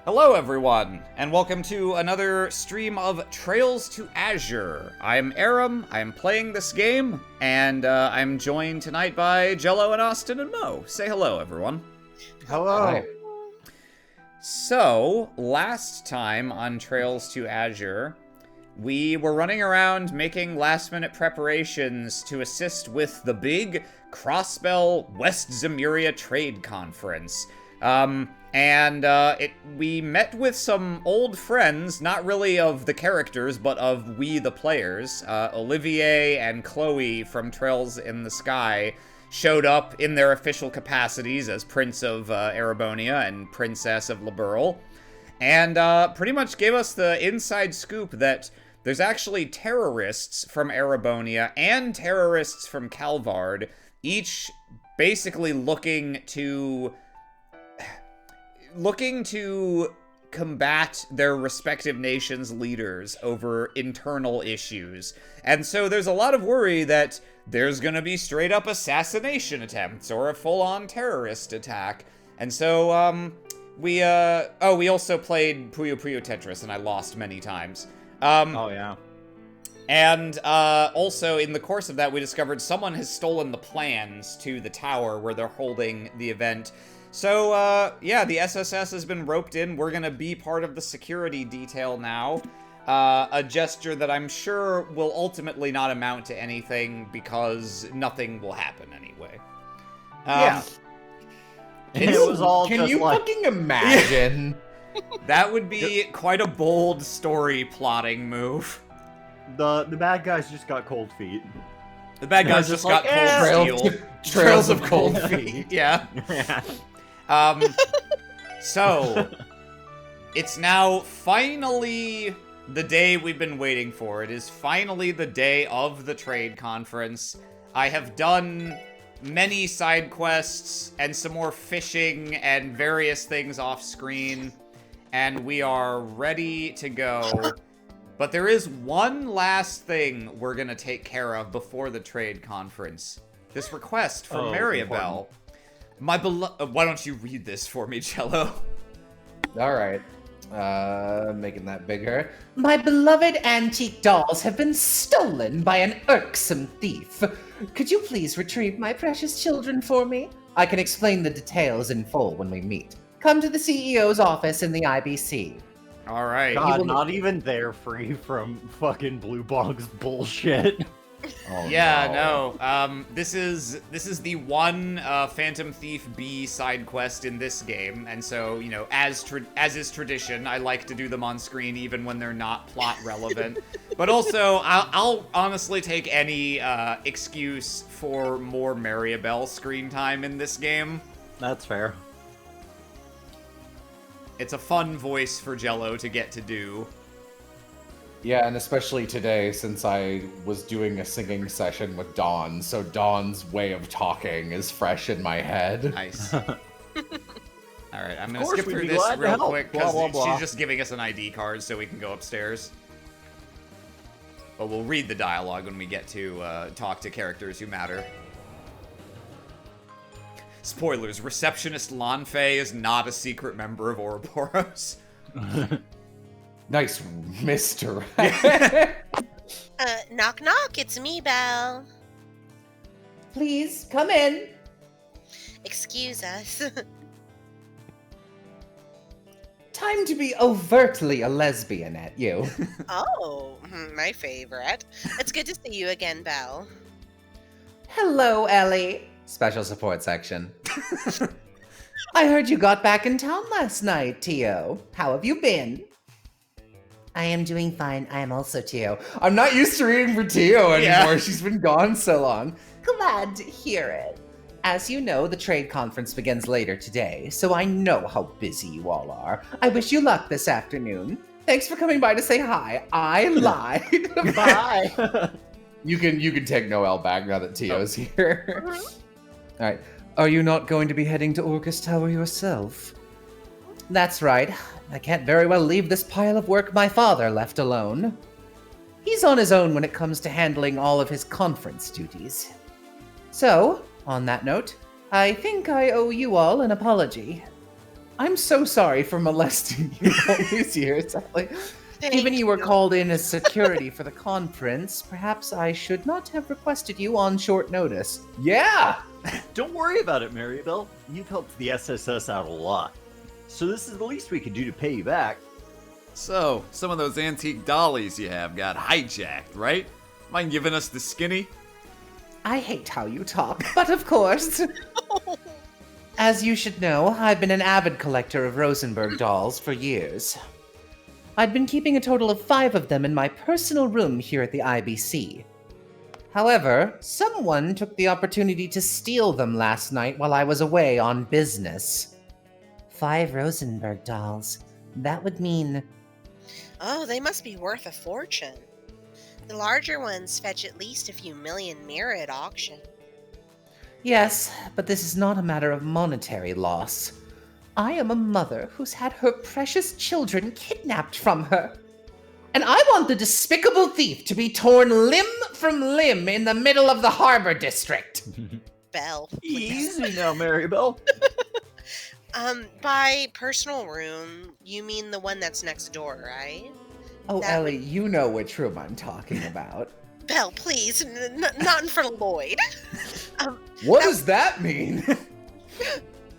Hello everyone, and welcome to another stream of Trails to Azure. I'm Aram, I'm playing this game, and I'm joined tonight by Jello and Austin and Mo. Say hello, everyone. Hello. Hi. So, last time on Trails to Azure, we were running around making last-minute preparations to assist with the big Crossbell West Zemuria Trade Conference. We met with some old friends, not really of the characters, but of we the players. Olivier and Chloe from Trails in the Sky showed up in their official capacities as Prince of Erebonia and Princess of Liberl, and pretty much gave us the inside scoop that there's actually terrorists from Erebonia and terrorists from Calvard, each basically looking to combat their respective nations' leaders over internal issues. And so there's a lot of worry that there's gonna be straight-up assassination attempts or a full-on terrorist attack. And so, we also played Puyo Puyo Tetris, and I lost many times. Oh, yeah. And also, in the course of that, we discovered someone has stolen the plans to the tower where they're holding the event. So, yeah, the SSS has been roped in. We're gonna be part of the security detail now. A gesture that I'm sure will ultimately not amount to anything because nothing will happen anyway. Yeah. It was all Can just you like... fucking imagine? That would be quite a bold story plotting move. The bad guys just got cold feet. The bad guys just just got like, cold steel. Trails of cold feet. Yeah. So, it's now finally the day we've been waiting for. It is finally the day of the trade conference. I have done many side quests and some more fishing and various things off screen, and we are ready to go. But there is one last thing we're gonna take care of before the trade conference. This request from Maribel. My beloved... Why don't you read this for me, Jello? Alright. Making that bigger. My beloved antique dolls have been stolen by an irksome thief. Could you please retrieve my precious children for me? I can explain the details in full when we meet. Come to the CEO's office in the IBC. Alright. God, not even they're free from fucking Blue Bog's bullshit. Oh, Yeah, no. This is the one Phantom Thief B side quest in this game, and so, you know, as is tradition, I like to do them on screen even when they're not plot relevant. But also, I'll honestly take any excuse for more Maribel screen time in this game. That's fair. It's a fun voice for Jello to get to do. Yeah, and especially today, since I was doing a singing session with Dawn, so Dawn's way of talking is fresh in my head. Nice. Alright, I'm gonna course, skip we'd through be this glad to real help. quick, Blah, blah, because blah. she's just giving us an ID card so we can go upstairs. But we'll read the dialogue when we get to talk to characters who matter. Spoilers, receptionist Lanfei is not a secret member of Ouroboros. Nice misdirect. Knock knock, it's me, Belle. Please, come in. Excuse us. Time to be overtly a lesbian at you. Oh, my favorite. It's good to see you again, Belle. Hello, Ellie. Special support section. I heard you got back in town last night, Tio. How have you been? I am doing fine. I am also Tio. I'm not used to reading for Tio anymore. Yeah. She's been gone so long. Glad to hear it. As you know, the trade conference begins later today, so I know how busy you all are. I wish you luck this afternoon. Thanks for coming by to say hi. I lied. Bye. You can take Noelle back now that Tio's here. Alright. Are you not going to be heading to Orcus Tower yourself? That's right. I can't very well leave this pile of work my father left alone. He's on his own when it comes to handling all of his conference duties. So, on that note, I think I owe you all an apology. I'm so sorry for molesting you all these years, Ellie. Given you were called in as security for the conference, perhaps I should not have requested you on short notice. Yeah! Don't worry about it, Maribel. You've helped the SSS out a lot. So this is the least we can do to pay you back. So, some of those antique dollies you have got hijacked, right? Mind giving us the skinny? I hate how you talk, but of course. As you should know, I've been an avid collector of Rosenberg dolls for years. I'd been keeping a total of 5 of them in my personal room here at the IBC. However, someone took the opportunity to steal them last night while I was away on business. 5 Rosenberg dolls. That would mean... Oh, they must be worth a fortune. The larger ones fetch at least a few million mirror at auction. Yes, but this is not a matter of monetary loss. I am a mother who's had her precious children kidnapped from her. And I want the despicable thief to be torn limb from limb in the middle of the harbor district. Belle, please. Easy now, Maribel. By personal room, you mean the one that's next door, right? Oh, That Ellie, you know which room I'm talking about. Belle, please, not in front of Lloyd. What does that mean?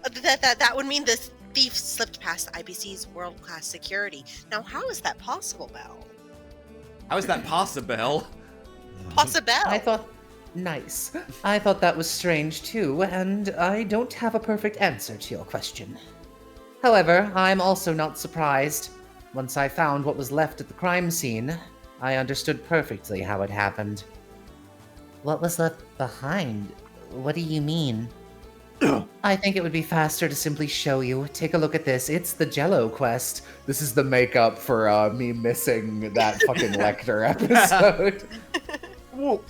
That would mean the thief slipped past the IBC's world-class security. Now, how is that possible, Belle? How is that possible? Possible. Nice. I thought that was strange too, and I don't have a perfect answer to your question. However, I'm also not surprised. Once I found what was left at the crime scene, I understood perfectly how it happened. What was left behind? What do you mean? I think it would be faster to simply show you. Take a look at this. It's the Jello quest. This is the makeup for me missing that fucking Lecter episode. Whoa.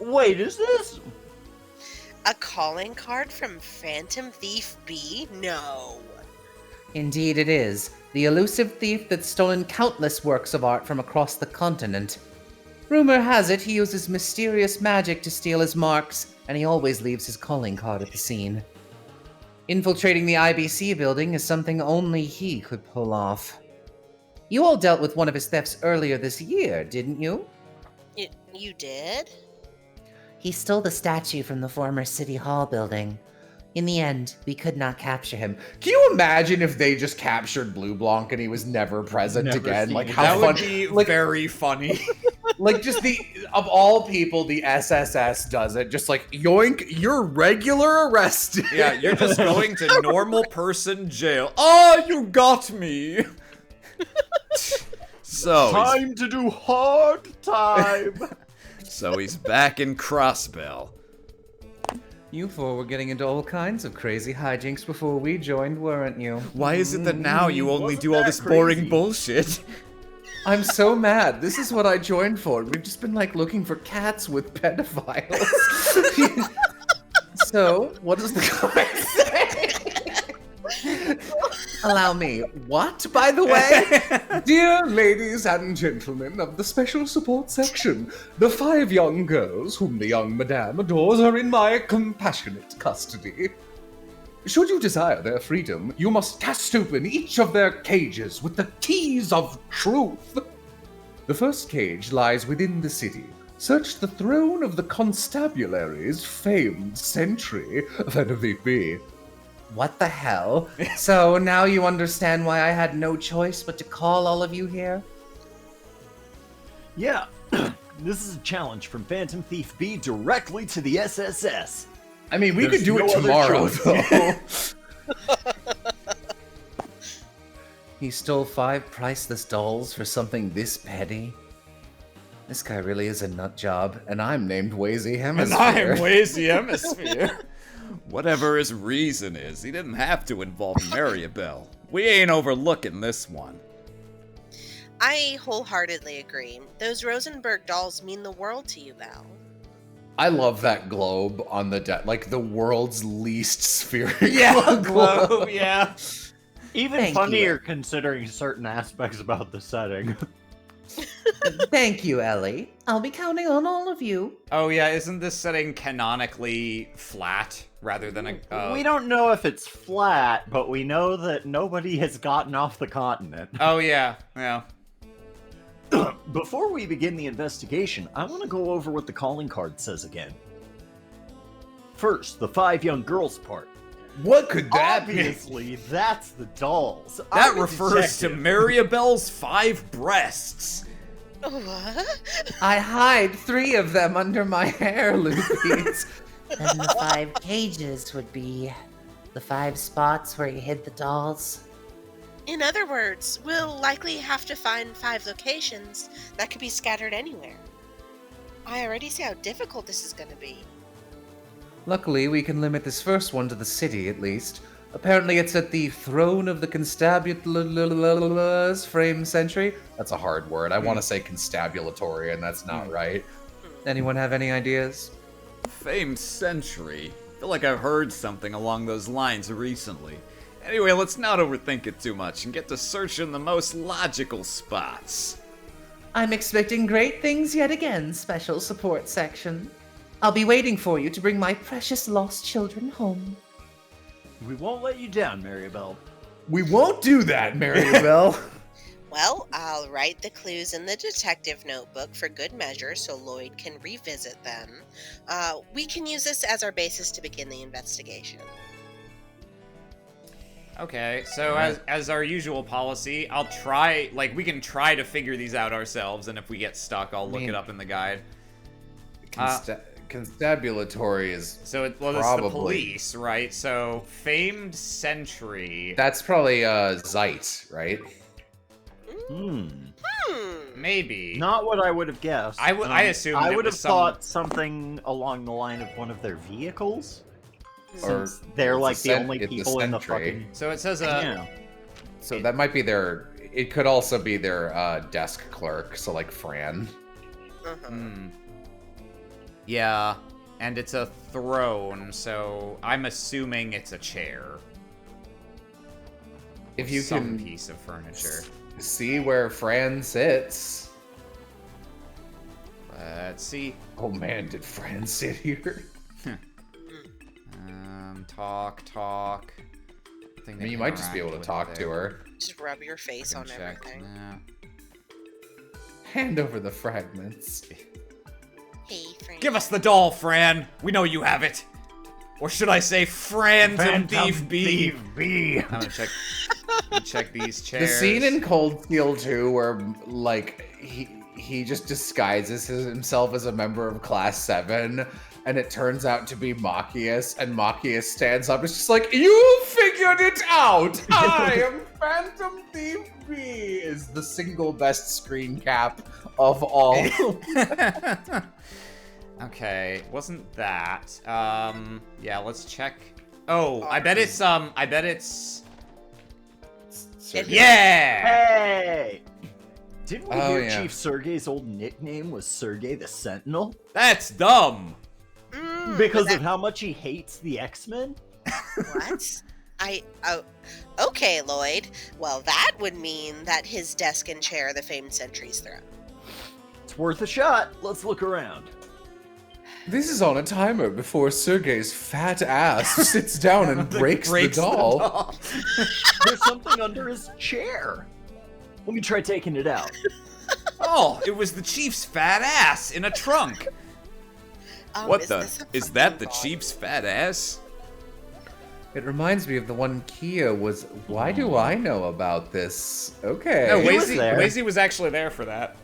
Wait, is this? A calling card from Phantom Thief B? No. Indeed it is. The elusive thief that's stolen countless works of art from across the continent. Rumor has it he uses mysterious magic to steal his marks, and he always leaves his calling card at the scene. Infiltrating the IBC building is something only he could pull off. You all dealt with one of his thefts earlier this year, didn't you? You did? He stole the statue from the former City Hall building. In the end, we could not capture him. Can you imagine if they just captured Blue Blanc and he was never present Never again? seen Like, him. how That fun. would be like, very funny. like, just of all people, the SSS does it. Just like, yoink, you're regular arrested. Yeah, you're just going to normal person jail. Oh, you got me. So, Time to do hard time. so he's back in Crossbell. You four were getting into all kinds of crazy hijinks before we joined, weren't you? Why is it that now you only Wasn't do all that this boring crazy? bullshit? I'm so mad. This is what I joined for. We've just been, like, looking for cats with pedophiles. So, what does the card say? Allow me. What, by the way? Dear ladies and gentlemen of the Special Support Section, the 5 young girls whom the young madame adores are in my compassionate custody. Should you desire their freedom, you must cast open each of their cages with the keys of truth. The first cage lies within the city. Search the throne of the constabulary's famed sentry, Vanderbeek B. What the hell? So now you understand why I had no choice but to call all of you here? Yeah, this is a challenge from Phantom Thief B directly to the SSS. I mean, we There's could do no it other tomorrow, choice. though. He stole 5 priceless dolls for something this petty? This guy really is a nut job, and I'm named Wazy Hemisphere. And I'm Lazy Hemisphere. Whatever his reason is, he didn't have to involve Maribel. We ain't overlooking this one. I wholeheartely agree. Those Rosenberg dolls mean the world to you, Val. I love that globe on the deck, like the world's least spherical Yeah, globe. globe, yeah. Even Thank funnier you. considering certain aspects about the setting. Thank you, Ellie. I'll be counting on all of you. Oh yeah, isn't this setting canonically flat rather than a... We don't know if it's flat, but we know that nobody has gotten off the continent. Oh yeah, yeah. Before we begin the investigation, I want to go over what the calling card says again. First, the 5 young girls part. What could that be? Obviously, that's the dolls. That I'm a refers to detective. Maribel's 5 breasts. What? I hide 3 of them under my hair, Loopies. Then the 5 cages would be the 5 spots where you hid the dolls. In other words, we'll likely have to find 5 locations that could be scattered anywhere. I already see how difficult this is going to be. Luckily, we can limit this first one to the city, at least. Apparently, it's at the throne of the constabulator's frame century. That's a hard word. I want to say constabulatory, and that's not right. Anyone have any ideas? Famed century. Feel like I've heard something along those lines recently. Anyway, let's not overthink it too much and get to searching the most logical spots. I'm expecting great things yet again, Special Support Section. I'll be waiting for you to bring my precious lost children home. We won't let you down, Maribel. We won't do that, Maribel. Well, I'll write the clues in the detective notebook for good measure so Lloyd can revisit them. We can use this as our basis to begin the investigation. Okay, so as our usual policy, I'll try, like, we can try to figure these out ourselves, and if we get stuck, I'll look it up in the guide. Constabulatory is So it's the probably police, right? So famed century, That's probably Zeit, right? maybe. Not what I would have guessed. I assumed I it would was have some- thought something along the line of one of their vehicles. Or Since they're it's like a the cent- only it's a people in the sentry. fucking. So it says Yeah. So that might be their. It could also be their desk clerk. So like Fran. Yeah, and it's a throne, so I'm assuming it's a chair. If you Some can piece of furniture. see where Fran sits. Let's see. Oh man, did Fran sit here? Talk. I mean, you might just be able to talk to her. Just rub your face on everything. Hand over the fragments. Hey, friend. Give us the doll, Fran. We know you have it. Or should I say, Phantom Thief B? I'm gonna check these chairs. The scene in Cold Steel 2 where like he just disguises himself as a member of Class 7 and it turns out to be Machias and Machias stands up. It's just like, you figured it out! I am Phantom Thief B is the single best screen cap of all. Okay, wasn't that? Yeah, let's check. Oh, I bet it's yeah! Hey! Didn't we Oh, hear yeah. Chief Sergei's old nickname was Sergei the Sentinel? That's dumb. Because of how much he hates the X-Men? What? Okay, Lloyd. Well, that would mean that his desk and chair are the famed Sentry's throne. It's worth a shot. Let's look around. This is on a timer before Sergei's fat ass sits down and breaks the doll. There's something under his chair. Let me try taking it out. Oh, it was the chief's fat ass in a trunk. What Is the? this a Is that the fucking chief's fat ass? It reminds me of the one Kia was. Why do I know about this? Okay. No, He was there. Lazy was actually there for that.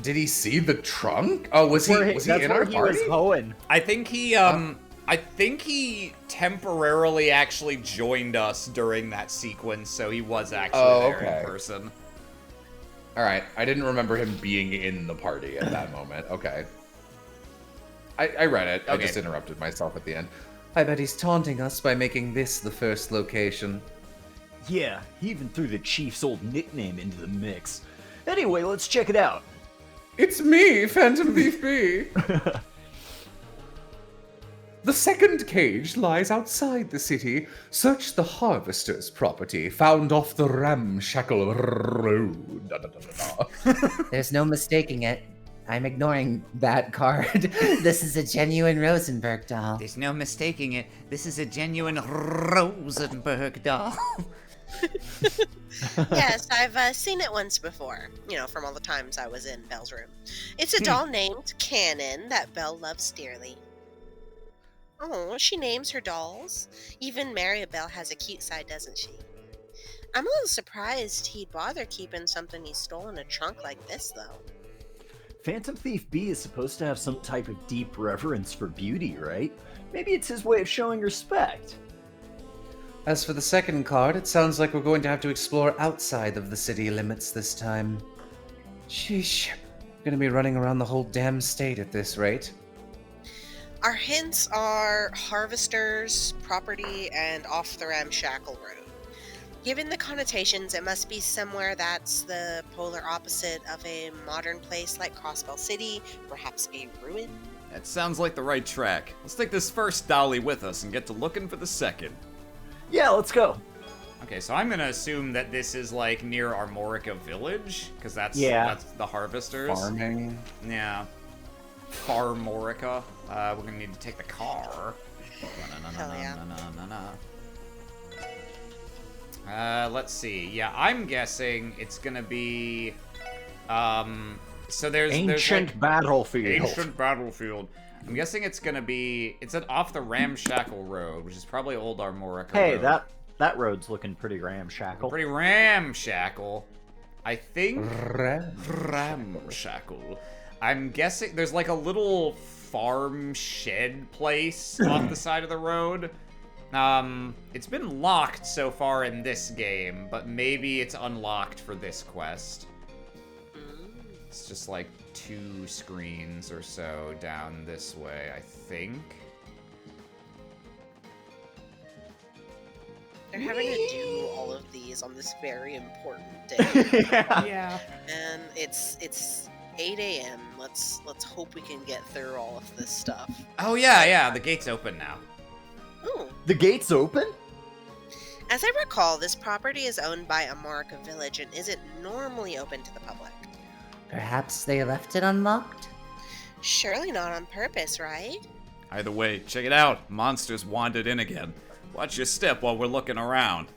Did he see the trunk? Oh, was he That's in where our he party? was hoeing. I think he temporarily actually joined us during that sequence, so he was actually there okay. in person. All right, I didn't remember him being in the party at that moment. Okay. I read it. I Okay. just interrupted myself at the end. I bet he's taunting us by making this the first location. Yeah, he even threw the Chief's old nickname into the mix. Anyway, let's check it out. It's me, Phantom Thief B. The second cage lies outside the city. Search the Harvester's property, found off the ramshackle road. Da, da, da, da, da. There's no mistaking it. I'm ignoring that card. This is a genuine Rosenberg doll. There's no mistaking it. This is a genuine Rosenberg doll. Yes, I've seen it once before, from all the times I was in Belle's room. It's a doll named Cannon that Belle loves dearly. Oh, she names her dolls. Even Maribel has a cute side, doesn't she? I'm a little surprised he'd bother keeping something he stole in a trunk like this, though. Phantom Thief B is supposed to have some type of deep reverence for beauty, right? Maybe it's his way of showing respect. As for the second card, it sounds like we're going to have to explore outside of the city limits this time. Sheesh. Gonna be running around the whole damn state at this rate. Our hints are Harvester's property and off the ramshackle road. Given the connotations, it must be somewhere that's the polar opposite of a modern place like Crossbell City, perhaps a ruin. That sounds like the right track. Let's take this first dolly with us and get to looking for the second. Yeah, let's go. Okay, so I'm gonna assume that this is like near Armorica Village, because that's the Harvesters. Farming. Yeah. Farmorica. We're gonna need to take the car. Hell yeah. Let's see. Yeah, I'm guessing it's gonna be. So there's Ancient like, battlefield. Ancient battlefield. I'm guessing it's gonna be. It's off the Ramshackle Road, which is probably Old Armorica. Hey, Road. that road's looking pretty ramshackle. Pretty ramshackle. I think. Ram. Ramshackle. I'm guessing there's like a little farm shed place off the side of the road. It's been locked so far in this game, but maybe it's unlocked for this quest. It's just like 2 screens or so down this way, I think. They're having to do all of these on this very important day. Yeah. And it's 8 a.m. Let's hope we can get through all of this stuff. Oh yeah, the gate's open now. Ooh. The gate's open? As I recall, this property is owned by Amorica Village and isn't normally open to the public. Perhaps they left it unlocked? Surely not on purpose, right? Either way, check it out. Monsters wandered in again. Watch your step while we're looking around.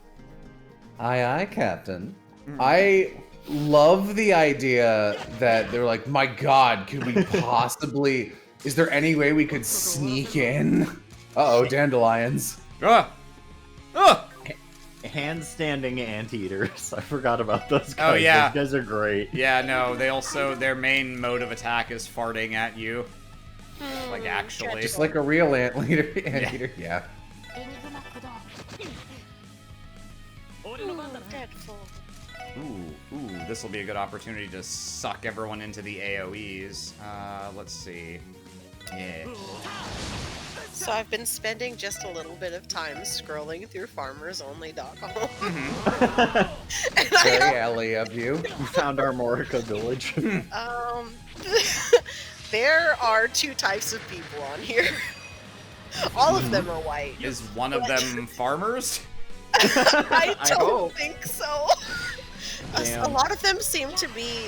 Aye, aye, Captain. I love the idea that they're like, my god, could we possibly... Is there any way we could sneak in? Uh-oh, dandelions. Ah! Ah! Handstanding anteaters. I forgot about those guys. Oh, yeah. Those guys are great. Yeah, no, their main mode of attack is farting at you. Like, actually. Just like a real anteater. Yeah. Dreadful. Ooh, this will be a good opportunity to suck everyone into the AoEs. Let's see. Yeah. So I've been spending just a little bit of time scrolling through farmersonly.com. And Very alley of you. We found Armorica Village. There are 2 types of people on here. All of them are white. Is one of them farmers? I don't hope. think so. A Damn. lot of them seem to be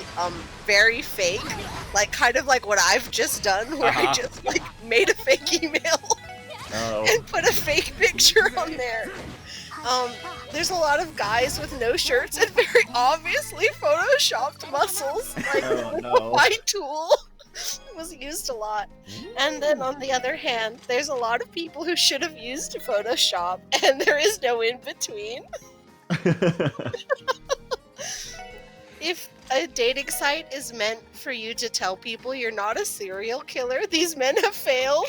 very fake, like kind of like what I've just done, where I just like made a fake email and put a fake picture on there. There's a lot of guys with no shirts and very obviously photoshopped muscles. Like my tool was used a lot. And then on the other hand, there's a lot of people who should have used Photoshop, and there is no in between. If a dating site is meant for you to tell people you're not a serial killer, these men have failed.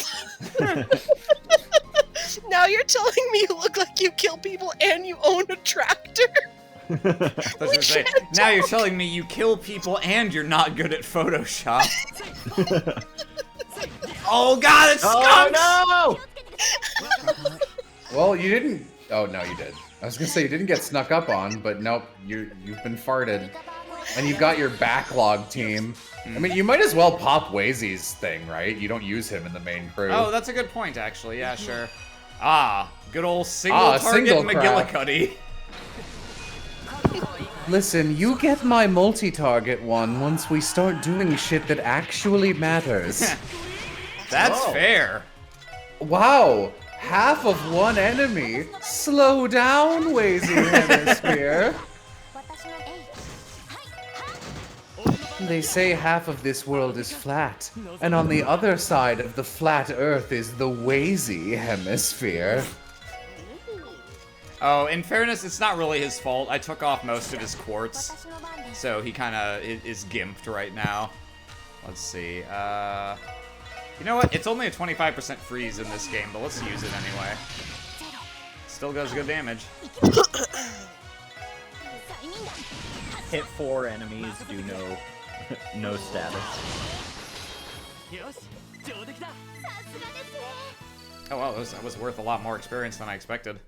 Now you're telling me you look like you kill people and you own a tractor. Now you're telling me you kill people and you're not good at Photoshop. Oh god, it's skunks! Oh no! Well, you didn't... Oh, no, you did. I was gonna say you didn't get snuck up on, but nope, you've been farted. And you've got your backlog team. I mean, you might as well pop Wazy's thing, right? You don't use him in the main crew. Oh, that's a good point, actually. Yeah, sure. Ah, good old single target single McGillicuddy. Listen, you get my multi-target one once we start doing shit that actually matters. That's fair. Wow! Half of one enemy? Slow down, Wazy Hemisphere. They say half of this world is flat, and on the other side of the flat Earth is the Wazy Hemisphere. Oh, in fairness, it's not really his fault. I took off most of his quartz, so he kind of is gimped right now. Let's see. You know what? It's only a 25% freeze in this game, but let's use it anyway. Still does good damage. Hit 4 enemies, do no status. Oh wow, that was worth a lot more experience than I expected.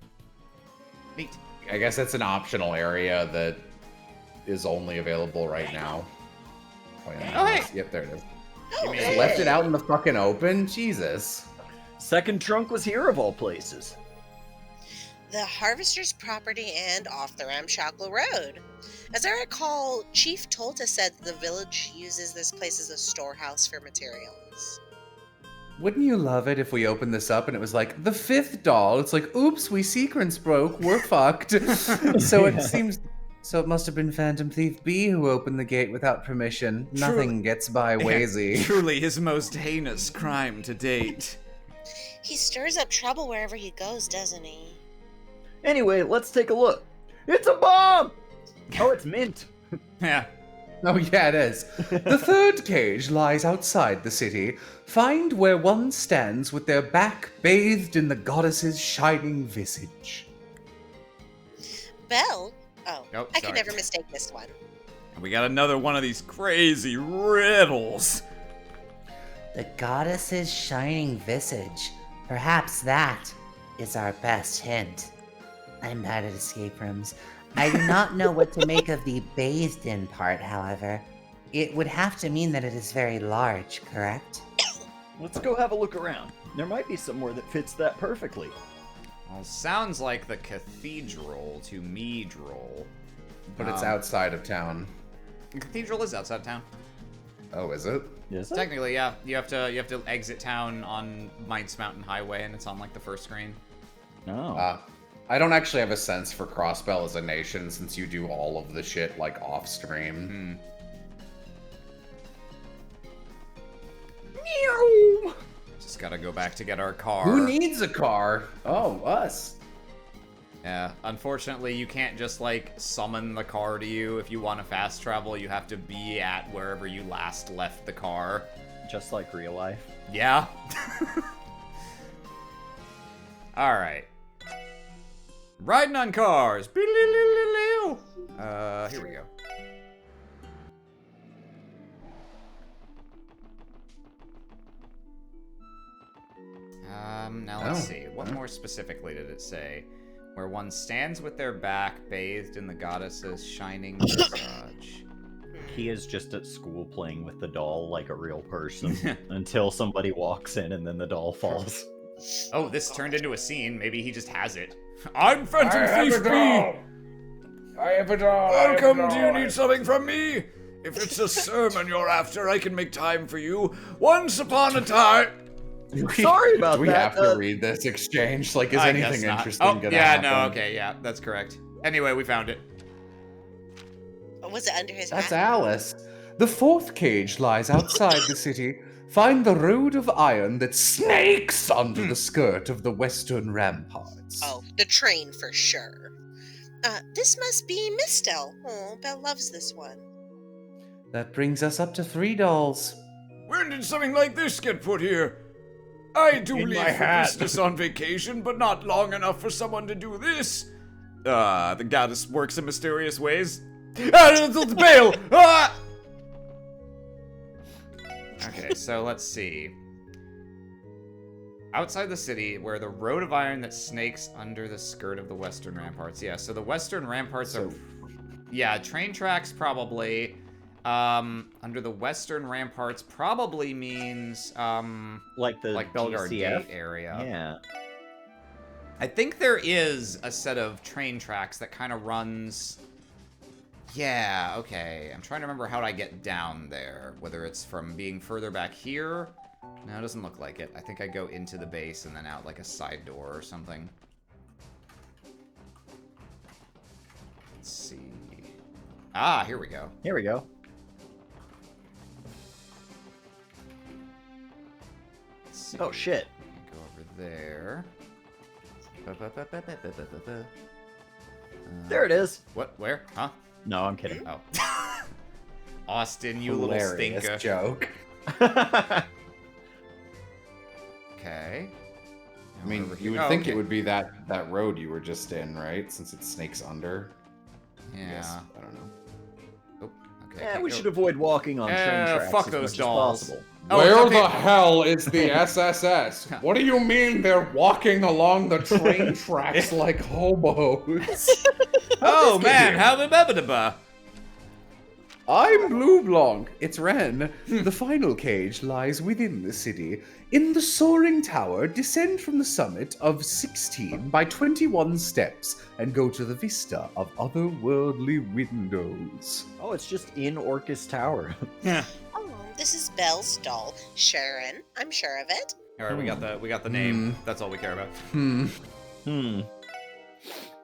Neat. I guess that's an optional area that is only available right now. Oh, hey! Yep, there it is. Oh, So left it out in the fucking open? Jesus. Second trunk was here of all places. The Harvester's property and off the Ramshackle Road. As I recall, Chief Tolta said the village uses this place as a storehouse for materials. Wouldn't you love it if we opened this up and it was like, the 5th doll? It's like, oops, we sequence broke, we're fucked. So it seems... So it must have been Phantom Thief B who opened the gate without permission. Nothing gets by Wazy. Truly his most heinous crime to date. He stirs up trouble wherever he goes, doesn't he? Anyway, let's take a look. It's a bomb! Oh, it's mint. Yeah. Oh yeah, it is. The 3rd cage lies outside the city. Find where one stands with their back bathed in the goddess's shining visage. Belle? Oh, Oh, I can sorry. never mistake this one. And we got another one of these crazy riddles. The goddess's shining visage. Perhaps that is our best hint. I'm bad at escape rooms. I do not know what to make of the bathed in part, however. It would have to mean that it is very large, correct? Let's go have a look around. There might be somewhere that fits that perfectly. Well, sounds like the cathedral to Meadrol. But it's outside of town. The cathedral is outside town. Oh, is it? Is it? Technically, yeah. You have to exit town on Mites Mountain Highway, and it's on like the first screen. No. I don't actually have a sense for Crossbell as a nation since you do all of the shit like off stream. Just gotta go back to get our car. Who needs a car? Oh, us. Yeah, unfortunately, you can't just, like, summon the car to you. If you want to fast travel, you have to be at wherever you last left the car. Just like real life. Yeah. Alright. Riding on cars. Here we go. Now let's see. What more specifically did it say? Where one stands with their back bathed in the goddess's shining visage. He is just at school playing with the doll like a real person until somebody walks in and then the doll falls. Oh, this turned into a scene. Maybe he just has it. I'm Phantom Thief B! I have a doll. Welcome, do you need something from me? If it's a sermon you're after, I can make time for you. Once upon a time... Sorry about Do we that. have to read this exchange? Like, is I anything guess not. interesting Oh, gonna yeah, happen? no, okay, yeah, that's correct. Anyway, we found it. Was it under his That's hat? Alice. The 4th cage lies outside the city. Find the road of iron that snakes under the skirt of the western ramparts. Oh, the train for sure. This must be Mistel. Oh, Belle loves this one. That brings us up to 3 dolls. When did something like this get put here? I do leave for business on vacation, but not long enough for someone to do this. The goddess works in mysterious ways. It's Bale! Ah! Okay, so let's see. Outside the city, where the road of iron that snakes under the skirt of the western ramparts. Yeah, so the western ramparts are... Yeah, train tracks probably. Under the western ramparts probably means, Like the Belgard GCF? Gate area. Yeah. I think there is a set of train tracks that kind of runs... Yeah, okay. I'm trying to remember how I get down there. Whether it's from being further back here. No, it doesn't look like it. I think I go into the base and then out like a side door or something. Let's see. Ah, here we go. Here we go. Let's see. Oh, shit. Go over there. There it is. What? Where? Huh? No, I'm kidding. Oh. Austin, you Hilarious little stinker. joke. Okay. I mean, you would think it would be that road you were just in, right? Since it snakes under. Yeah. Yes, I don't know. Oh, okay. Yeah, we should avoid walking on train tracks fuck as those much dolls. as possible. Oh, Where it's okay. the hell is the SSS? What do you mean they're walking along the train tracks like hobos? Oh man, how the I'm Blue Blanc. It's Ren. The final cage lies within the city. In the soaring tower, descend from the summit of 16 by 21 steps and go to the vista of otherworldly windows. Oh, it's just in Orcus Tower. Yeah. Oh, this is Belle's doll, Sharon. I'm sure of it. All right, we got the name. That's all we care about. Hmm.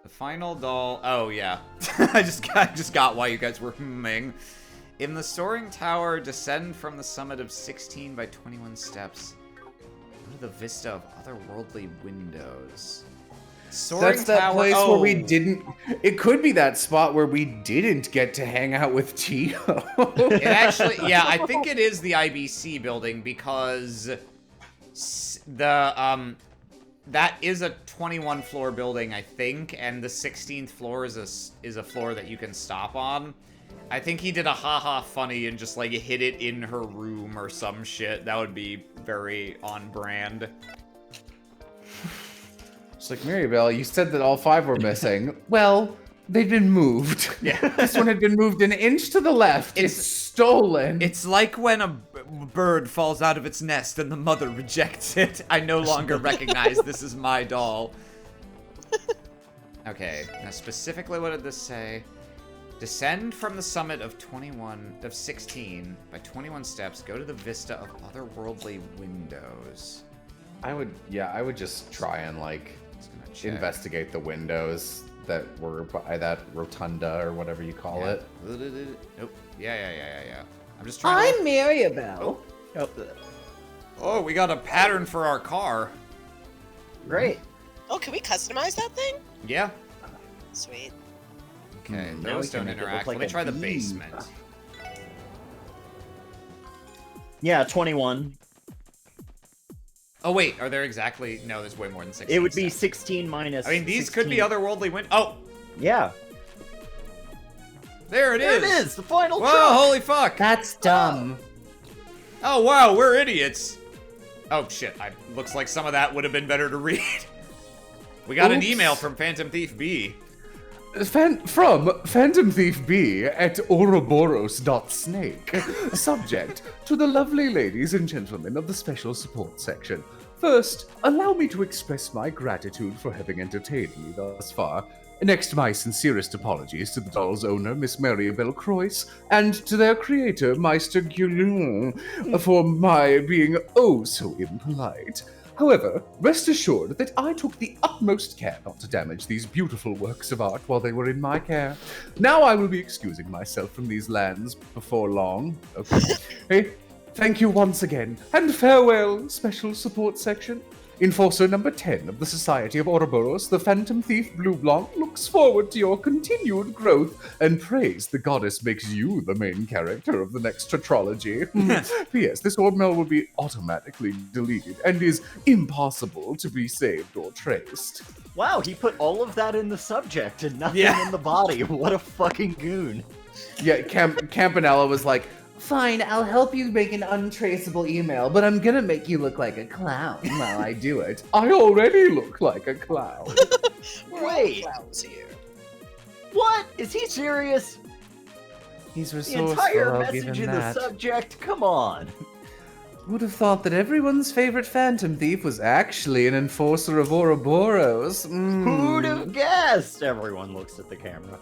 The final doll. Oh yeah, I just got why you guys were humming. In the soaring tower, descend from the summit of 16 by 21 steps. Go to the vista of otherworldly windows. Soaring That's that tower. place Oh. where we didn't. It could be that spot where we didn't get to hang out with Tio. It actually, yeah, I think it is the IBC building because that is a 21 floor building, I think, and the 16th floor is a floor that you can stop on. I think he did a haha funny and just like hid it in her room or some shit. That would be very on brand. It's like, Maribel, you said that all 5 were missing. Well, they'd been moved. Yeah. This one had been moved an inch to the left. It's stolen. It's like when a bird falls out of its nest and the mother rejects it. I no longer recognize this is my doll. Okay, now specifically what did this say? Descend from the summit of 16 by 21 steps. Go to the vista of otherworldly windows. I would just try and like Just gonna check. investigate the windows that were by that rotunda or whatever you call Yeah. it. Nope. Yeah. I'm just trying to... Maribel. Oh, we got a pattern for our car. Great. Oh, can we customize that thing? Yeah. Sweet. Okay, Now those we can don't make it look interact. like Let me a try the bee. basement. Yeah, 21. Oh, wait. Are there exactly... No, there's way more than 16 It would be steps. 16 minus. I mean, these 16. could be otherworldly Oh, Yeah. there it There is. it is. The final Whoa, truck. holy fuck. That's dumb. Oh, wow, we're idiots. Oh, shit. Looks like some of that would have been better to read. We got an Oops. email from Phantom Thief B. From Phantom Thief B at Ouroboros.snake. Subject to the lovely ladies and gentlemen of the special support section. First, allow me to express my gratitude for having entertained me thus far. Next, my sincerest apologies to the doll's owner, Miss Maribel Croyce, and to their creator, Meister Guillaume, for my being oh so impolite. However, rest assured that I took the utmost care not to damage these beautiful works of art while they were in my care. Now I will be excusing myself from these lands before long. Okay. Hey, thank you once again, and farewell, Special Support Section. Enforcer number 10 of the Society of Ouroboros, the Phantom Thief Blue Blanc, looks forward to your continued growth and prays the goddess makes you the main character of the next tetralogy. P.S. This orbmail will be automatically deleted and is impossible to be saved or traced. Wow, he put all of that in the subject and nothing Yeah. in the body. What a fucking goon. Yeah, Campanella was like, Fine, I'll help you make an untraceable email, but I'm gonna make you look like a clown while I do it. I already look like a clown. We're Wait. all clowns here. What? Is he serious? He's The resourceful, entire I'll give message him in the that. subject? Come on. Would have thought that everyone's favorite phantom thief was actually an enforcer of Ouroboros. Who'd have guessed? Everyone looks at the camera.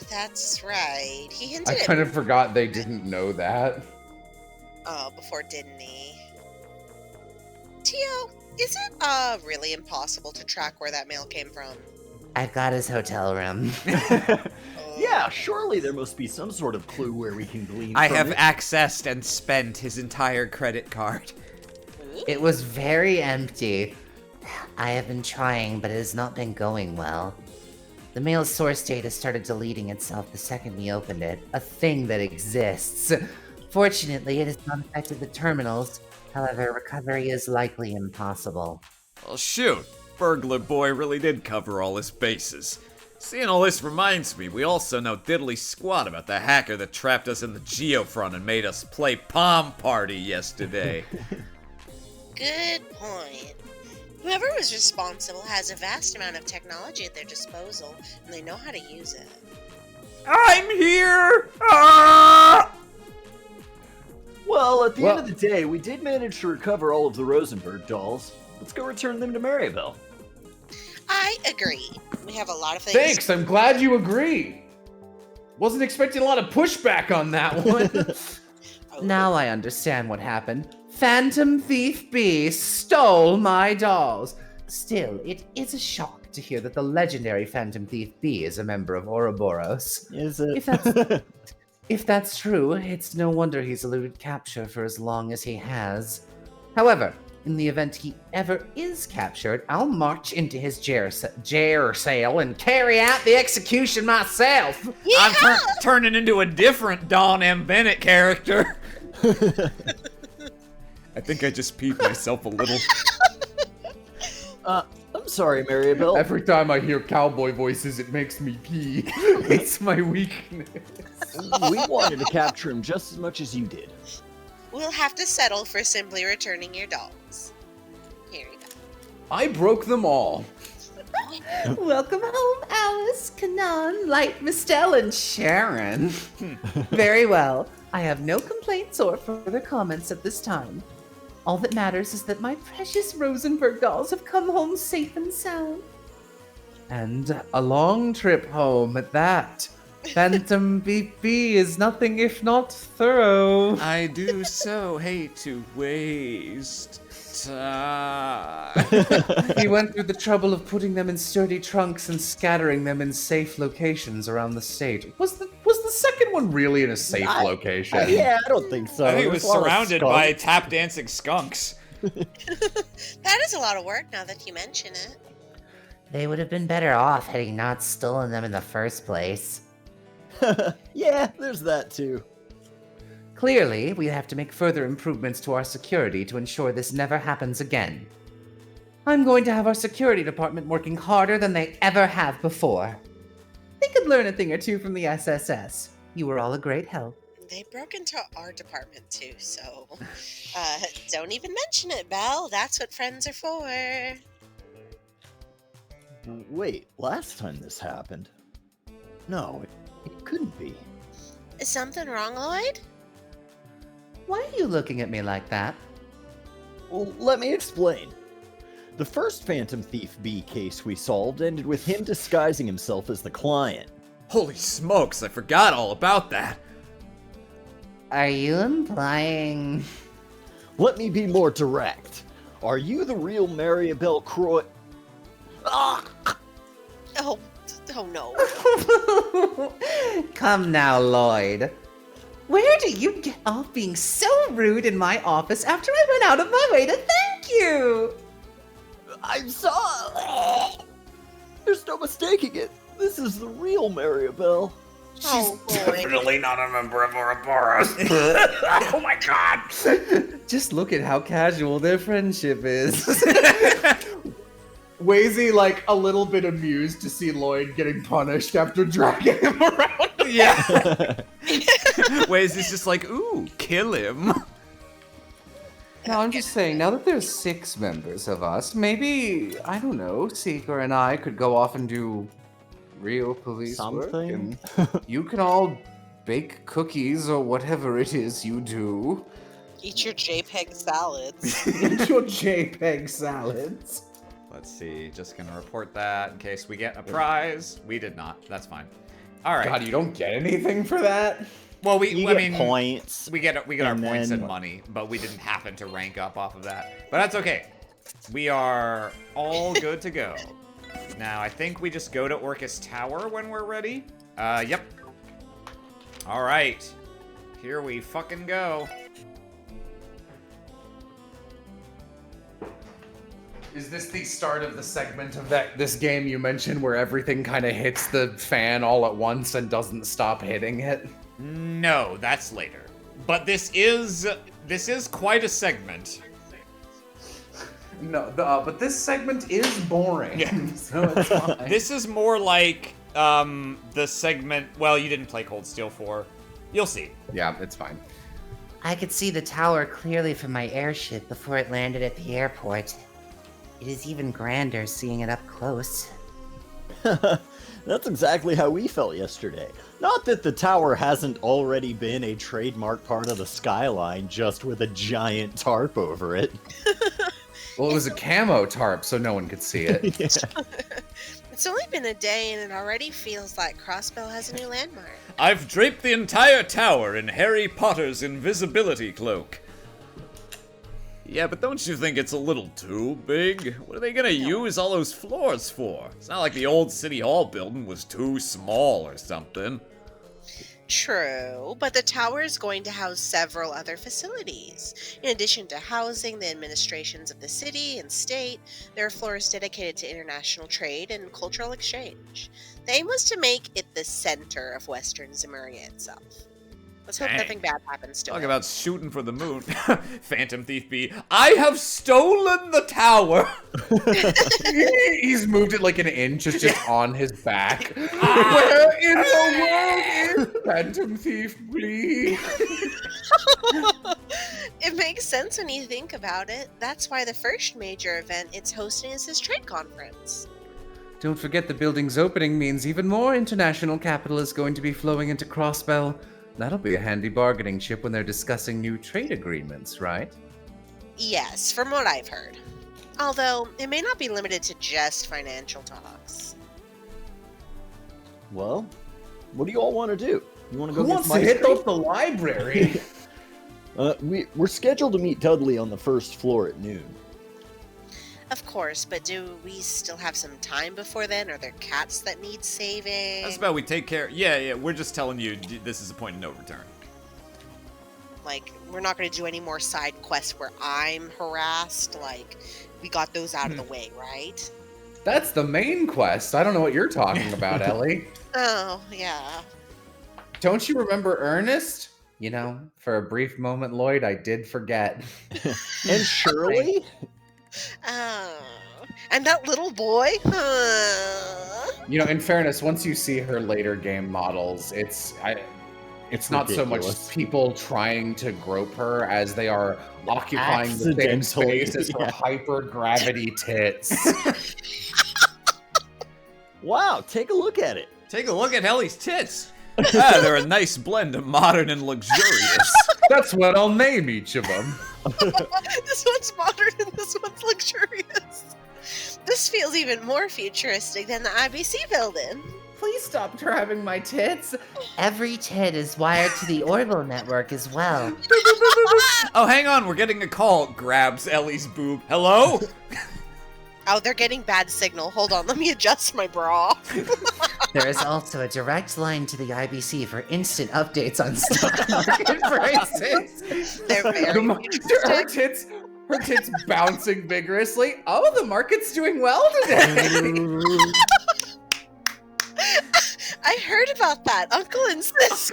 That's right. He hinted I at kind of forgot they didn't know that. before, didn't he? Tio, is it really impossible to track where that mail came from? I've got his hotel room. Yeah, surely there must be some sort of clue where we can glean I from have it. accessed and spent his entire credit card. It was very empty. I have been trying, but it has not been going well. The mail's source data started deleting itself the second we opened it, a thing that exists. Fortunately, it has not affected the terminals. However, recovery is likely impossible. Well, shoot. Burglar Boy really did cover all his bases. Seeing all this reminds me, we also know diddly squat about the hacker that trapped us in the Geofront and made us play Palm Party yesterday. Good point. Whoever was responsible has a vast amount of technology at their disposal, and they know how to use it. I'm here! Ah! Well, at the end of the day, we did manage to recover all of the Rosenberg dolls. Let's go return them to Maryville. I agree. We have a lot of things. Thanks, I'm glad you agree. Wasn't expecting a lot of pushback on that one. Now I understand what happened. Phantom Thief B stole my dolls. Still, it is a shock to hear that the legendary Phantom Thief B is a member of Ouroboros. Is it? If that's true, it's no wonder he's eluded capture for as long as he has. However, in the event he ever is captured, I'll march into his jail cell and carry out the execution myself. I'm turning into a different Don M. Bennett character. I think I just peed myself a little. I'm sorry, Maryville. Every time I hear cowboy voices, it makes me pee. It's my weakness. We wanted to capture him just as much as you did. We'll have to settle for simply returning your dolls. Here you go. I broke them all. Welcome home, Alice, Kanan, Light, Mistel, and Sharon. Very well. I have no complaints or further comments at this time. All that matters is that my precious Rosenberg dolls have come home safe and sound. And a long trip home at that. Phantom BP is nothing if not thorough. I do so hate to waste time. He went through the trouble of putting them in sturdy trunks and scattering them in safe locations around the state. Was the second one really in a safe location? Yeah, I don't think so. I think it There's was a lot of surrounded skunks. by tap dancing skunks. That is a lot of work now that you mention it. They would have been better off had he not stolen them in the first place. Yeah, there's that too. Clearly, we have to make further improvements to our security to ensure this never happens again. I'm going to have our security department working harder than they ever have before. They could learn a thing or two from the SSS. You were all a great help. They broke into our department too, so don't even mention it, Belle. That's what friends are for. Wait, last time this happened? No, it couldn't be. Is something wrong, Lloyd? Why are you looking at me like that? Well, let me explain. The first Phantom Thief B case we solved ended with him disguising himself as the client. Holy smokes, I forgot all about that. Are you implying... Let me be more direct. Are you the real Maribel Croy? Ah! Oh no. Come now, Lloyd. Where do you get off being so rude in my office after I went out of my way to thank you? I'm sorry. There's no mistaking it. This is the real Maribel. Oh boy. Definitely not a member of Ouroboros. Oh my god. Just look at how casual their friendship is. Wazy, like, a little bit amused to see Lloyd getting punished after dragging him around. Yeah. Waze is just like, ooh, kill him. Now, I'm just saying, now that there's 6 members of us, maybe, I don't know, Seeker and I could go off and do real police work. Something? And you can all bake cookies or whatever it is you do. Eat your JPEG salads. Eat your JPEG salads. Let's see. Just gonna report that in case we get a prize. We did not. That's fine. All right. God, you don't get anything for that? Well, You get points. We get our and points then- and money, but we didn't happen to rank up off of that. But that's okay. We are all good to go. Now, I think we just go to Orcus Tower when we're ready. Yep. All right. Here we fucking go. Is this the start of the segment of this game you mentioned where everything kind of hits the fan all at once and doesn't stop hitting it? No, that's later. But this is quite a segment. No, but this segment is boring. Yeah. So it's fine. This is more like the segment. Well, you didn't play Cold Steel 4. You'll see. Yeah, it's fine. I could see the tower clearly from my airship before it landed at the airport. It is even grander seeing it up close. That's exactly how we felt yesterday. Not that the tower hasn't already been a trademark part of the skyline, just with a giant tarp over it. Well, it was a camo tarp, so no one could see it. Yeah. It's only been a day and it already feels like Crossbell has a new landmark. I've draped the entire tower in Harry Potter's invisibility cloak. Yeah, but don't you think it's a little too big? What are they gonna use all those floors for? It's not like the old City Hall building was too small or something. True, but the tower is going to house several other facilities. In addition to housing the administrations of the city and state, there are floors dedicated to international trade and cultural exchange. The aim was to make it the center of Western Zemuria itself. Let's hope Dang. nothing bad happens to Talk it. about shooting for the moon. Phantom Thief B. I have stolen the tower. He's moved it like an inch. It's just on his back. Where in the world is Phantom Thief B? It makes sense when you think about it. That's why the first major event it's hosting is this trade conference. Don't forget the building's opening means even more international capital is going to be flowing into Crossbell. That'll be a handy bargaining chip when they're discussing new trade agreements, right? Yes, from what I've heard. Although, it may not be limited to just financial talks. Well, what do you all want to do? You want to go Who get wants some to ice hit cream? up the library? We're scheduled to meet Dudley on the first floor at noon. Of course, but do we still have some time before then? Are there cats that need saving? That's about we take care. Yeah, we're just telling you this is a point of no return. Like, we're not going to do any more side quests where I'm harassed. Like, we got those out of the way, right? That's the main quest. I don't know what you're talking about, Ellie. Oh, yeah. Don't you remember Ernest? You know, for a brief moment, Lloyd, I did forget. And Shirley? Oh. And that little boy? You know, in fairness, once you see her later game models, it's not so much ridiculous. people trying to grope her as they are occupying the same Accidentally, space as her yeah. hyper-gravity tits. Wow, take a look at it. Take a look at Ellie's tits. They're a nice blend of modern and luxurious. That's what I'll name each of them. This one's modern and this one's luxurious. This feels even more futuristic than the IBC building. Please stop driving my tits. Every tit is wired to the Orville network as well. Oh, hang on, we're getting a call. Grabs Ellie's boob. Hello? Oh, they're getting bad signal. Hold on, let me adjust my bra. There is also a direct line to the IBC for instant updates on stock market prices. They're very Her tits bouncing vigorously. Oh, the market's doing well today. I heard about that. Uncle insists.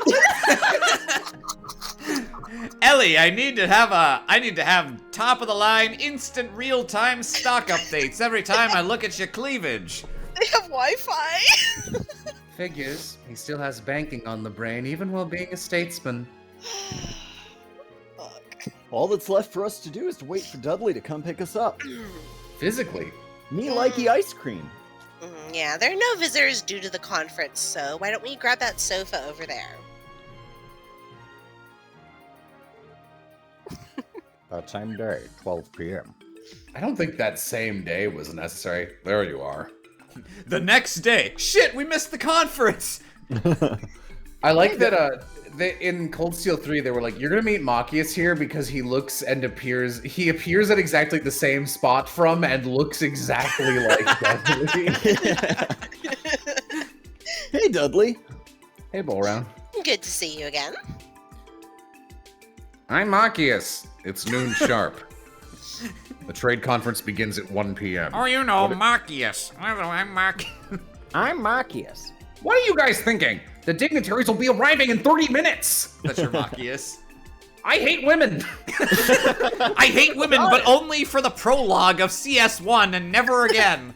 Ellie, I need to have top of the line, instant real-time stock updates every time I look at your cleavage. They have Wi-Fi. Figures. He still has banking on the brain, even while being a statesman. Fuck. All that's left for us to do is to wait for Dudley to come pick us up. Physically. Me likey ice cream. Yeah, there are no visitors due to the conference, so why don't we grab that sofa over there? That same day, 12 p.m. I don't think that same day was necessary. There you are. The next day. Shit, we missed the conference! I like that in Cold Steel 3, they were like, you're gonna meet Machias here because he appears at exactly the same spot from and looks exactly like Dudley. Hey, Dudley. Hey, Bullround. Good to see you again. I'm Machias. It's noon sharp. The trade conference begins at 1 p.m. Oh, you know, Machias. I'm Machias. I'm Machias. What are you guys thinking? The dignitaries will be arriving in 30 minutes! That's your Machias. I hate women! I hate women, but only for the prologue of CS1 and never again.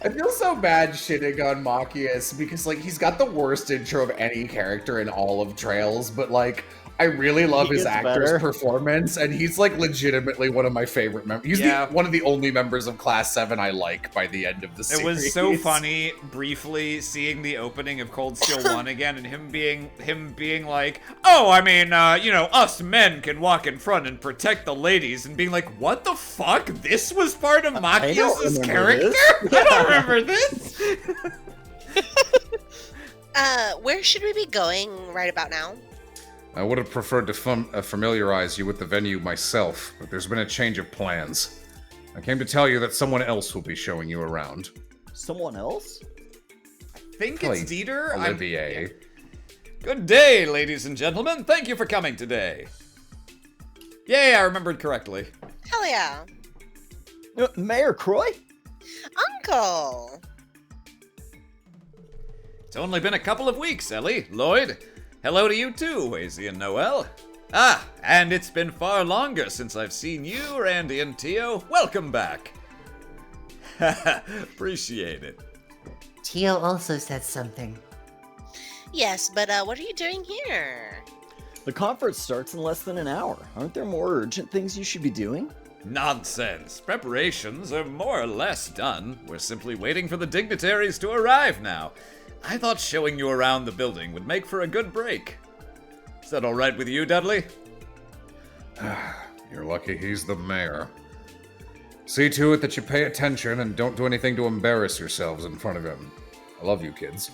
I feel so bad shitting on Machias because, like, he's got the worst intro of any character in all of Trails, but, like, I really love his actor's performance, and he's, like, legitimately one of my favorite members. He's one of the only members of Class 7 I like by the end of the series. It was so funny, briefly, seeing the opening of Cold Steel 1 again, and him being like, oh, I mean, you know, us men can walk in front and protect the ladies, and being like, what the fuck? This was part of Machias' character? I don't remember this! Where should we be going right about now? I would have preferred to familiarize you with the venue myself, but there's been a change of plans. I came to tell you that someone else will be showing you around. Someone else? I think it's Dieter. Olivier. Good day, ladies and gentlemen. Thank you for coming today. Yay, I remembered correctly. Hell yeah. Mayor Croy? Uncle! It's only been a couple of weeks, Ellie. Lloyd. Hello to you too, Wazy and Noel. Ah, and it's been far longer since I've seen you, Randy and Tio. Welcome back. Appreciate it. Tio also said something. Yes, but what are you doing here? The conference starts in less than an hour. Aren't there more urgent things you should be doing? Nonsense. Preparations are more or less done. We're simply waiting for the dignitaries to arrive now. I thought showing you around the building would make for a good break. Is that all right with you, Dudley? You're lucky he's the mayor. See to it that you pay attention and don't do anything to embarrass yourselves in front of him. I love you, kids.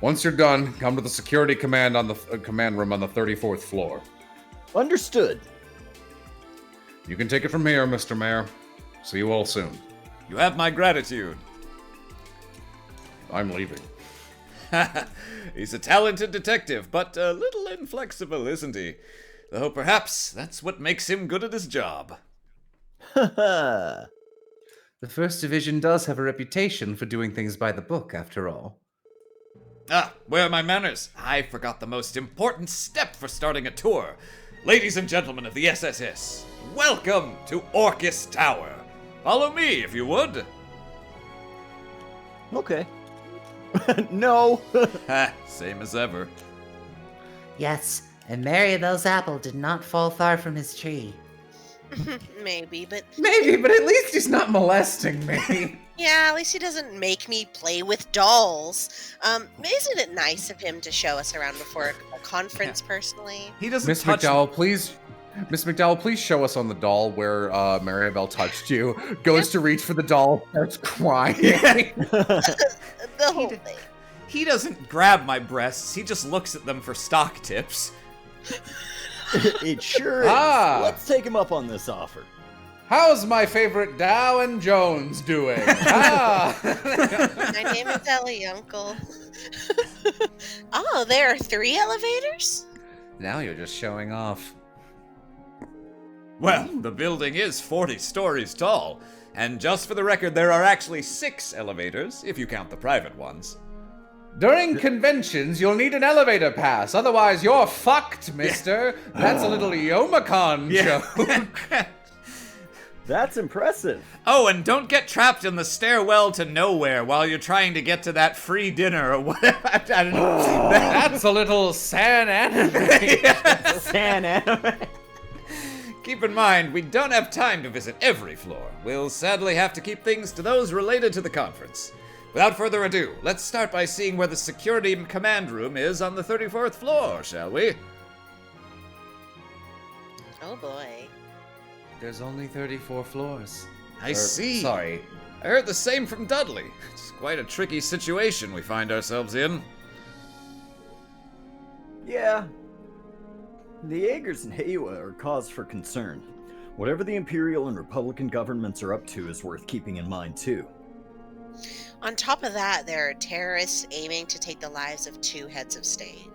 Once you're done, come to the security command room on the 34th floor. Understood. You can take it from here, Mr. Mayor. See you all soon. You have my gratitude. I'm leaving. He's a talented detective, but a little inflexible, isn't he? Though perhaps that's what makes him good at his job. The First Division does have a reputation for doing things by the book, after all. Ah, where are my manners? I forgot the most important step for starting a tour. Ladies and gentlemen of the SSS, welcome to Orcus Tower. Follow me, if you would. Okay. No. Ha, same as ever. Yes, and Maribel's apple did not fall far from his tree. Maybe, but at least he's not molesting me. yeah, at least he doesn't make me play with dolls. Isn't it nice of him to show us around before a conference personally? He doesn't Miss touch McDowell, please show us on the doll where Maribel touched you. Goes to reach for the doll, starts crying. The whole thing. He doesn't grab my breasts, he just looks at them for stock tips. It sure is. Let's take him up on this offer. How's my favorite Dow and Jones doing? My name is Ellie, Uncle. Oh, there are 3 elevators? Now you're just showing off. Well, the building is 40 stories tall, and just for the record, there are actually 6 elevators, if you count the private ones. During conventions, you'll need an elevator pass, otherwise you're fucked, mister. That's a little Yomicon joke. That's impressive. Oh, and don't get trapped in the stairwell to nowhere while you're trying to get to that free dinner or whatever. I don't know. That's a little San anime. San anime. Keep in mind, we don't have time to visit every floor. We'll sadly have to keep things to those related to the conference. Without further ado, let's start by seeing where the security command room is on the 34th floor, shall we? Oh boy. There's only 34 floors. I see. Sorry. I heard the same from Dudley. It's quite a tricky situation we find ourselves in. Yeah. The Jaegers and Heiwa are cause for concern. Whatever the Imperial and Republican governments are up to is worth keeping in mind, too. On top of that, there are terrorists aiming to take the lives of 2 heads of state.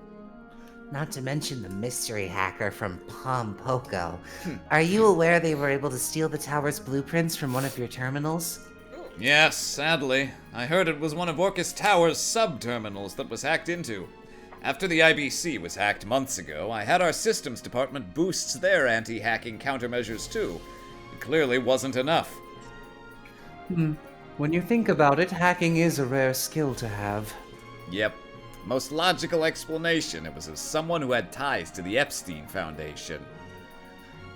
Not to mention the mystery hacker from Pompoko. Are you aware they were able to steal the tower's blueprints from one of your terminals? Yes, sadly. I heard it was one of Orcus Tower's sub-terminals that was hacked into. After the IBC was hacked months ago, I had our systems department boost their anti-hacking countermeasures too. It clearly wasn't enough. When you think about it, hacking is a rare skill to have. Yep. Most logical explanation, it was of someone who had ties to the Epstein Foundation.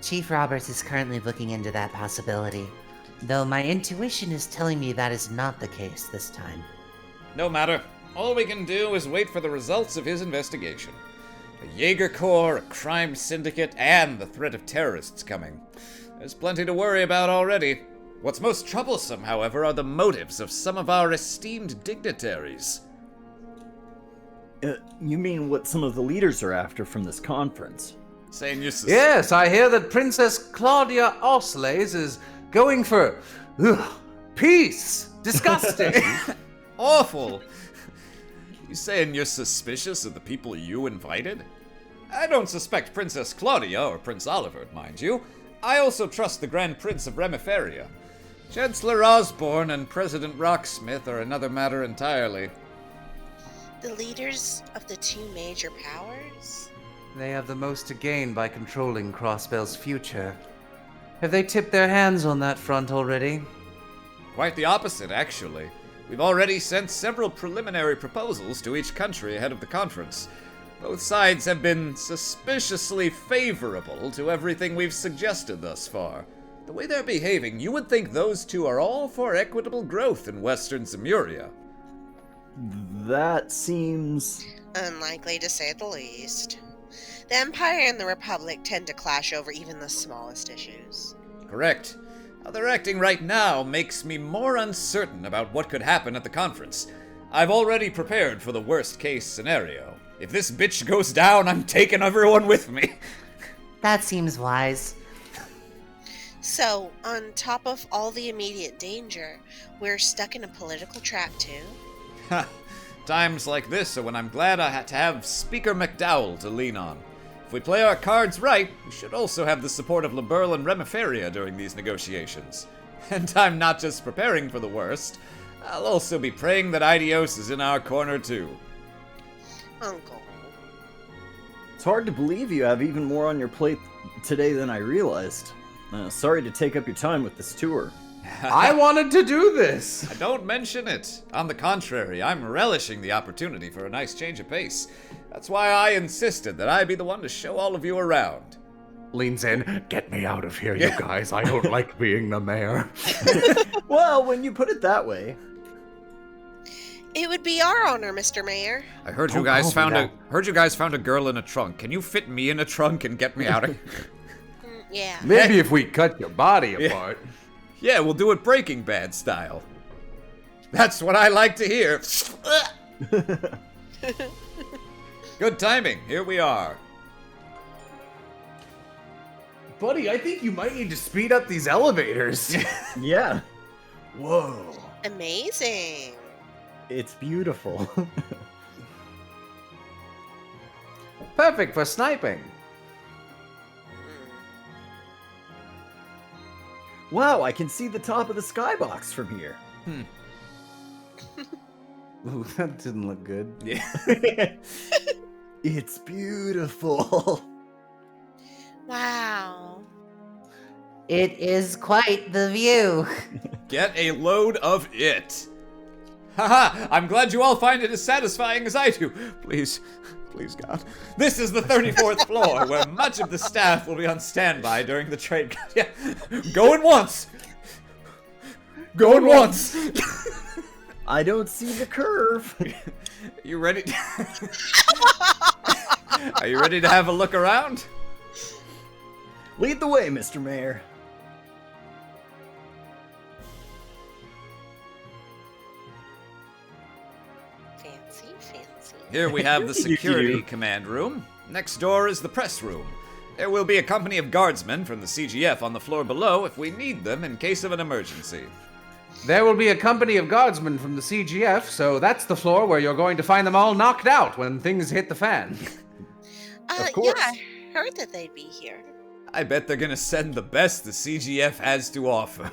Chief Roberts is currently looking into that possibility, though my intuition is telling me that is not the case this time. No matter. All we can do is wait for the results of his investigation. A Jaeger Corps, a crime syndicate, and the threat of terrorists coming. There's plenty to worry about already. What's most troublesome, however, are the motives of some of our esteemed dignitaries. You mean what some of the leaders are after from this conference? Saying you're Yes, I hear that Princess Claudia Osles is going for peace. Disgusting. awful. You saying you're suspicious of the people you invited? I don't suspect Princess Claudia or Prince Oliver, mind you. I also trust the Grand Prince of Remiferia. Chancellor Osborne and President Rocksmith are another matter entirely. The leaders of the 2 major powers? They have the most to gain by controlling Crossbell's future. Have they tipped their hands on that front already? Quite the opposite, actually. We've already sent several preliminary proposals to each country ahead of the conference. Both sides have been suspiciously favorable to everything we've suggested thus far. The way they're behaving, you would think those 2 are all for equitable growth in Western Zemuria. That seems... Unlikely to say the least. The Empire and the Republic tend to clash over even the smallest issues. Correct. How they're acting right now makes me more uncertain about what could happen at the conference. I've already prepared for the worst case scenario. If this bitch goes down, I'm taking everyone with me. That seems wise. So, on top of all the immediate danger, we're stuck in a political trap too? Times like this are when I'm glad I had to have Speaker McDowell to lean on. If we play our cards right, we should also have the support of Liberl and Remiferia during these negotiations. And I'm not just preparing for the worst, I'll also be praying that Idios is in our corner too. Uncle. It's hard to believe you have even more on your plate today than I realized. Sorry to take up your time with this tour. I wanted to do this. Don't mention it. On the contrary, I'm relishing the opportunity for a nice change of pace. That's why I insisted that I be the one to show all of you around. Leans in. Get me out of here, you guys. I don't like being the mayor. Well, when you put it that way. It would be our honor, Mr. Mayor. I heard Don't you guys call me found a girl in a trunk. Can you fit me in a trunk and get me out of here? Yeah. Maybe if we cut your body apart. Yeah, we'll do it Breaking Bad style. That's what I like to hear. Good timing. Here we are. Buddy, I think you might need to speed up these elevators. Yeah. Whoa. Amazing. It's beautiful. Perfect for sniping. Wow, I can see the top of the skybox from here. Ooh, that didn't look good. Yeah. It's beautiful. Wow. It is quite the view. Get a load of it. Haha, I'm glad you all find it as satisfying as I do. Please, God. This is the 34th floor, where much of the staff will be on standby during the trade. Yeah. Going once. Going once. I don't see the curve. You ready? Are you ready to have a look around? Lead the way, Mr. Mayor. Fancy, fancy. Here we have the security You. command room. Next door is the press room. There will be a company of guardsmen from the CGF on the floor below if we need them in case of an emergency. There will be a company of guardsmen from the CGF, so that's the floor where you're going to find them all knocked out when things hit the fan. Of course. Yeah, I heard that they'd be here. I bet they're gonna send the best the CGF has to offer.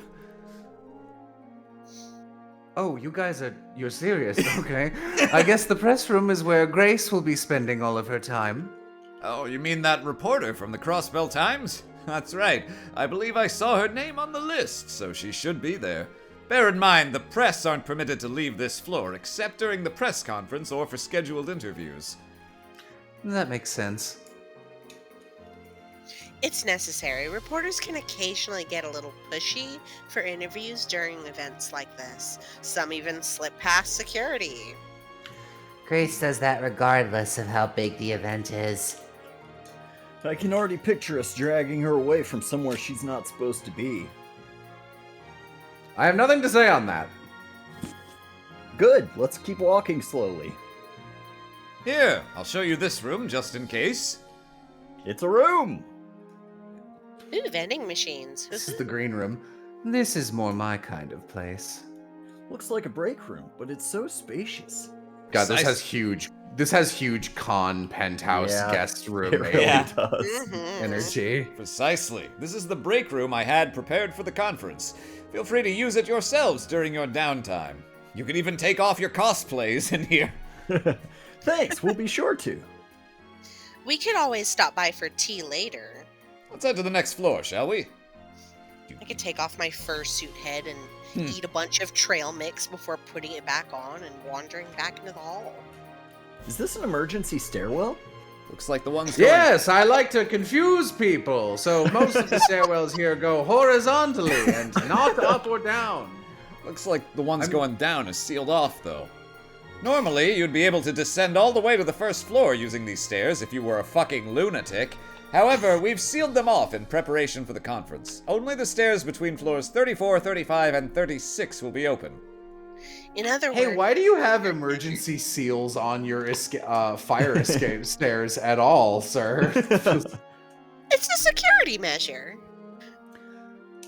Oh, you're serious, okay. I guess the press room is where Grace will be spending all of her time. Oh, you mean that reporter from the Crossbell Times? That's right. I believe I saw her name on the list, so she should be there. Bear in mind, the press aren't permitted to leave this floor except during the press conference or for scheduled interviews. That makes sense. It's necessary. Reporters can occasionally get a little pushy for interviews during events like this. Some even slip past security. Grace does that regardless of how big the event is. I can already picture us dragging her away from somewhere she's not supposed to be. I have nothing to say on that. Good, let's keep walking slowly. Here, I'll show you this room just in case. It's a room! Ooh, vending machines. This is the green room. This is more my kind of place. Looks like a break room, but it's so spacious. God, this Nice. has huge con penthouse Yeah, guest room It really Yeah. does. Mhm. energy. Precisely. This is the break room I had prepared for the conference. Feel free to use it yourselves during your downtime. You can even take off your cosplays in here. Thanks, we'll be sure to. We could always stop by for tea later. Let's head to the next floor, shall we? I could take off my fursuit head and Hmm. eat a bunch of trail mix before putting it back on and wandering back into the hall. Is this an emergency stairwell? Looks like the ones going... Yes, I like to confuse people, so most of the stairwells here go horizontally and not up or down. Looks like the ones going down is sealed off, though. Normally, you'd be able to descend all the way to the first floor using these stairs if you were a fucking lunatic. However, we've sealed them off in preparation for the conference. Only the stairs between floors 34, 35, and 36 will be open. In other Hey, words, why do you have emergency seals on your fire escape stairs at all, sir? it's a security measure.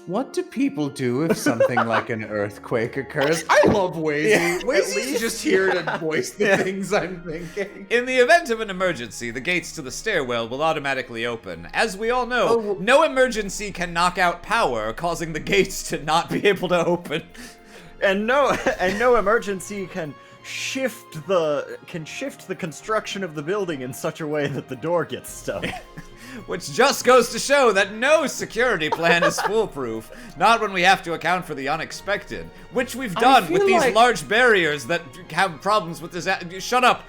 What do people do if something like an earthquake occurs? I love Wazy. Yeah, Wazy's just here to voice the things I'm thinking. In the event of an emergency, the gates to the stairwell will automatically open. As we all know, Oh. no emergency can knock out power, causing the gates to not be able to open. And no emergency can shift the construction of the building in such a way that the door gets stuck. Which just goes to show that no security plan is foolproof. Not when we have to account for the unexpected, which we've done with feel these like- large barriers that have problems with this. Shut up.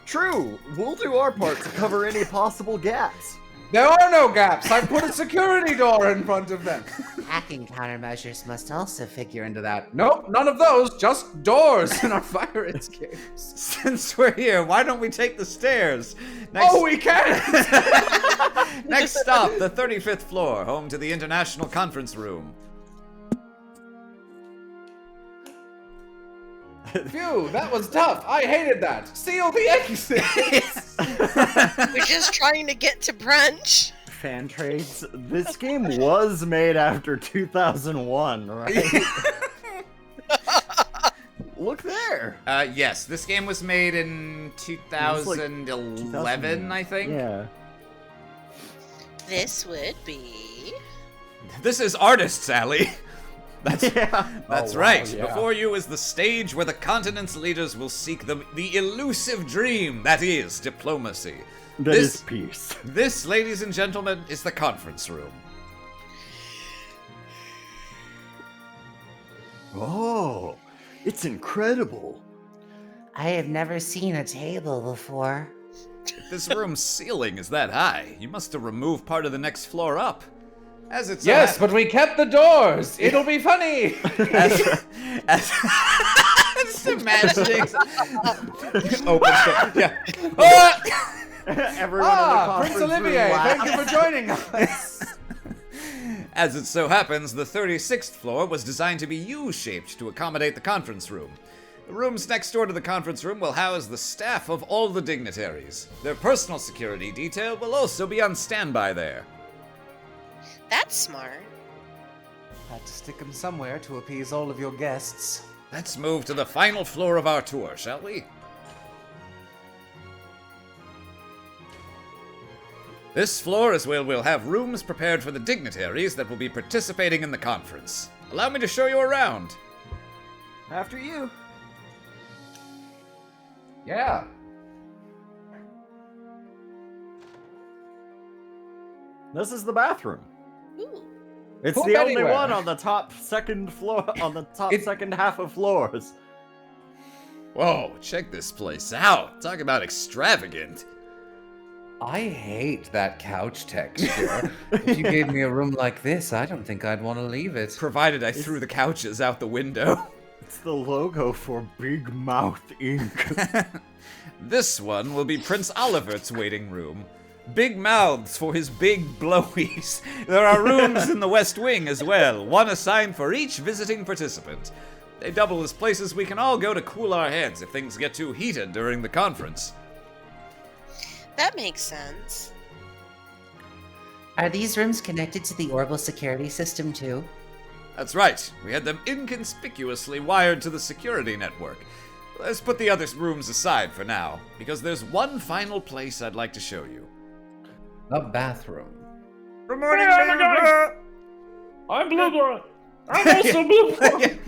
True, we'll do our part to cover any possible gaps. There are no gaps. I put a security door in front of them. Hacking countermeasures must also figure into that. Nope, none of those. Just doors in our fire escapes. Since we're here, why don't we take the stairs? Next, Oh, we can. next stop, the 35th floor, home to the International Conference Room. Phew, that was tough. I hated that. Seal the exit. We're just trying to get to brunch. Fan trades. This game was made after 2001, right? Look there. Yes, this game was made in 2011, I think. Yeah. This would be. This is Artist's Alley. That's Yeah. That's Oh, wow, right. yeah. Before you is the stage where the continent's leaders will seek the elusive dream that is diplomacy. That This- is peace. This, ladies and gentlemen, is the conference room. Oh, it's incredible. I have never seen a table before. If this room's ceiling is that high, you must have removed part of the next floor up. As it's Yes, but we kept the doors. It'll be funny. as just imagining open door. Yeah. Ah! Everyone in the conference Prince Olivier, room thank laughs. you for joining us. As it so happens, the 36th floor was designed to be U-shaped to accommodate the conference room. The rooms next door to the conference room will house the staff of all the dignitaries. Their personal security detail will also be on standby there. That's smart. Had to stick him somewhere to appease all of your guests. Let's move to the final floor of our tour, shall we? This floor is where we'll have rooms prepared for the dignitaries that will be participating in the conference. Allow me to show you around. After you. Yeah. This is the bathroom. Ooh. It's Poop the only anywhere. one on the top second floor, on the top second half of floors. Whoa, check this place out. Talk about extravagant. I hate that couch texture. If you gave me a room like this, I don't think I'd want to leave it. Provided I threw the couches out the window. It's the logo for Big Mouth Inc. This one will be Prince Olivert's waiting room. Big mouths for his big blowies. There are rooms in the West Wing as well, one assigned for each visiting participant. They double as places we can all go to cool our heads if things get too heated during the conference. That makes sense. Are these rooms connected to the orbital security system too? That's right, we had them inconspicuously wired to the security network. Let's put the other rooms aside for now, because there's one final place I'd like to show you. The bathroom. Good morning, I'm Blue Blood. I'm also Blue Blood.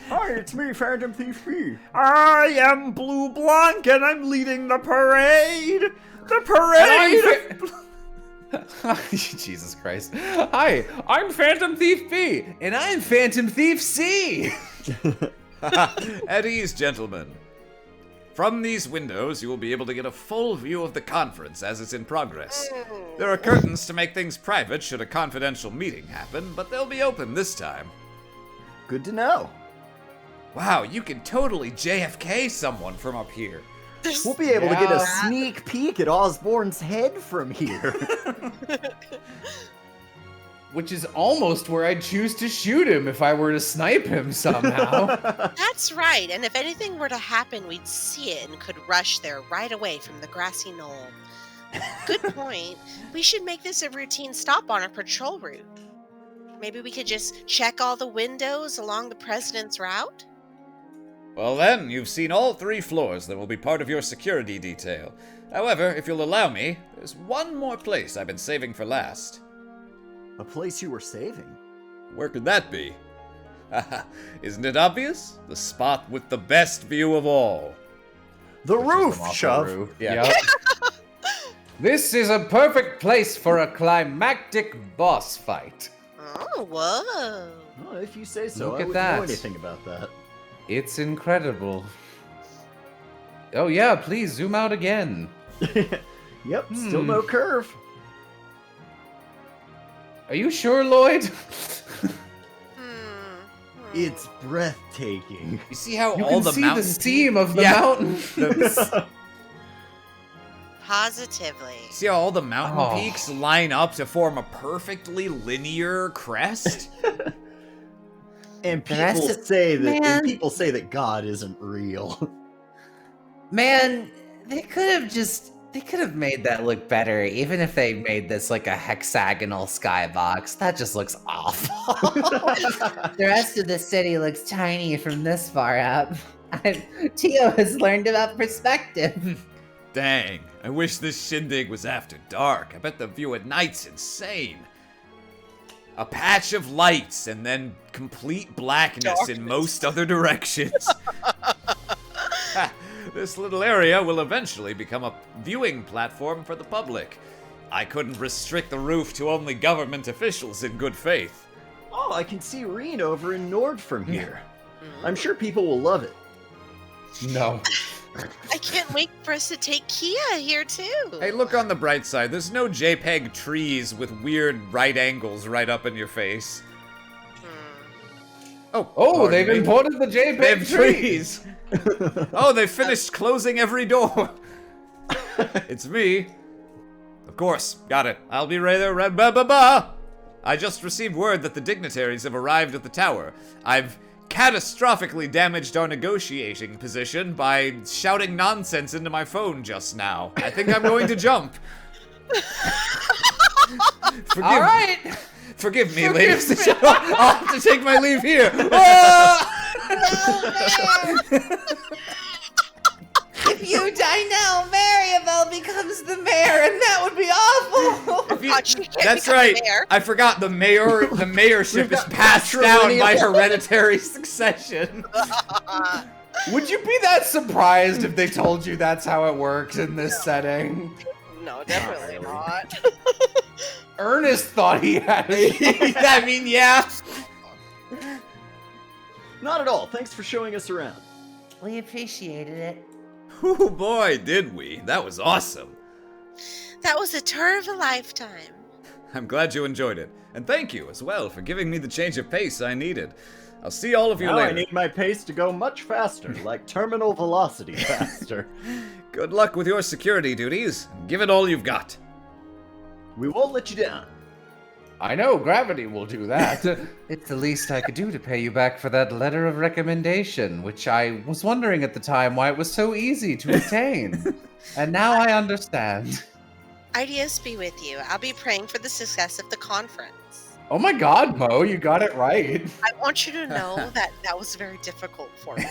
Hi, it's me, Phantom Thief P. I am Blue Blanc, and I'm leading the parade! The parade! Jesus Christ. Hi, I'm Phantom Thief B, and I'm Phantom Thief C. At ease, gentlemen. From these windows, you will be able to get a full view of the conference as it's in progress. There are curtains to make things private should a confidential meeting happen, but they'll be open this time. Good to know. Wow, you can totally JFK someone from up here. We'll be able to get a Yeah. sneak peek at Osborne's head from here. Which is almost where I'd choose to shoot him if I were to snipe him somehow. That's right, and if anything were to happen, we'd see it and could rush there right away from the grassy knoll. Good point. We should make this a routine stop on our patrol route. Maybe we could just check all the windows along the president's route? Well then, you've seen all 3 floors that will be part of your security detail. However, if you'll allow me, there's one more place I've been saving for last. A place you were saving. Where could that be? Isn't it obvious? The spot with the best view of all. The roof, Off the Shove. roof. Yeah. Yep. This is a perfect place for a climactic boss fight. Oh, whoa. Oh, if you say so, Look I at wouldn't know that. anything about that. It's incredible. Oh yeah, please zoom out again. Yep, still no curve. Are you sure, Lloyd? It's breathtaking. You see how You all can the see mountains... the seam of the Yeah. mountain. Positively. See how all the mountain Oh. peaks line up to form a perfectly linear crest? And The rest people of- say that Man. and people say that God isn't real. Man, they could have made that look better, even if they made this like a hexagonal skybox. That just looks awful. The rest of the city looks tiny from this far up. Tio has learned about perspective. Dang, I wish this shindig was after dark. I bet the view at night's insane. A patch of lights and then complete blackness in most other directions. Ha, this little area will eventually become a viewing platform for the public. I couldn't restrict the roof to only government officials in good faith. Oh, I can see Reen over in Nord from here. I'm sure people will love it. No. I can't wait for us to take Kia here too. Hey, look on the bright side. There's no JPEG trees with weird right angles right up in your face. Oh, Oh, pardon they've me. imported the JPEG They have trees. Oh, they finished closing every door. It's me. Of course, got it. I'll be right there. Ba-ba-ba! I just received word that the dignitaries have arrived at the tower. I've catastrophically damaged our negotiating position by shouting nonsense into my phone just now. I think I'm going to jump. All right. Forgive me, ladies and gentlemen. I'll have to take my leave here. Ah! If you die now, Maribel becomes the mayor, and that would be awful. That's right. I forgot the mayorship is passed down by hereditary succession. Would you be that surprised if they told you that's how it works in this setting? No, definitely not. Ernest thought he had it. I mean, yeah. Not at all. Thanks for showing us around. We appreciated it. Oh boy, did we. That was awesome. That was a tour of a lifetime. I'm glad you enjoyed it. And thank you as well for giving me the change of pace I needed. I'll see all of you Now later. I need my pace to go much faster, like terminal velocity faster. Good luck with your security duties. Give it all you've got. We won't let you down. I know, gravity will do that. It's the least I could do to pay you back for that letter of recommendation, which I was wondering at the time why it was so easy to obtain. And now I understand. Ideas be with you. I'll be praying for the success of the conference. Oh my god, Mo, you got it right. I want you to know that that was very difficult for me.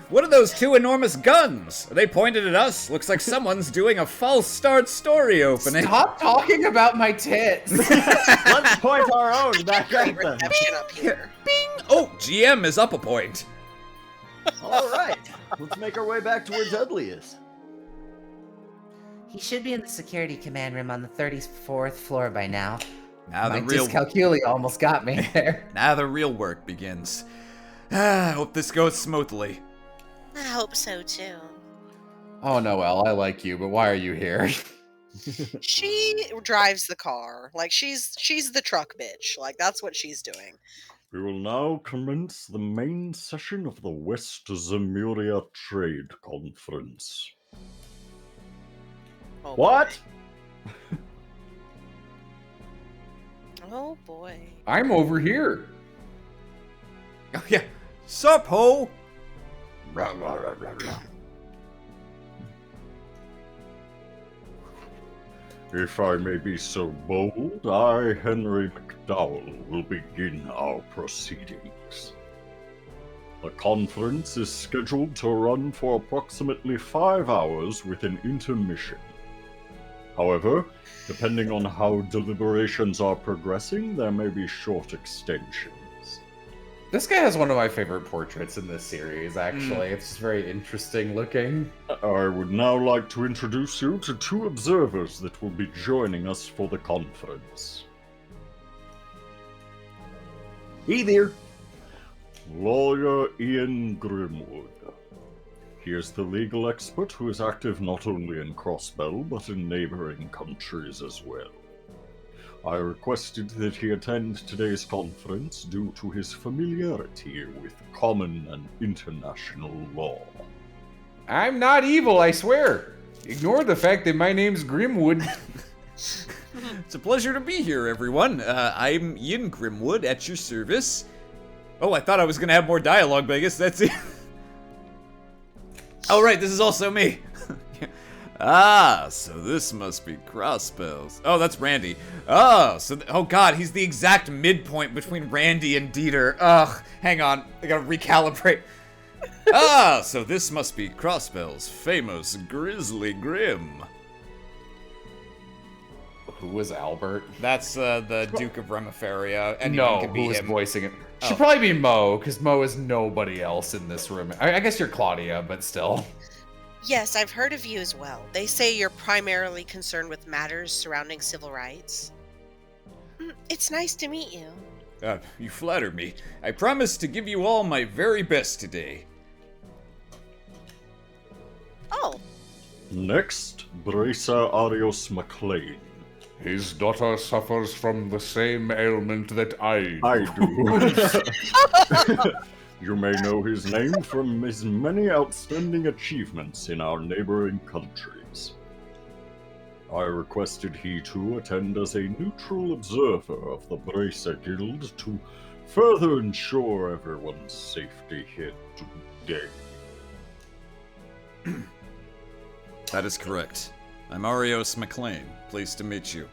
What are those two enormous guns? Are they pointed at us? Looks like someone's doing a false start story opening. Stop talking about my tits. Let's point our own back Great at them. reception up here. Bing! Oh, GM is up a point. All right, let's make our way back to where Dudley is. He should be in the security command room on the 34th floor by now. Now My the real dyscalculia almost got me there. now the real work begins. I hope this goes smoothly. I hope so too. Oh, Noelle, I like you, but why are you here? She drives the car. Like she's the truck bitch. Like that's what she's doing. We will now commence the main session of the West Zemuria Trade Conference. Oh, What? Boy. Oh boy. I'm over here. Oh yeah. Sup, ho? If I may be so bold, I, Henry McDowell, will begin our proceedings. The conference is scheduled to run for approximately 5 hours with an intermission. However, depending on how deliberations are progressing, there may be short extensions. This guy has one of my favorite portraits in this series, actually. It's very interesting looking. I would now like to introduce you to 2 observers that will be joining us for the conference. Hey there. Lawyer Ian Grimwood. He is the legal expert who is active not only in Crossbell, but in neighboring countries as well. I requested that he attend today's conference due to his familiarity with common and international law. I'm not evil, I swear. Ignore the fact that my name's Grimwood. It's a pleasure to be here, everyone. I'm Ian Grimwood at your service. Oh, I thought I was gonna have more dialogue, but I guess that's it. Oh, right, this is also me. Ah, so this must be Crossbells. Oh, that's Randy. Oh, so oh god, he's the exact midpoint between Randy and Dieter. Ugh, hang on, I gotta recalibrate. Ah, so this must be Crossbell's famous Grizzly Grim. Who was Albert? That's the Duke of Remiferia. Anyone No, could be who was him. voicing it? Oh. Should probably be Mo, because Mo is nobody else in this room. I guess you're Claudia, but still. Yes, I've heard of you as well. They say you're primarily concerned with matters surrounding civil rights. It's nice to meet you. You flatter me. I promise to give you all my very best today. Oh, Next, Brisa Arios McLean. His daughter suffers from the same ailment that I do. You may know his name from his many outstanding achievements in our neighboring countries. I requested he too attend as a neutral observer of the Bracer Guild to further ensure everyone's safety here today. That is correct. I'm Arios McLean. Pleased to meet you.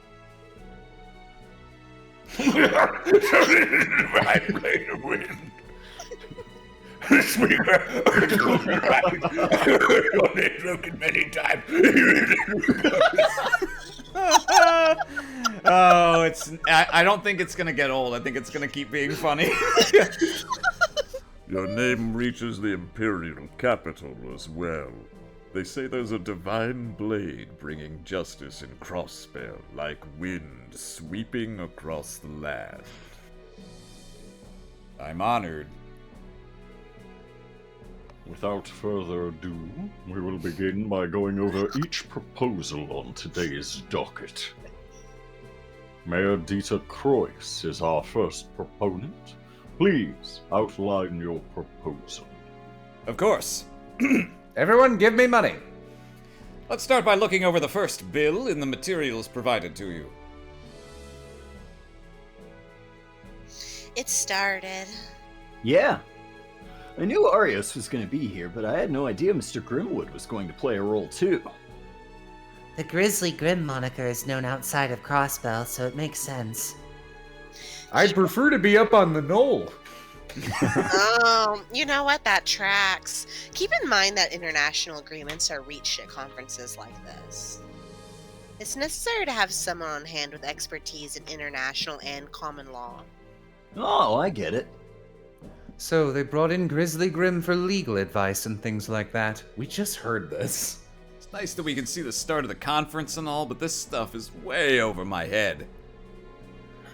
I'm going to win. Speaker, your name's broken many times. Oh, I don't think it's gonna get old. I think it's gonna keep being funny. Your name reaches the Imperial capital as well. They say there's a divine blade bringing justice in Crossspell, like wind sweeping across the land. I'm honored. Without further ado, we will begin by going over each proposal on today's docket. Mayor Dieter Croix is our first proponent. Please outline your proposal. Of course. Everyone give me money. Let's start by looking over the first bill in the materials provided to you. It started. Yeah. I knew Arios was going to be here, but I had no idea Mr. Grimwood was going to play a role too. The Grizzly Grim moniker is known outside of Crossbell, so it makes sense. I'd prefer to be up on the knoll. You know what? That tracks. Keep in mind that international agreements are reached at conferences like this. It's necessary to have someone on hand with expertise in international and common law. Oh, I get it. So they brought in Grizzly Grim for legal advice and things like that. We just heard this. It's nice that we can see the start of the conference and all, but this stuff is way over my head.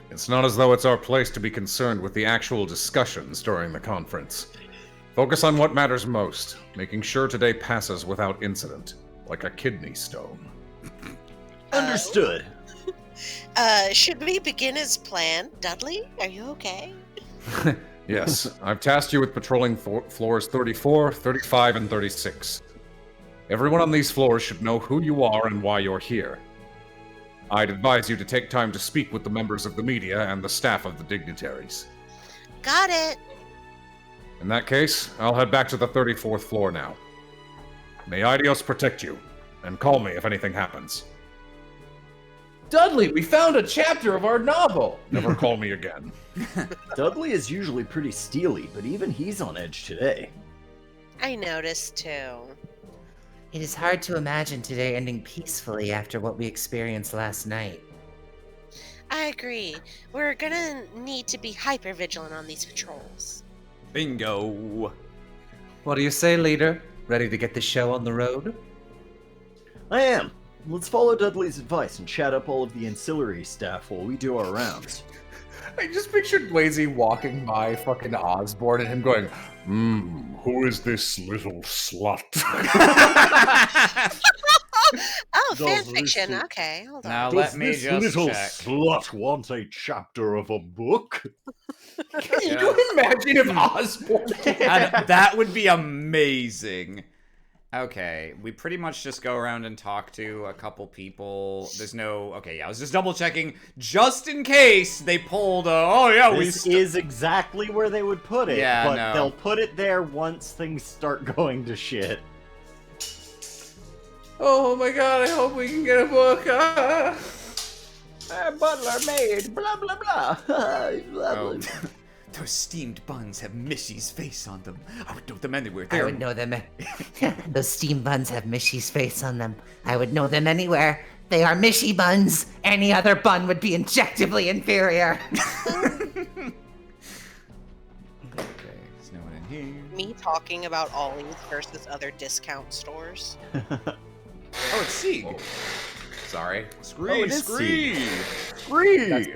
It's not as though it's our place to be concerned with the actual discussions during the conference. Focus on what matters most, making sure today passes without incident, like a kidney stone. Understood. Should we begin as planned? Dudley, are you okay? Yes, I've tasked you with patrolling floors 34, 35, and 36. Everyone on these floors should know who you are and why you're here. I'd advise you to take time to speak with the members of the media and the staff of the dignitaries. Got it. In that case, I'll head back to the 34th floor now. May Idios protect you, and call me if anything happens. Dudley, we found a chapter of our novel. Never call me again. Dudley is usually pretty steely, but even he's on edge today. I noticed too. It is hard to imagine today ending peacefully after what we experienced last night. I agree. We're gonna need to be hyper vigilant on these patrols. Bingo. What do you say, leader? Ready to get the show on the road? I am. Let's follow Dudley's advice and chat up all of the ancillary staff while we do our rounds. I just pictured Lazy walking by fucking Osborne and him going, Who is this little slut? Oh, Does fanfiction. this- Okay, hold on. Now Does let me this just little check. slut want a chapter of a book? Can you imagine if Osborne That would be amazing. Okay, we pretty much just go around and talk to a couple people. There's no... Okay, yeah, I was just double checking just in case they pulled This is exactly where they would put it, Yeah, but no. they'll put it there once things start going to shit. Oh my god, I hope we can get a book. Butler maid, blah blah blah. Oh. Those steamed buns have Missy's face on them. I would know them anywhere. I would know them. Those steam buns have Mishy's face on them. I would know them anywhere. They are Mishy buns. Any other bun would be injectively inferior. Okay, there's no one in here. Me talking about Ollie's versus other discount stores. Oh, it's Sieg. Sorry. Scree, it is Scree. Free.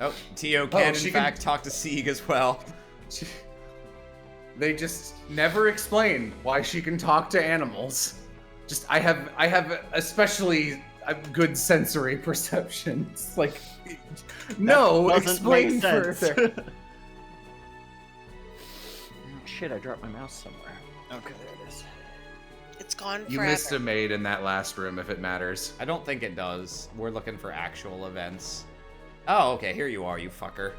Oh, Tio can she in can- fact talk to Sieg as well. They just never explain why she can talk to animals. Just I have especially a good sensory perception. It's like no, Doesn't explain make sense. further. shit, I dropped my mouse somewhere. Okay, there it is. It's gone You forever. missed a maid in that last room, if it matters. I don't think it does. We're looking for actual events. Oh, okay, here you are, you fucker.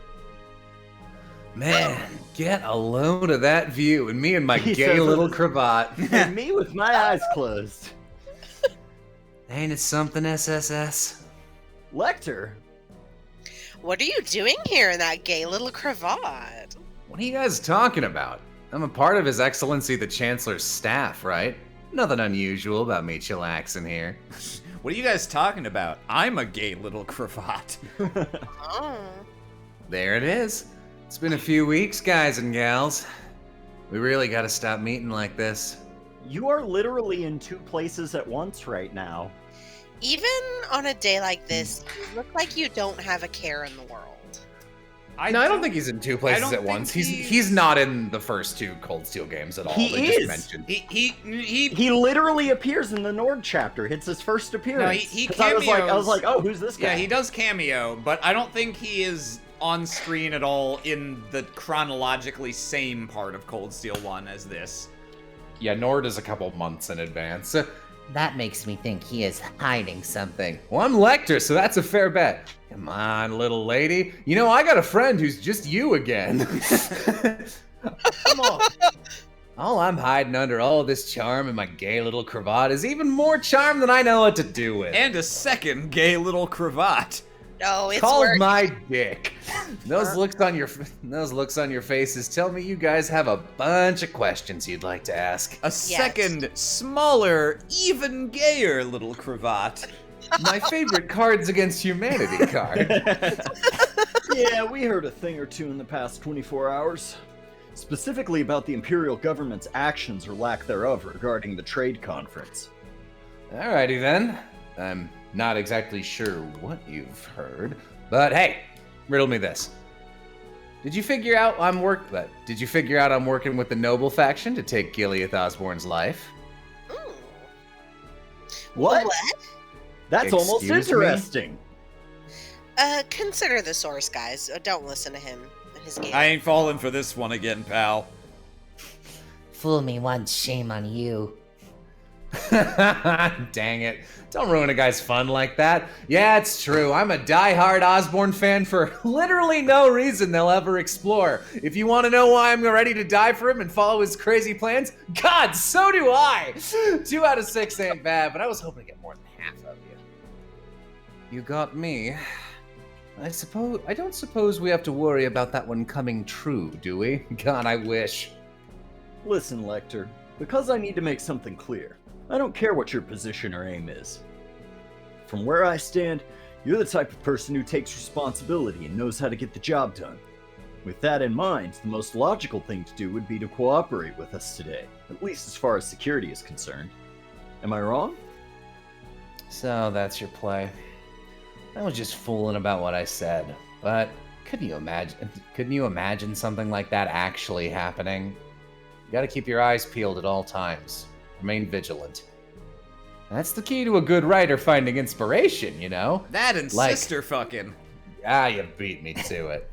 Man, get a load of that view, and me and my He gay says little it is- cravat. And me with my eyes closed. Ain't it something, SSS? Lecter? What are you doing here in that gay little cravat? What are you guys talking about? I'm a part of His Excellency the Chancellor's staff, right? Nothing unusual about me chillaxing here. What are you guys talking about? I'm a gay little cravat. Oh. There it is. It's been a few weeks, guys and gals. We really gotta stop meeting like this. You are literally in 2 places at once right now. Even on a day like this, you look like you don't have a care in the world. I don't think he's in 2 places don't at think once. He's he's- not in the first 2 Cold Steel games at all. He they is. just mentioned. He Literally appears in the Nord chapter. It's his first appearance. No, he 'Cause I was cameos. like, oh, who's this guy? Yeah, he does cameo, but I don't think he is on screen at all in the chronologically same part of Cold Steel 1 as this. Yeah, Nord is a couple months in advance. That makes me think he is hiding something. Well, I'm Lecter, so that's a fair bet. Come on, little lady. You know, I got a friend who's just you again. Come on. All I'm hiding under all this charm and my gay little cravat is even more charm than I know what to do with. And a second gay little cravat. No, it's Called working. my dick. Those looks on your faces tell me you guys have a bunch of questions you'd like to ask. A second, smaller, even gayer little cravat. My favorite Cards Against Humanity card. Yeah, we heard a thing or two in the past 24 hours. Specifically about the Imperial government's actions or lack thereof regarding the trade conference. Alrighty then. I'm not exactly sure what you've heard, but hey, riddle me this. Did you figure out I'm working with the Noble faction to take Gileath Osborne's life? Ooh. What? That's almost Excuse me? interesting. Consider the source, guys. Don't listen to him and his game. I ain't falling for this one again, pal. Fool me once, shame on you. Dang it. Don't ruin a guy's fun like that. Yeah, it's true. I'm a die-hard Osborne fan for literally no reason they'll ever explore. If you want to know why I'm ready to die for him and follow his crazy plans, God, so do I! 2 out of 6 ain't bad, but I was hoping to get more than half of you. You got me. I don't suppose we have to worry about that one coming true, do we? God, I wish. Listen, Lecter, because I need to make something clear. I don't care what your position or aim is. From where I stand, you're the type of person who takes responsibility and knows how to get the job done. With that in mind, the most logical thing to do would be to cooperate with us today, at least as far as security is concerned. Am I wrong? So that's your play. I was just fooling about what I said, but couldn't you imagine something like that actually happening? You gotta keep your eyes peeled at all times. Remain vigilant. That's the key to a good writer finding inspiration, you know? That and Like- sister fucking. Ah, you beat me to it.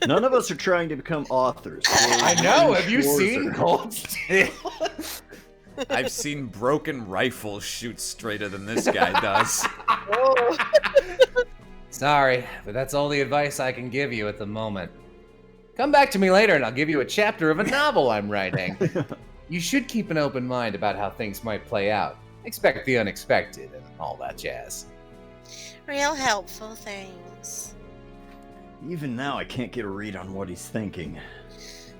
None of us are trying to become authors. I know, have you seen Cold Steel? I've seen broken rifles shoot straighter than this guy does. Oh. Sorry, but that's all the advice I can give you at the moment. Come back to me later and I'll give you a chapter of a novel I'm writing. You should keep an open mind about how things might play out. Expect the unexpected and all that jazz. Real helpful things. Even now, I can't get a read on what he's thinking.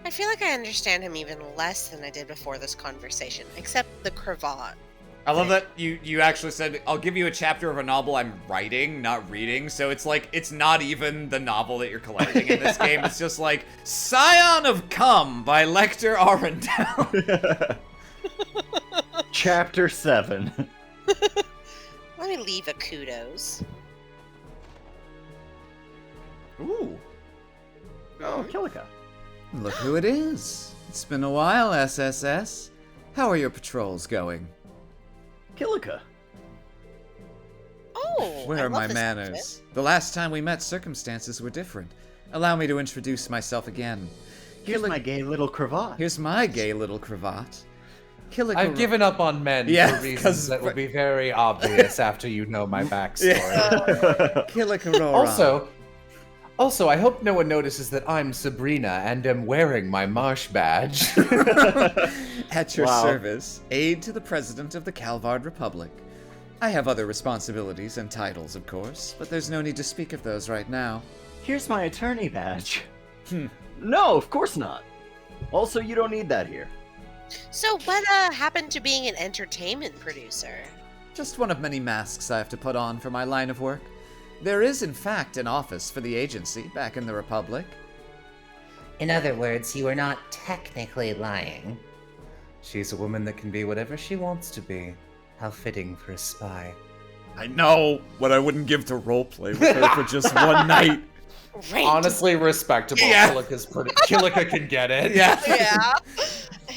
I feel like I understand him even less than I did before this conversation, except the cravat. I love that you actually said, I'll give you a chapter of a novel I'm writing, not reading. So it's like, it's not even the novel that you're collecting in this game. It's just like, Scion of Cum by Lecter Arundel. Chapter 7. Let me leave a kudos. Ooh. Oh, Kilika. Look who it is. It's been a while, SSS. How are your patrols going? Kilika. Oh, Where I are love my this manners? outfit. The last time we met, circumstances were different. Allow me to introduce myself again. Here's my gay little cravat. Here's my gay little cravat. I've given up on men for reasons that will be very obvious after you know my backstory. Also, I hope no one notices that I'm Sabrina and am wearing my marsh badge. At your service, aide to the President of the Calvard Republic. I have other responsibilities and titles, of course, but there's no need to speak of those right now. Here's my attorney badge. No, of course not. Also, you don't need that here. So what happened to being an entertainment producer? Just one of many masks I have to put on for my line of work. There is, in fact, an office for the agency back in the Republic. In other words, you are not technically lying. She's a woman that can be whatever she wants to be. How fitting for a spy. I know what I wouldn't give to roleplay with her for just one night. Right. Honestly, respectable. Yeah. Kilika can get it. Yeah.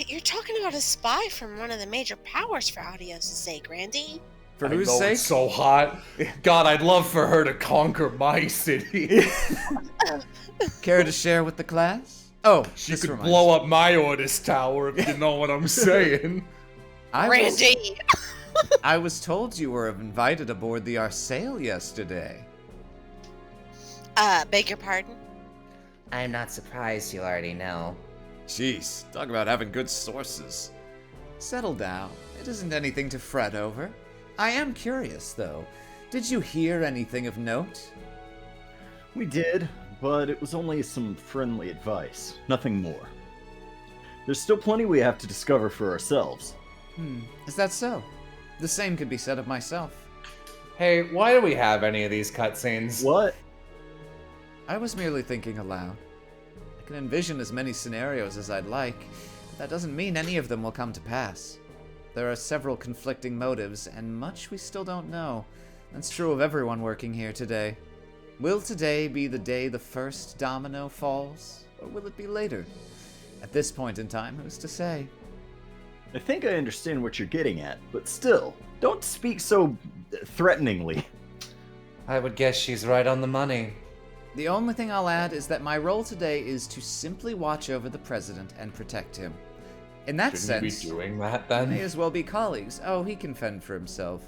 You're talking about a spy from one of the major powers for Audios' sake, Randy. For I whose know sake? it's so hot. God, I'd love for her to conquer my city. Care to share with the class? Oh, She could blow up my Otis Tower if you know what I'm saying. Randy! I was told you were invited aboard the Arsail yesterday. Beg your pardon? I'm not surprised you already know. Jeez, talk about having good sources. Settle down. It isn't anything to fret over. I am curious, though. Did you hear anything of note? We did, but it was only some friendly advice. Nothing more. There's still plenty we have to discover for ourselves. Is that so? The same could be said of myself. Hey, why do we have any of these cutscenes? What? I was merely thinking aloud. I can envision as many scenarios as I'd like, but that doesn't mean any of them will come to pass. There are several conflicting motives, and much we still don't know. That's true of everyone working here today. Will today be the day the first domino falls, or will it be later? At this point in time, who's to say? I think I understand what you're getting at, but still, don't speak so threateningly. I would guess she's right on the money. The only thing I'll add is that my role today is to simply watch over the president and protect him. In that Shouldn't sense, we be doing that may then? as well be colleagues. Oh, he can fend for himself.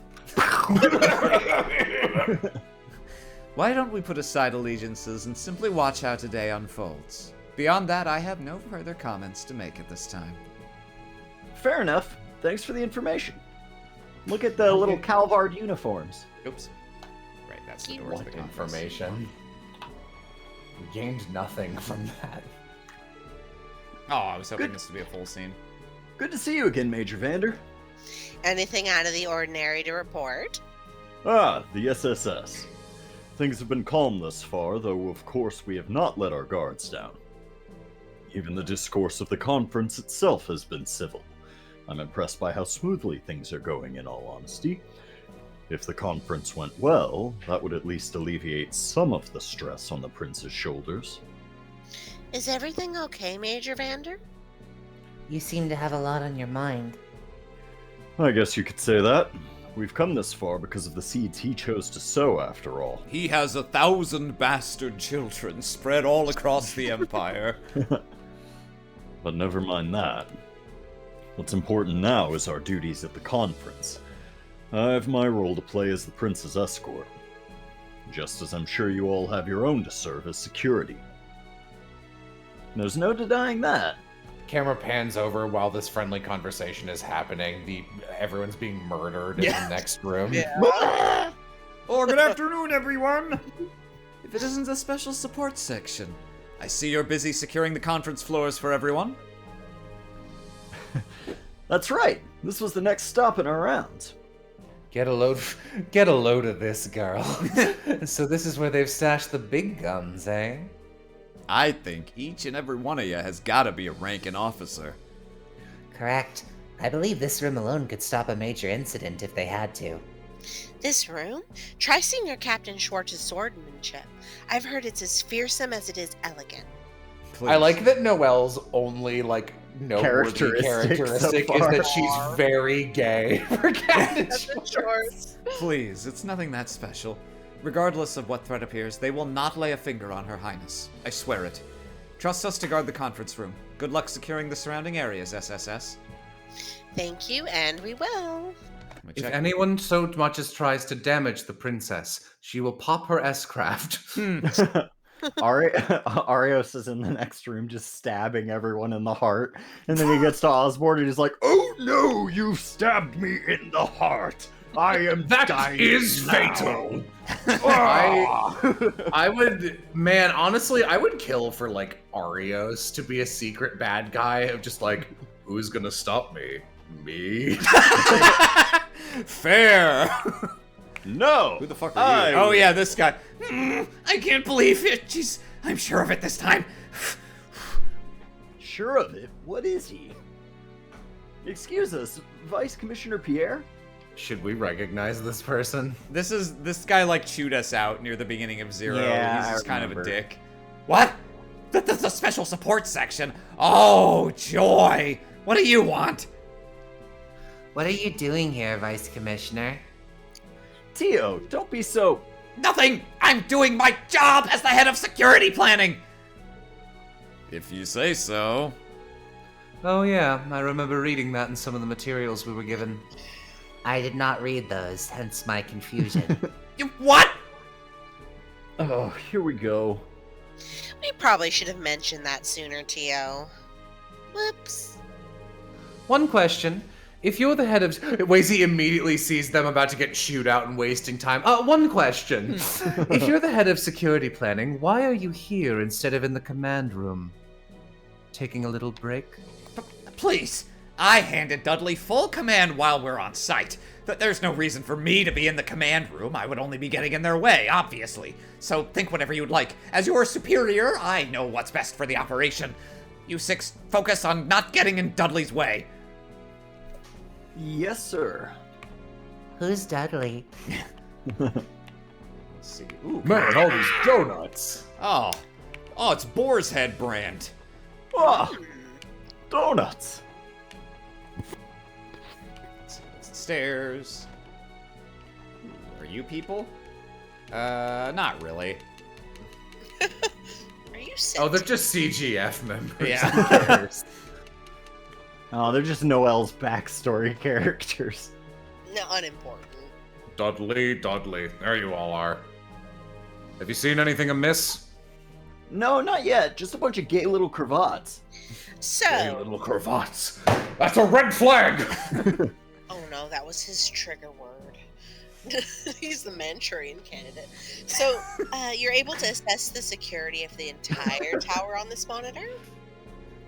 Why don't we put aside allegiances and simply watch how today unfolds? Beyond that, I have no further comments to make at this time. Fair enough. Thanks for the information. Look at the little Calvard uniforms. Oops. Right, that's the doors of What the conference. information? We gained nothing from that. Oh, I was hoping Good. this would be a full scene. Good to see you again, Major Vander. Anything out of the ordinary to report? Ah, the SSS. Things have been calm thus far, though of course we have not let our guards down. Even the discourse of the conference itself has been civil. I'm impressed by how smoothly things are going, in all honesty. If the conference went well, that would at least alleviate some of the stress on the prince's shoulders. Is everything okay, Major Vander? You seem to have a lot on your mind. I guess you could say that. We've come this far because of the seeds he chose to sow, after all. He has 1,000 bastard children spread all across the empire. But never mind that. What's important now is our duties at the conference. I have my role to play as the prince's escort, just as I'm sure you all have your own to serve as security. There's no denying that. Camera pans over while this friendly conversation is happening. Everyone's being murdered in the next room. Yeah. Oh, good afternoon, everyone! If it isn't the special support section. I see you're busy securing the conference floors for everyone. That's right. This was the next stop in our rounds. Get a load of this, girl. So this is where they've stashed the big guns, eh? I think each and every one of you has got to be a ranking officer. Correct. I believe this room alone could stop a major incident if they had to. This room? Try Senior Captain Schwartz's swordmanship. I've heard it's as fearsome as it is elegant. Please. I like that Noelle's only, noteworthy characteristic so is far. that she's very gay for Captain Schwartz. Please, it's nothing that special. Regardless of what threat appears, they will not lay a finger on Her Highness. I swear it. Trust us to guard the conference room. Good luck securing the surrounding areas, SSS. Thank you, and we will. If anyone so much as tries to damage the princess, she will pop her S-craft. Arios is in the next room just stabbing everyone in the heart. And then he gets to Osborne and he's like, "Oh no, you stabbed me in the heart. I am That is now." fatal. I would, man, honestly, I would kill for like Arios to be a secret bad guy of just like, who's gonna stop me? Me? Fair! No! Who the fuck are you? Oh yeah, this guy. I can't believe it. Jeez, I'm sure of it this time. Sure of it? What is he? Excuse us, Vice Commissioner Pierre? Should we recognize this person? This guy like chewed us out near the beginning of Zero. Yeah, He's I just kind of a remember. dick. What? That's the special support section. Oh, joy. What do you want? What are you doing here, Vice Commissioner? Tio, don't be so... Nothing! I'm doing my job as the head of security planning! If you say so. Oh yeah, I remember reading that in some of the materials we were given. I did not read those, hence my confusion. You what? Oh, here we go. We probably should have mentioned that sooner, Tio. Whoops. One question. If you're the head of... Wazy immediately sees them about to get chewed out and wasting time. One question. If you're the head of security planning, why are you here instead of in the command room? Taking a little break? Please, I handed Dudley full command while we're on site. There's no reason for me to be in the command room. I would only be getting in their way, obviously. So think whatever you'd like. As your superior, I know what's best for the operation. You six focus on not getting in Dudley's way. Yes, sir. Who's Dudley? Let's see. Ooh, Man, all these donuts. Oh, it's Boar's Head brand. Ah, donuts. Stairs. Ooh, are you people? Not really. Are you sick? Oh, they're just CGF members. Yeah. Oh, they're just Noel's backstory characters. No, unimportant. Dudley, there you all are. Have you seen anything amiss? No, not yet. Just a bunch of gay little cravats. So... Hey, little cravats. That's a red flag! Oh no, that was his trigger word. He's the Manchurian candidate. So, you're able to assess the security of the entire tower on this monitor?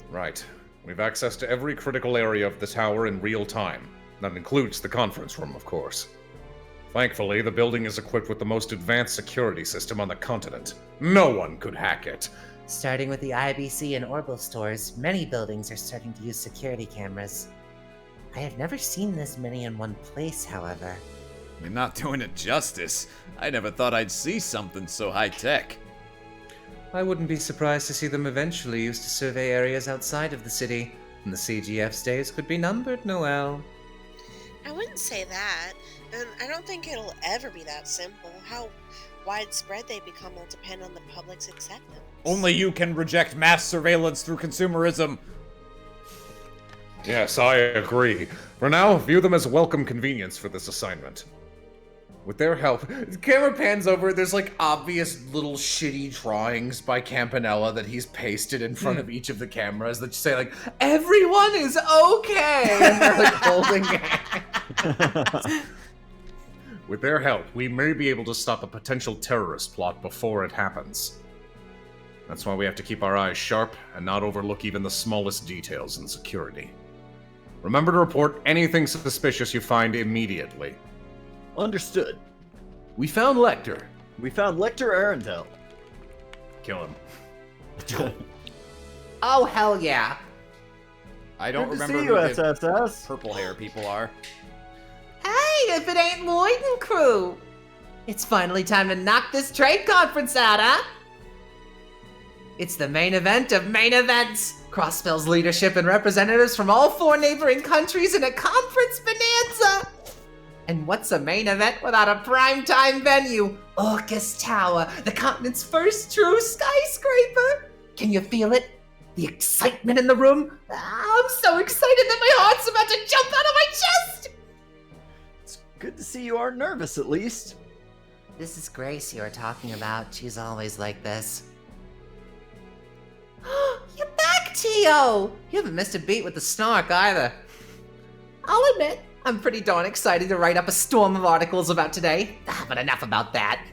Right. We've access to every critical area of the tower in real time. That includes the conference room, of course. Thankfully, the building is equipped with the most advanced security system on the continent. No one could hack it. Starting with the IBC and Orbital stores, many buildings are starting to use security cameras. I have never seen this many in one place, however. You're not doing it justice. I never thought I'd see something so high-tech. I wouldn't be surprised to see them eventually used to survey areas outside of the city, and the CGF's days could be numbered, Noel. I wouldn't say that, and I don't think it'll ever be that simple. How widespread they become will depend on the public's acceptance. Only you can reject mass surveillance through consumerism. Yes, I agree. For now, view them as a welcome convenience for this assignment. With their help, the camera pans over, there's like obvious little shitty drawings by Campanella that he's pasted in front of each of the cameras that say like, everyone is okay! And they're like holding hands. With their help, we may be able to stop a potential terrorist plot before it happens. That's why we have to keep our eyes sharp and not overlook even the smallest details in security. Remember to report anything suspicious you find immediately. Understood. We found Lecter. We found Lecter Arundel. Kill him. Oh, hell yeah. I don't Good to remember see you, who the SSS. purple hair people are. Hey, if it ain't Lloyd and crew! It's finally time to knock this trade conference out, huh? It's the main event of main events! Crossspell's leadership and representatives from all 4 neighboring countries in a conference bonanza! And what's a main event without a primetime venue? Orcus Tower, the continent's first true skyscraper! Can you feel it? The excitement in the room? I'm so excited that my heart's about to jump out of my chest! It's good to see you aren't nervous, at least. This is Grace you are talking about. She's always like this. You're back, Tio! You haven't missed a beat with the snark either. I'll admit, I'm pretty darn excited to write up a storm of articles about today. But enough about that.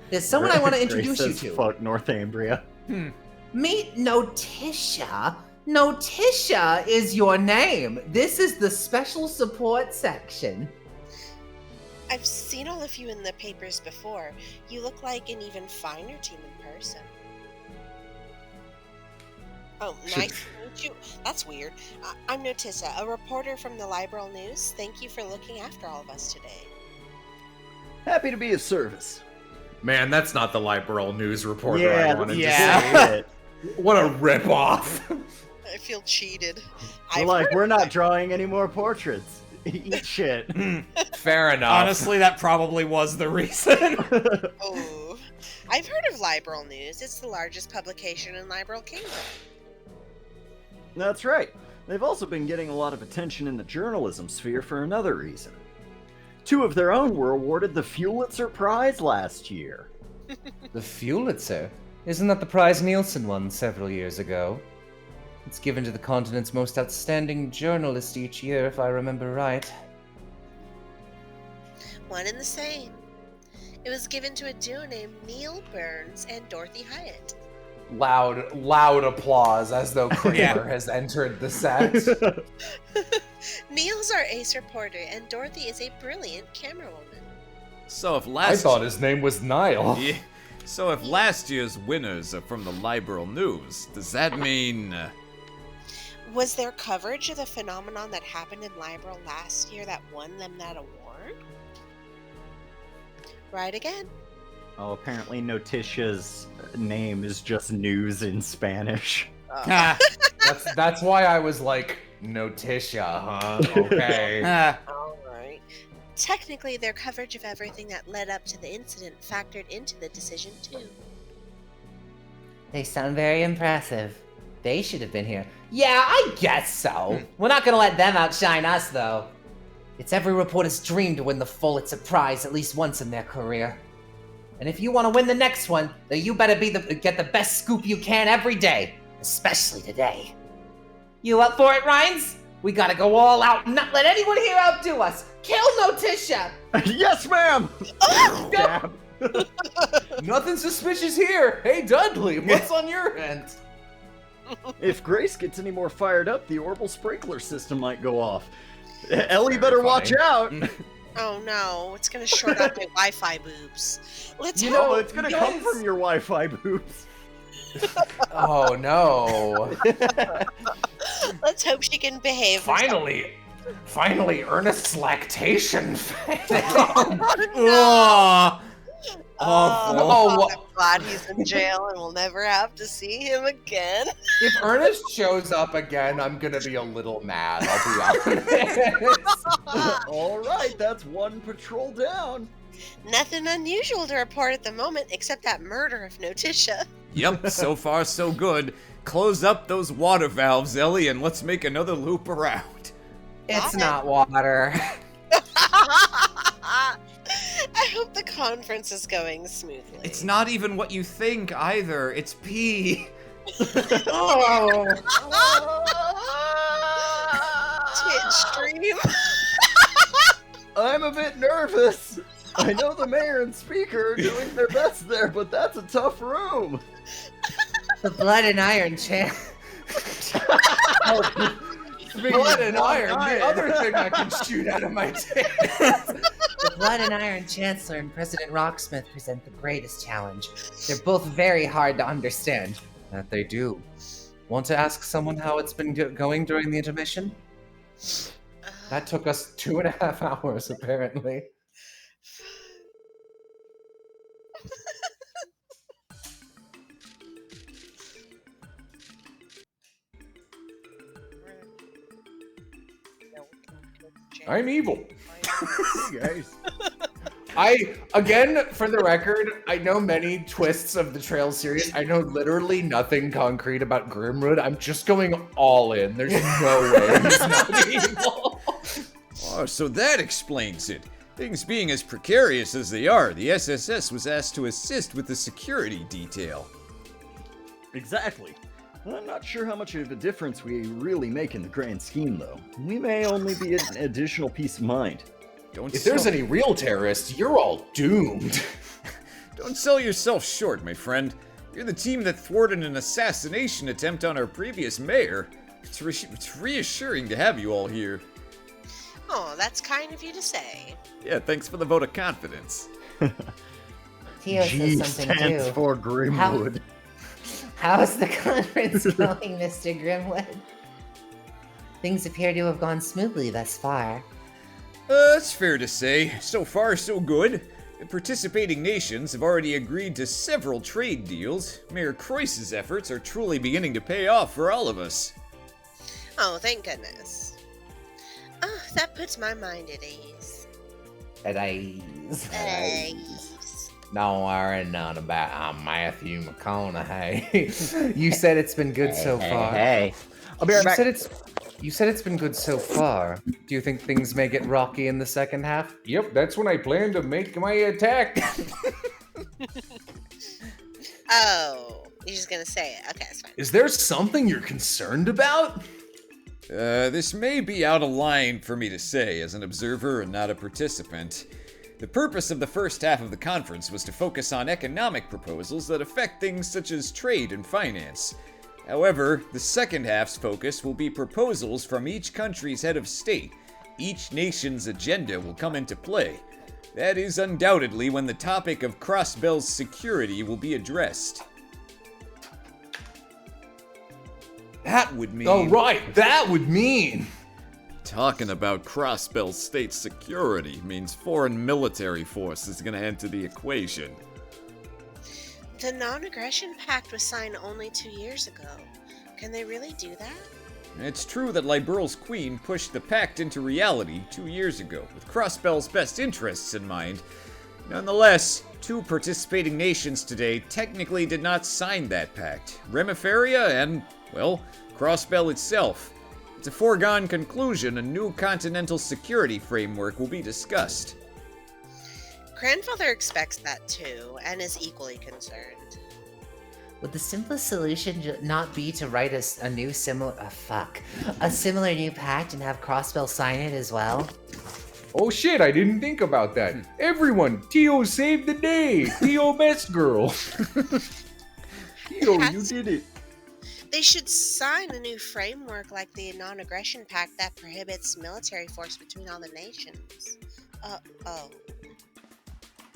There's someone I want to introduce you to. Fuck Northumbria. Meet Noticia. Noticia is your name. This is the special support section. I've seen all of you in the papers before. You look like an even finer team in person. Oh, nice to meet you. That's weird. I'm Noticia, a reporter from the Liberal News. Thank you for looking after all of us today. Happy to be of service. Man, that's not the Liberal News reporter I wanted to say. What a ripoff. I feel cheated. We're not drawing any more portraits. Eat shit. Fair enough. Honestly, that probably was the reason. Oh, I've heard of Liberal News. It's the largest publication in Liberal Kingdom. That's right. They've also been getting a lot of attention in the journalism sphere for another reason. 2 of their own were awarded the Pulitzer Prize last year. The Pulitzer? Isn't that the prize Nielsen won several years ago? It's given to the continent's most outstanding journalist each year, if I remember right. One and the same. It was given to a duo named Neil Burns and Dorothy Hyatt. Loud applause as though Kramer has entered the set. Neil's our ace reporter, and Dorothy is a brilliant camerawoman. So if I thought his name was Niall. Yeah. So if last year's winners are from the Liberal News, does that mean... Was there coverage of the phenomenon that happened in Liberal last year that won them that award? Right again. Oh, apparently Noticia's name is just news in Spanish. That's why I was like, Noticia, huh? Okay. Alright. Technically, their coverage of everything that led up to the incident factored into the decision, too. They sound very impressive. They should have been here. Yeah, I guess so. We're not gonna let them outshine us, though. It's every reporter's dream to win the Pulitzer Prize at least once in their career. And if you want to win the next one, then you better get the best scoop you can every day, especially today. You up for it, Rhines? We gotta go all out and not let anyone here outdo us. Kill Noticia! Yes, ma'am! Oh, Damn. Nothing suspicious here. Hey, Dudley, what's on your end? If Grace gets any more fired up, the orbital sprinkler system might go off. Ellie better watch out. Oh no, it's gonna short out my Wi-Fi boobs. Let's You hope. know, it's gonna come from your Wi-Fi boobs. Oh no. Let's hope she can behave. Finally, Ernest's lactation failed. Oh, Oh, I'm glad he's in jail and we'll never have to see him again. If Ernest shows up again, I'm gonna be a little mad, I'll be honest. All right, that's 1 patrol down. Nothing unusual to report at the moment except that murder of Noticia. Yep, so far so good. Close up those water valves, Ellie, and let's make another loop around. It's not water. I hope the conference is going smoothly. It's not even what you think either. It's pee. Oh. Tit stream. I'm a bit nervous. I know the mayor and speaker are doing their best there, but that's a tough room. The blood and iron champ. Blood and iron, the other thing I can shoot out of my tail. The Blood and Iron Chancellor and President Rocksmith present the greatest challenge. They're both very hard to understand. That they do. Want to ask someone how it's been going during the intermission? That took us 2.5 hours, apparently. I'm evil. Hey guys. Again, for the record, I know many twists of the Trail series. I know literally nothing concrete about Grimwood. I'm just going all in. There's no way he's not evil. Oh, so that explains it. Things being as precarious as they are, the SSS was asked to assist with the security detail. Exactly. I'm not sure how much of a difference we really make in the grand scheme, though. We may only be an additional peace of mind. If there's any real terrorists, you're all doomed. Don't sell yourself short, my friend. You're the team that thwarted an assassination attempt on our previous mayor. It's reassuring to have you all here. Oh, that's kind of you to say. Yeah, thanks for the vote of confidence. Tio says G something stands too. for Grimwood. How's the conference going, Mr. Grimwood? Things appear to have gone smoothly thus far. It's fair to say. So far, so good. The participating nations have already agreed to several trade deals. Mayor Croyce's efforts are truly beginning to pay off for all of us. Oh, thank goodness. Oh, that puts my mind at ease. At ease. At ease. Don't worry none about Matthew McConaughey. You said it's been good so far. Hey. I'll be right back. You said it's been good so far. Do you think things may get rocky in the second half? Yep, that's when I plan to make my attack. Oh, you're just gonna say it. Okay, it's fine. Is there something you're concerned about? This may be out of line for me to say as an observer and not a participant. The purpose of the first half of the conference was to focus on economic proposals that affect things such as trade and finance. However, the second half's focus will be proposals from each country's head of state. Each nation's agenda will come into play. That is undoubtedly when the topic of Crossbell's security will be addressed. That would mean... Oh, right, that would mean... Talking about Crossbell state security means foreign military force is gonna enter the equation. The non-aggression pact was signed only 2 years ago. Can they really do that? It's true that Liberal's queen pushed the pact into reality 2 years ago, with Crossbell's best interests in mind. Nonetheless, 2 participating nations today technically did not sign that pact. Remiferia and, well, Crossbell itself. It's a foregone conclusion a new continental security framework will be discussed. Grandfather expects that too, and is equally concerned. Would the simplest solution not be to write a similar new pact and have Crossbell sign it as well? Oh shit, I didn't think about that. Everyone, Tio saved the day. Tio best girl. Tio, you did it. They should sign a new framework like the non-aggression pact that prohibits military force between all the nations. Oh.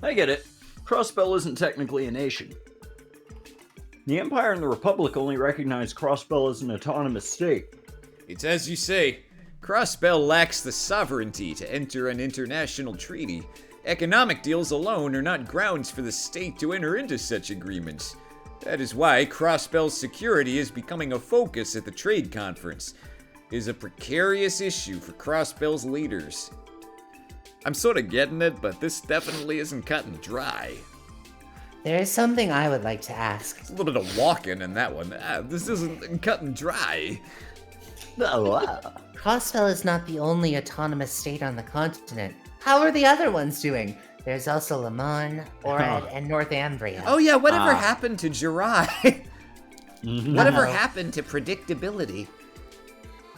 I get it. Crossbell isn't technically a nation. The Empire and the Republic only recognize Crossbell as an autonomous state. It's as you say, Crossbell lacks the sovereignty to enter an international treaty. Economic deals alone are not grounds for the state to enter into such agreements. That is why Crossbell's security is becoming a focus at the trade conference. It is a precarious issue for Crossbell's leaders. I'm sort of getting it, but this definitely isn't cut and dry. There is something I would like to ask. It's a little bit of walking in that one. This isn't cut and dry. Crossbell is not the only autonomous state on the continent. How are the other ones doing? There's also Lamon, Orad, and Northumbria. Oh yeah, whatever happened to Jirai? Whatever Uh-oh. happened to predictability?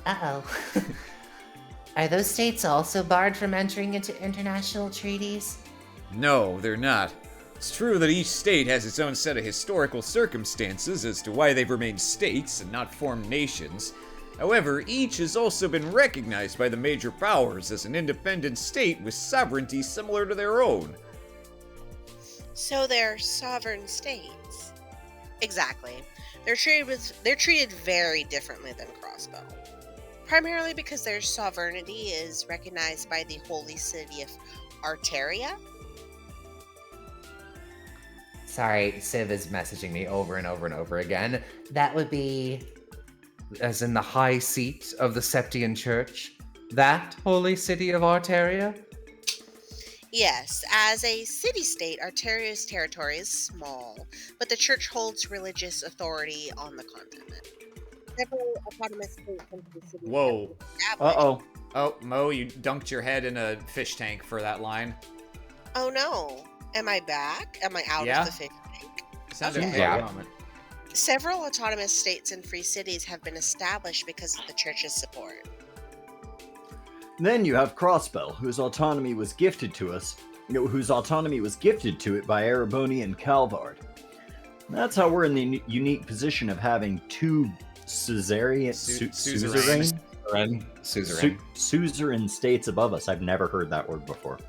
Uh-oh. Are those states also barred from entering into international treaties? No, they're not. It's true that each state has its own set of historical circumstances as to why they've remained states and not formed nations. However, each has also been recognized by the major powers as an independent state with sovereignty similar to their own. So they're sovereign states. Exactly. They're treated very differently than Crossbell. Primarily because their sovereignty is recognized by the holy city of Arteria. Sorry, Civ is messaging me over and over and over again. That would be... As in the high seat of the Septian Church? That holy city of Arteria? Yes, as a city-state, Ontario's territory is small, but the church holds religious authority on the continent. Several autonomous states and cities Whoa. have been established. Uh-oh. Oh, Mo, you dunked your head in a fish tank for that line. Oh no. Am I back? Am I out Yeah. of the fish tank? Sounded Okay. for a moment. Several autonomous states and free cities have been established because of the church's support. Then you have Crossbell, whose autonomy was gifted to us, whose autonomy was gifted to it by Ereboni and Calvard. That's how we're in the unique position of having two suzerain suzerain states above us. I've never heard that word before.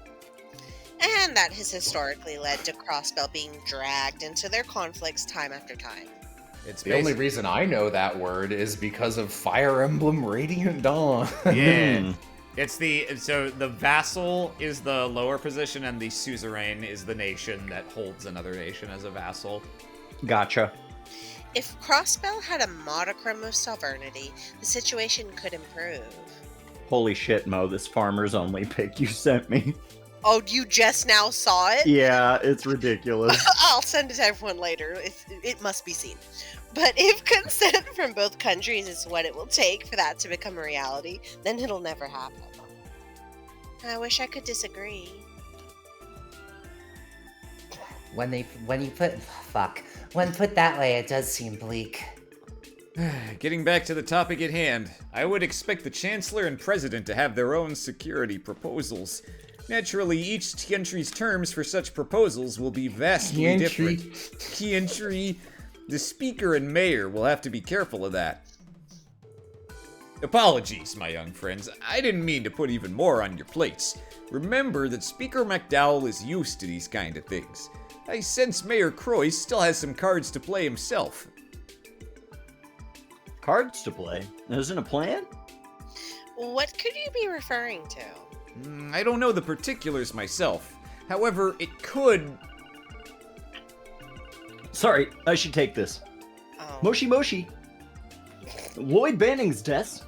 And that has historically led to Crossbell being dragged into their conflicts time after time. It's The only reason I know that word is because of Fire Emblem Radiant Dawn. Yeah. It's so the vassal is the lower position and the suzerain is the nation that holds another nation as a vassal. Gotcha. If Crossbell had a modicum of sovereignty, the situation could improve. Holy shit, Mo, this farmer's only pic you sent me. Oh, you just now saw it? Yeah, it's ridiculous. I'll send it to everyone later. It must be seen. But if consent from both countries is what it will take for that to become a reality, then it'll never happen. I wish I could disagree. When put that way, it does seem bleak. Getting back to the topic at hand, I would expect the Chancellor and President to have their own security proposals. Naturally, each country's terms for such proposals will be vastly different. Country. The Speaker and Mayor will have to be careful of that. Apologies, my young friends. I didn't mean to put even more on your plates. Remember that Speaker McDowell is used to these kind of things. I sense Mayor Croix still has some cards to play himself. Cards to play? Isn't a plan? What could you be referring to? I don't know the particulars myself. However, it could... Sorry, I should take this. Oh. Moshi Moshi. Lloyd Banning's desk.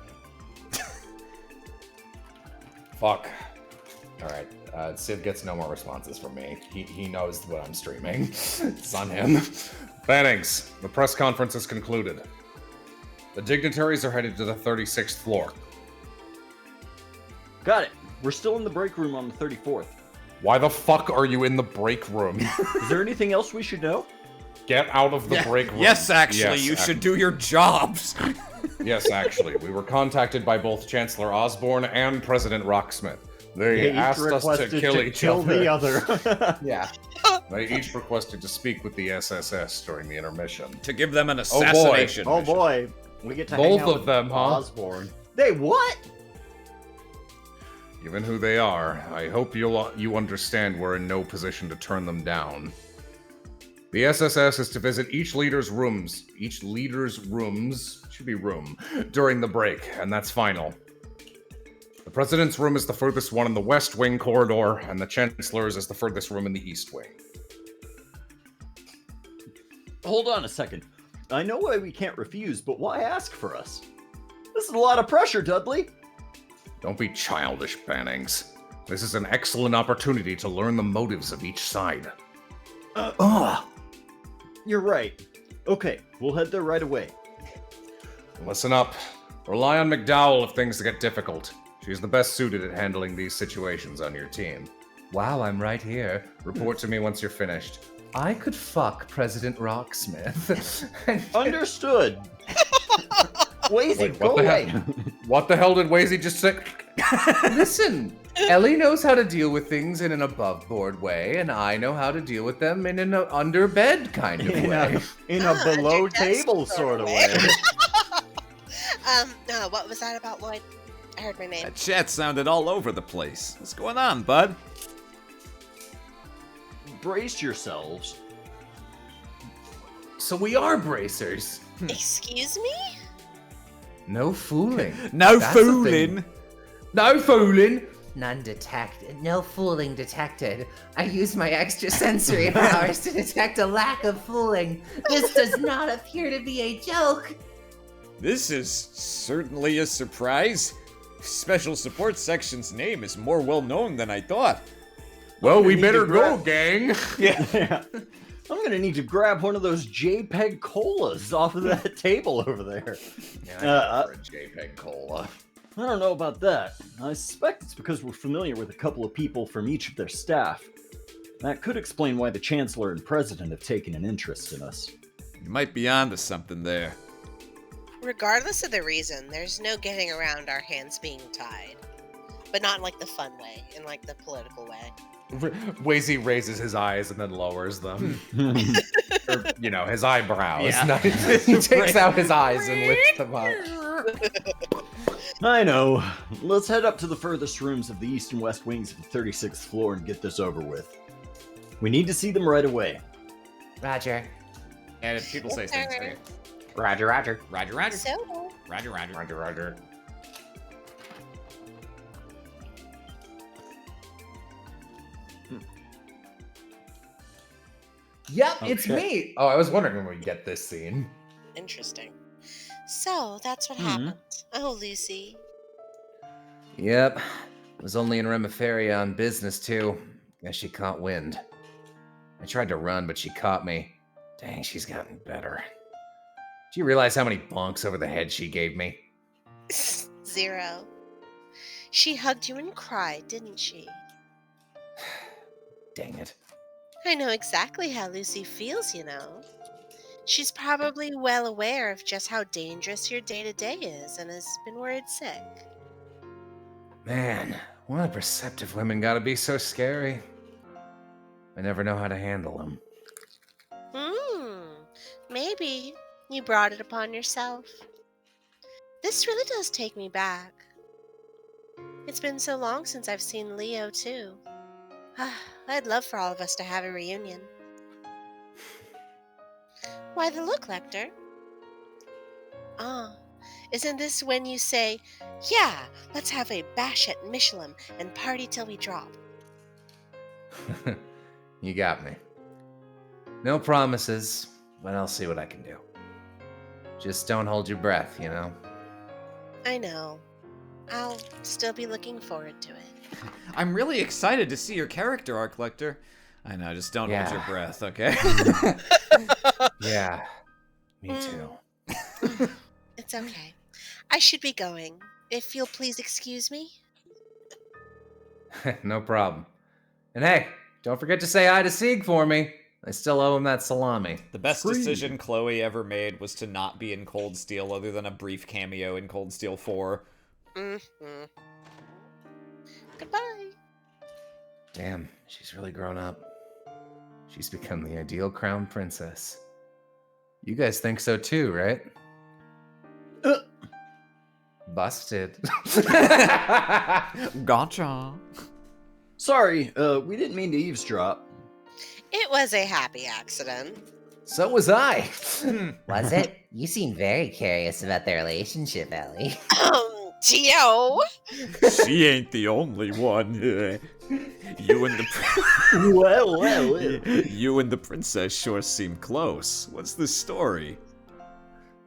Fuck. Alright, Sid gets no more responses from me. He knows what I'm streaming. It's on him. Bannings, the press conference is concluded. The dignitaries are headed to the 36th floor. Got it. We're still in the break room on the 34th. Why the fuck are you in the break room? Is there anything else we should know? Get out of the break room. Yes, actually, you should do your jobs. Yes, actually. We were contacted by both Chancellor Osborne and President Rocksmith. They asked us to kill each other. the other. Yeah. They each requested to speak with the SSS during the intermission. To give them an assassination Oh mission. boy. We get to Both hang out of with them, huh? Osborne. They what? Given who they are, I hope you understand we're in no position to turn them down. The SSS is to visit each leader's rooms, should be room, during the break, and that's final. The President's room is the furthest one in the West Wing corridor, and the Chancellor's is the furthest room in the East Wing. Hold on a second. I know why we can't refuse, but why ask for us? This is a lot of pressure, Dudley. Don't be childish, Bannings. This is an excellent opportunity to learn the motives of each side. You're right. Okay, we'll head there right away. Listen up. Rely on McDowell if things get difficult. She's the best suited at handling these situations on your team. Wow, I'm right here. Report to me once you're finished. I could fuck President Rocksmith. Understood. Wazy, Wait, go what the away. hell? What the hell did Wazy just say? Listen, Ellie knows how to deal with things in an above-board way, and I know how to deal with them in an under-bed kind of way. In a below table sort of way. What was that about, Lloyd? I heard my name. That chat sounded all over the place. What's going on, bud? Brace yourselves. So we are bracers. Excuse me? No fooling. No That's the fooling. thing. No fooling. None detected. No fooling detected. I used my extra sensory powers to detect a lack of fooling. This does not appear to be a joke. This is certainly a surprise. Special Support Section's name is more well known than I thought. Well, we need better to go, grab- gang. Yeah. I'm gonna need to grab one of those JPEG colas off of that table over there. Yeah, for a JPEG cola. I don't know about that. I suspect it's because we're familiar with a couple of people from each of their staff. That could explain why the Chancellor and President have taken an interest in us. You might be onto something there. Regardless of the reason, there's no getting around our hands being tied. But not in like the fun way, in like the political way. Wazy raises his eyes and then lowers them. Or, you know, his eyebrows. Yeah. He takes out his eyes and lifts them up. I know. Let's head up to the furthest rooms of the east and west wings of the 36th floor and get this over with. We need to see them right away. Roger. And if people say things, okay. Roger, roger. Roger, roger. So, Roger, roger. Roger, roger. Yep, it's Okay. me. Oh, I was wondering when we get this scene. interesting. So, that's what happened. Oh, Lucy. Yep. Was only in Remiferia on business, too. Guess she caught wind. I tried to run, but she caught me. Dang, she's gotten better. Do you realize how many bonks over the head she gave me? 0. She hugged you and cried, didn't she? Dang it. I know exactly how Lucy feels, you know. She's probably well aware of just how dangerous your day-to-day is and has been worried sick. Man, why perceptive women gotta be so scary? I never know how to handle them. Maybe you brought it upon yourself. This really does take me back. It's been so long since I've seen Leo, too. I'd love for all of us to have a reunion. Why the look, Lecter? Isn't this when you say, yeah, let's have a bash at Michelin and party till we drop? You got me. No promises, but I'll see what I can do. Just don't hold your breath, you know? I know. I'll still be looking forward to it. I'm really excited to see your character arc, Lecter. I know, just don't hold your Yeah. breath, okay? Yeah, me too. It's okay. I should be going. If you'll please excuse me. No problem. And hey, don't forget to say hi to Sieg for me. I still owe him that salami. The best Free. decision Chloe ever made was to not be in Cold Steel other than a brief cameo in Cold Steel 4. Goodbye. Damn, she's really grown up. She's become the ideal crown princess. You guys think so too, right? Busted. Gotcha. Sorry, we didn't mean to eavesdrop. It was a happy accident. So was I. Was it? You seem very curious about their relationship, Ellie. Tio. She ain't the only one. You and the Well. you and the princess sure seem close. What's the story?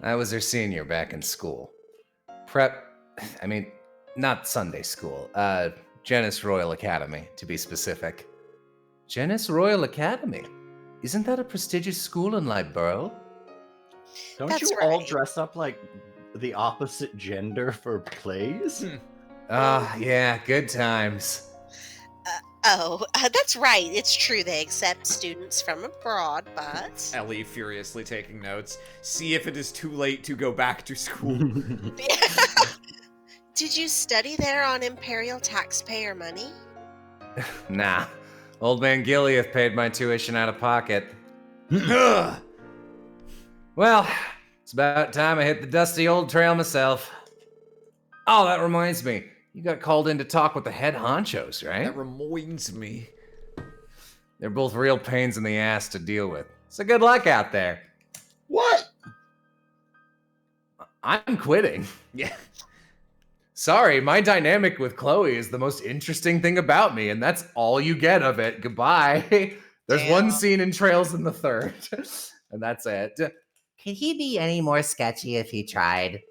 I was her senior back in school. Not Sunday school. Genis Royal Academy, to be specific. Genis Royal Academy? Isn't that a prestigious school in Libero? Don't That's you all right. dress up like the opposite gender for plays? Yeah, good times. That's right. It's true they accept students from abroad, but... Ellie furiously taking notes. See if it is too late to go back to school. Did you study there on Imperial taxpayer money? Nah. Old man Gileath paid my tuition out of pocket. Ugh. Well, it's about time I hit the dusty old trail myself. Oh, that reminds me. You got called in to talk with the head honchos, right? That reminds me. They're both real pains in the ass to deal with. So good luck out there. What? I'm quitting. Yeah. Sorry, my dynamic with Chloe is the most interesting thing about me, and that's all you get of it. Goodbye. There's Damn. one scene in Trails in the Third, and that's it. Could he be any more sketchy if he tried?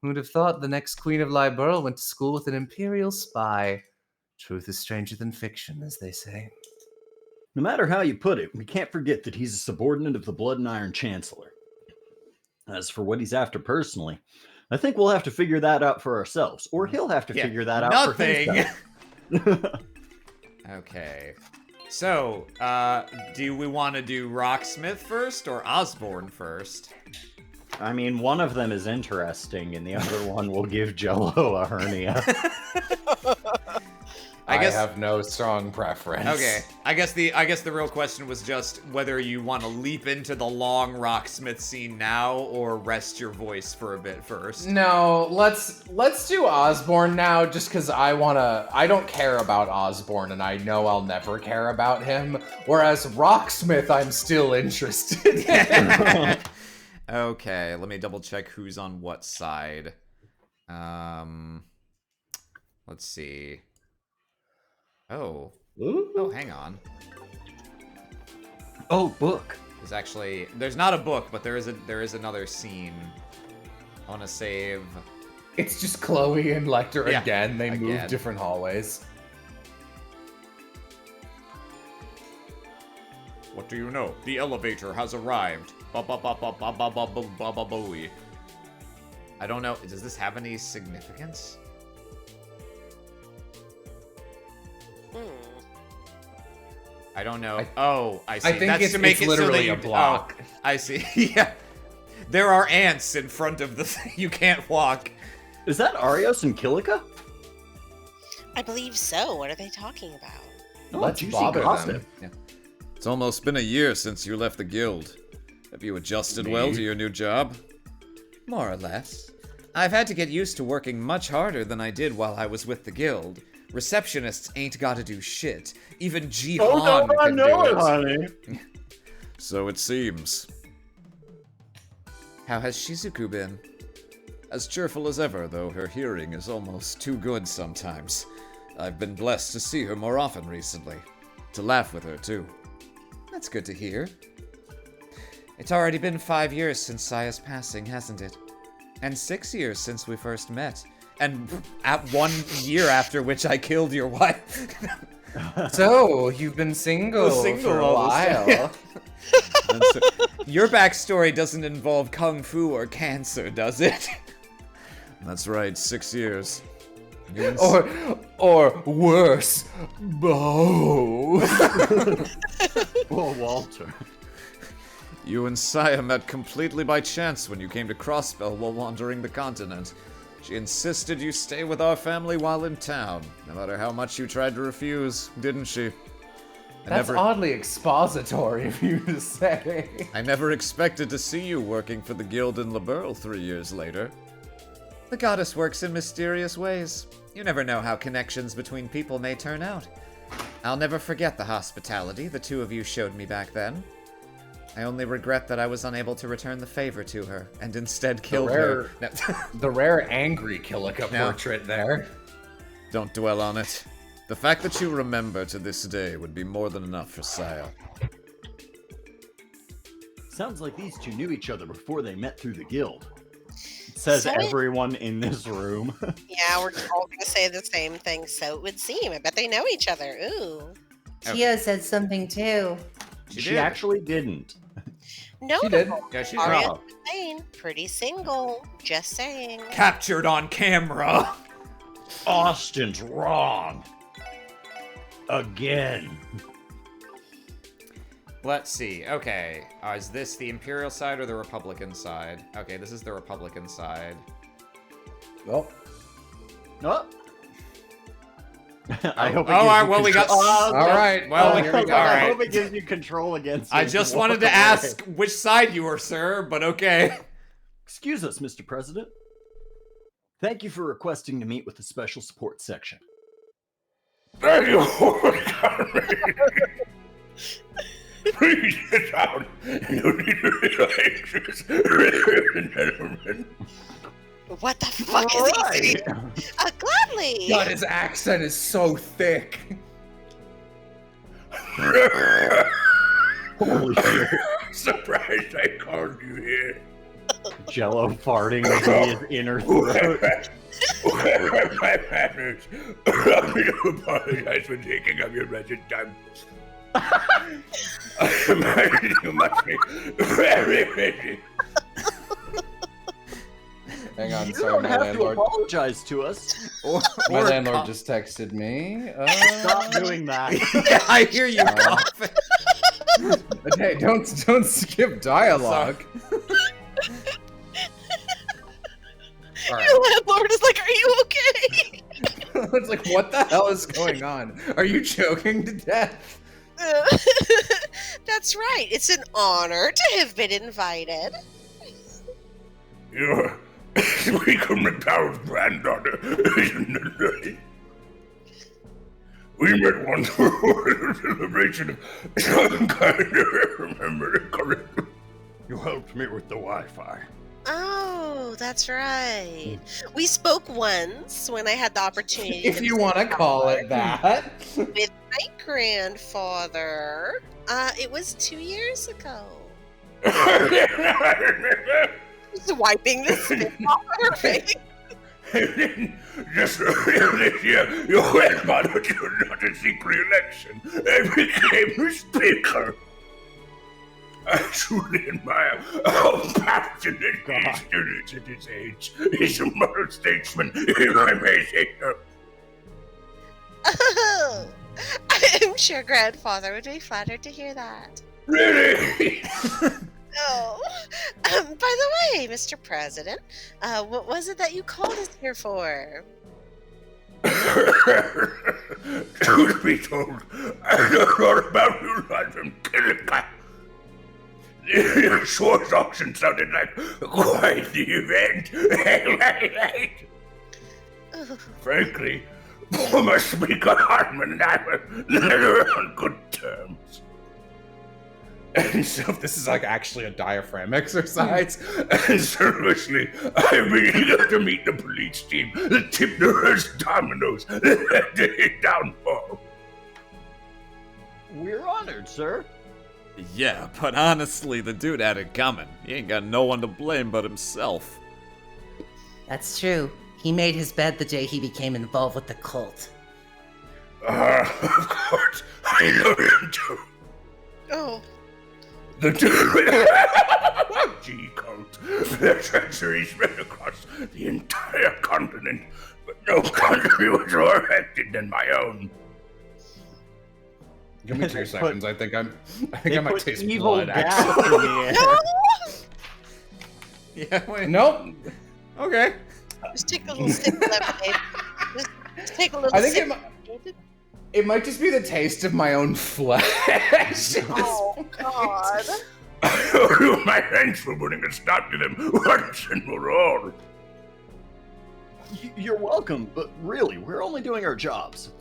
Who'd have thought the next Queen of Libero went to school with an Imperial spy? Truth is stranger than fiction, as they say. No matter how you put it, we can't forget that he's a subordinate of the Blood and Iron Chancellor. As for what he's after personally, I think we'll have to figure that out for ourselves, or he'll have to figure that out for himself. Okay. So, do we want to do Rocksmith first or Osborne first? I mean, one of them is interesting, and the other one will give Jello a hernia. I have no strong preference. Okay, I guess the real question was just whether you want to leap into the long Rocksmith scene now or rest your voice for a bit first. No, let's do Osborne now, just because I don't care about Osborne, and I know I'll never care about him. Whereas Rocksmith, I'm still interested in. Okay, let me double check who's on what side. Let's see. Oh. Ooh. Oh, hang on. Oh, book. There's not a book, but there is another scene. I want to save. It's just Chloe and Lecter again. They again. move different hallways. What do you know? The elevator has arrived. I don't know. Does this have any significance? I don't know. I see. I think That's it's, to make it's it literally so a that block. I see. Yeah. There are ants in front of the thing. You can't walk. Is that Arios and Kilika? I believe so. What are they talking about? Oh, Let's juicy bother gossip. them. It's almost been a year since you left the guild. Have you adjusted well to your new job? More or less. I've had to get used to working much harder than I did while I was with the guild. Receptionists ain't gotta do shit. Even Jihan can do it. honey. So it seems. How has Shizuku been? As cheerful as ever, though her hearing is almost too good sometimes. I've been blessed to see her more often recently. To laugh with her, too. That's good to hear. It's already been 5 years since Saya's passing, hasn't it? And 6 years since we first met. And at 1 year after which I killed your wife. So, you've been single for a while. Your backstory doesn't involve kung fu or cancer, does it? That's right, 6 years. Or worse, both. Oh, Walter. You and Saya met completely by chance when you came to Crossbell while wandering the continent. She insisted you stay with our family while in town, no matter how much you tried to refuse, didn't she? That's oddly expository of you to say. I never expected to see you working for the guild in Liberl 3 years later. The goddess works in mysterious ways. You never know how connections between people may turn out. I'll never forget the hospitality the two of you showed me back then. I only regret that I was unable to return the favor to her, and instead killed her. No. The rare angry Kilika portrait there. Don't dwell on it. The fact that you remember to this day would be more than enough for Saya. Sounds like these two knew each other before they met through the guild. Says So everyone in this room. Yeah, we're all gonna say the same thing. So it would seem. I bet they know each other. Ooh. Tia said something too. She actually didn't. No. She did. Yeah, she Aria's Oh. insane. Pretty single. Just saying. Captured on camera. Austin's wrong. Again. Let's see. Okay. Is this the Imperial side or the Republican side? Okay, this is the Republican side. Well, Oh. I hope. All right, well, we got. all right. Well, here we go. all I right. hope it gives you control against. I him just to wanted walk to away. ask which side you were, sir, but okay. Excuse us, Mr. President. Thank you for requesting to meet with the Special Support Section. Thank you for coming. Please sit down. You need to relax, ladies and gentlemen. What the fuck is he saying? Gladly. God, his accent is so thick. Holy shit. Surprised I called you here. Jello farting over his inner throat. My manners. I apologize for taking up your wretched time. You must be very busy. Hang on, You sorry, don't my have landlord. to apologize to us. My landlord just texted me. Stop doing that. Yeah, I hear you coughing. Hey, don't skip dialogue. Your landlord is like, "Are you okay?" It's like, what the hell is going on? Are you choking to death? That's right. It's an honor to have been invited. You're Squeaker McDowell's granddaughter, isn't it? We met once for a celebration of some kind, if I remember it correctly. You helped me with the Wi-Fi. Oh, that's right. We spoke once when I had the opportunity. If you want to call it that. With my grandfather. It was 2 years ago. Just wiping the spit off of her face. Just earlier this year, your grandmother chose not to seek re-election and became the speaker. I truly admire how passionate Eastern is at his age. He's a modern statesman, if I may say so. Oh, I'm sure grandfather would be flattered to hear that. Really? Oh, by the way, Mr. President, what was it that you called us here for? Truth be told, I know a lot about you lot from Killica. The source auction sounded like quite the event. Frankly, former Speaker Hartman and I were never on good terms. And so this is like actually a diaphragm exercise. And seriously, I've been eager to meet the police team that tipped the first dominoes that led to his downfall. We're honored, sir. Yeah, but honestly, the dude had it coming. He ain't got no one to blame but himself. That's true. He made his bed the day he became involved with the cult. Of course, I know him too. Oh, The G cult. Their treachery spread across the entire continent, but no country was more affected than my own. Give me 2 seconds. I think I They might put taste evil blood. gas Actually. in the air. Yeah, wait. Nope. Okay. just take a little sip of lemonade. Just take a little I think sip. it might just be the taste of my own flesh. Oh, God. I owe you my thanks for putting a stop to them once and for all. You're welcome, but really, we're only doing our jobs.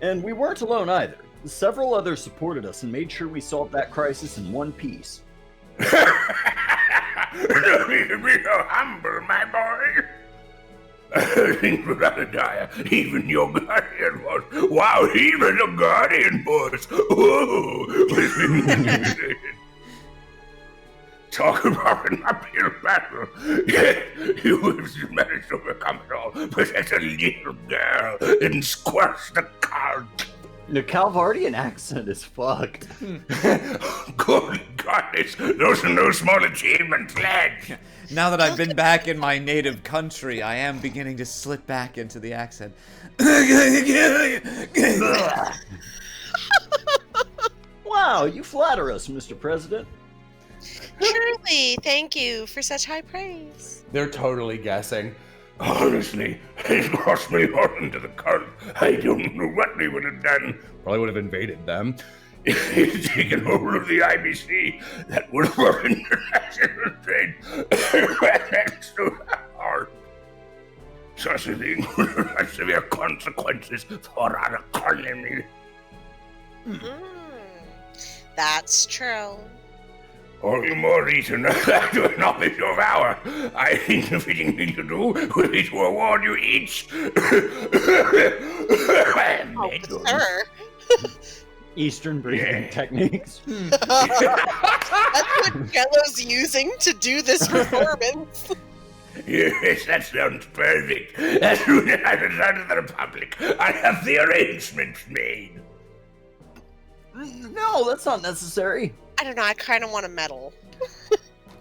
And we weren't alone either. Several others supported us and made sure we solved that crisis in one piece. Don't need to be so humble, my boy. Things without a dire, even your guardian was. Wow, even the guardian was. Whoa. Talk about an uphill battle. Yet you have managed to overcome it all. Protect a little girl and squash the cult. The Calvardian accent is fucked. Good goddess, those are no small achievements, lads. Now that I've been back in my native country, I am beginning to slip back into the accent. Wow, you flatter us, Mr. President. Truly, thank you for such high praise. They're totally guessing. Honestly, it cost me more into the cult. I don't know what they would have done. Probably would have invaded them. If he'd taken hold of the IBC, that would have brought international trade so hard. Such a thing would have had severe consequences for our economy. That's true. All the more reason to acknowledge your valor. I think the fitting thing to do would be to award you each. Oh, sir. Eastern breathing techniques. That's what Jello's using to do this performance. Yes, that sounds perfect. As soon as I return to the Republic, I have the arrangements made. No, that's not necessary. I don't know, I kind of want a medal.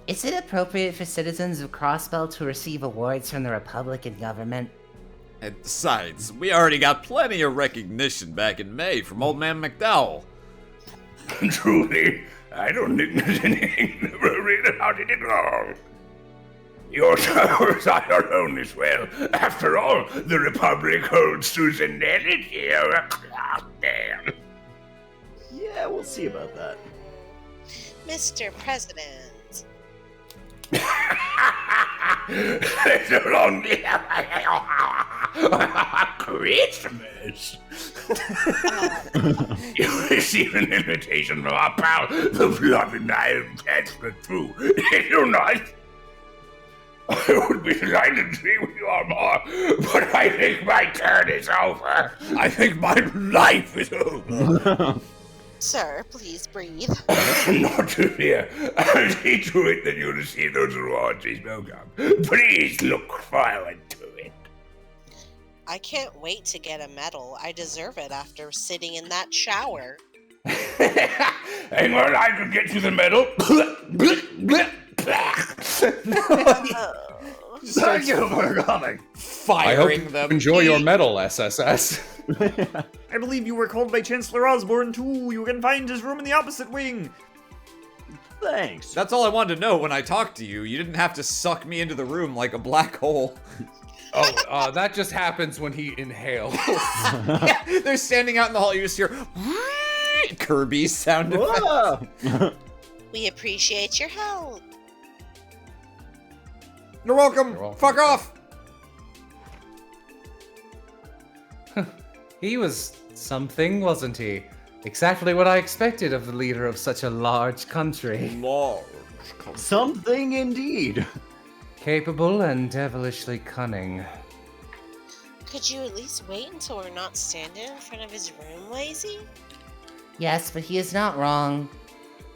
Is it appropriate for citizens of Crossbell to receive awards from the Republican government? And besides, we already got plenty of recognition back in May from Old Man McDowell. Truly, I don't think there's anything appropriate about it at all. Your towers are your own as well. After all, the Republic holds Susan Nennett here. Oh, damn. Yeah, we'll see about that. Mr. President. So long Christmas. You receive an invitation from our pal, the Fluffing Iron Chancellor, too. Did you not? I would be delighted to see with you all more, but I think my turn is over. I think my life is over. Sir, please breathe. Not to fear. I'll see to it that you receive those rewards we spoke of. Please look forward to it. I can't wait to get a medal. I deserve it after sitting in that shower. Hang on, I can get you the medal. Thank you for coming. I hope Firing you them. enjoy your medal, SSS. I believe you were called by Chancellor Osborne too. You can find his room in the opposite wing. Thanks. That's all I wanted to know when I talked to you. You didn't have to suck me into the room like a black hole. Oh, that just happens when he inhales. Yeah, they're standing out in the hall. You just hear Kirby sound effects. We appreciate your help. You're welcome. You're welcome. Fuck off. He was something, wasn't he? Exactly what I expected of the leader of such a large country. Large. Something indeed. Capable and devilishly cunning. Could you at least wait until we're not standing in front of his room, Lazy? Yes, but he is not wrong.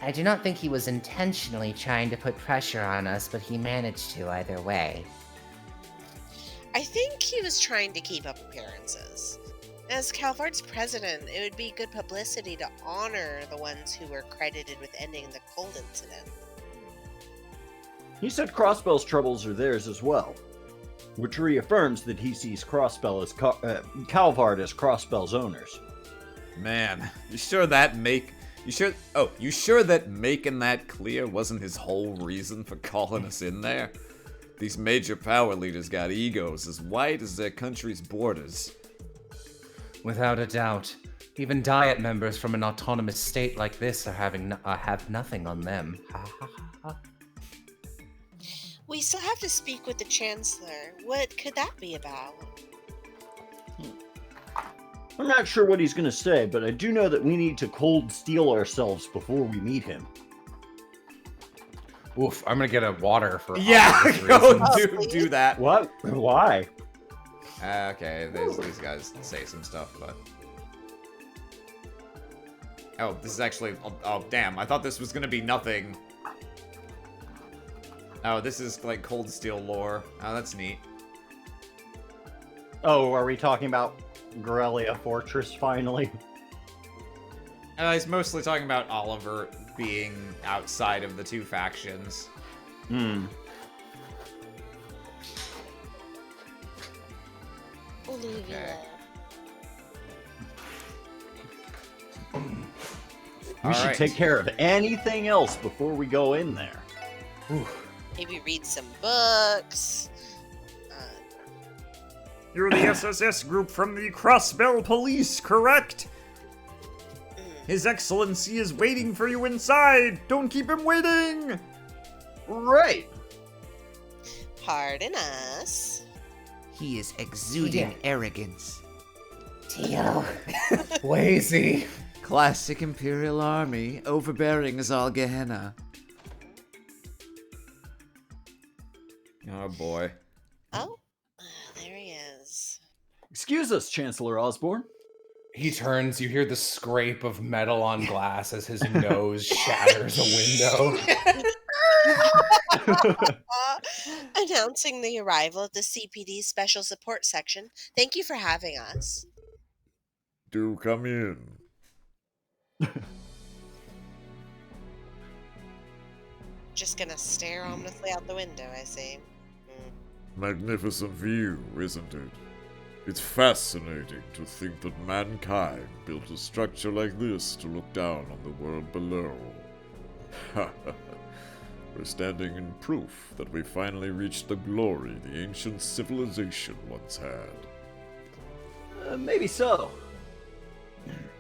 I do not think he was intentionally trying to put pressure on us, but he managed to either way. I think he was trying to keep up appearances. As Calvard's president, it would be good publicity to honor the ones who were credited with ending the cold incident. He said Crossbell's troubles are theirs as well, which reaffirms that he sees Calvard as Crossbell's owners. Man, you sure that making that clear wasn't his whole reason for calling us in there? These major power leaders got egos as wide as their country's borders. Without a doubt. Even Diet members from an autonomous state like this have nothing on them. We still have to speak with the Chancellor. What could that be about? I'm not sure what he's going to say, but I do know that we need to cold steel ourselves before we meet him. Oof, I'm gonna get a water for Yeah, obvious go reasons. do that. What? Why? Okay, these guys say some stuff, but... Oh, this is actually... Oh, damn, I thought this was gonna be nothing. Oh, this is, like, Cold Steel lore. Oh, that's neat. Oh, are we talking about Corellia Fortress finally? He's mostly talking about Oliver being outside of the two factions. Olivia. We should take care of anything else before we go in there. Maybe read some books. You're the SSS group from the Crossbell Police, correct? His Excellency is waiting for you inside! Don't keep him waiting! Right. Pardon us. He is exuding arrogance. Tio. Lazy. Classic Imperial Army, overbearing as all Gehenna. Oh, boy. Oh, there he is. Excuse us, Chancellor Osborne. He turns, you hear the scrape of metal on glass as his nose shatters a window. And announcing the arrival of the CPD Special Support Section. Thank you for having us. Do come in. Just gonna stare ominously out the window, I see. Magnificent view, isn't it? It's fascinating to think that mankind built a structure like this to look down on the world below. We're standing in proof that we finally reached the glory the ancient civilization once had. Maybe so.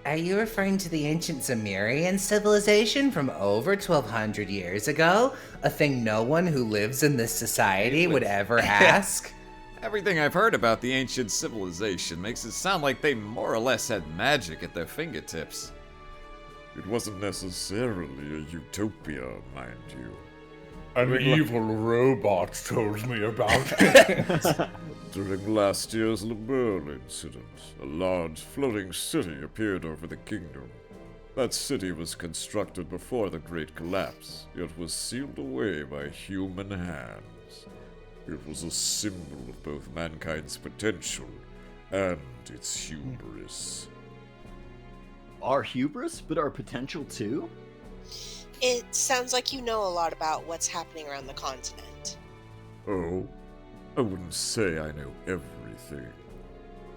Are you referring to the ancient Sumerian civilization from over 1200 years ago? A thing no one who lives in this society would ever ask? Everything I've heard about the ancient civilization makes it sound like they more or less had magic at their fingertips. It wasn't necessarily a utopia, mind you. An evil robot told me about it. During last year's LeBurle incident, a large floating city appeared over the kingdom. That city was constructed before the Great Collapse, yet was sealed away by human hands. It was a symbol of both mankind's potential and its hubris. Our hubris, but our potential too? It sounds like you know a lot about what's happening around the continent. Oh? I wouldn't say I know everything.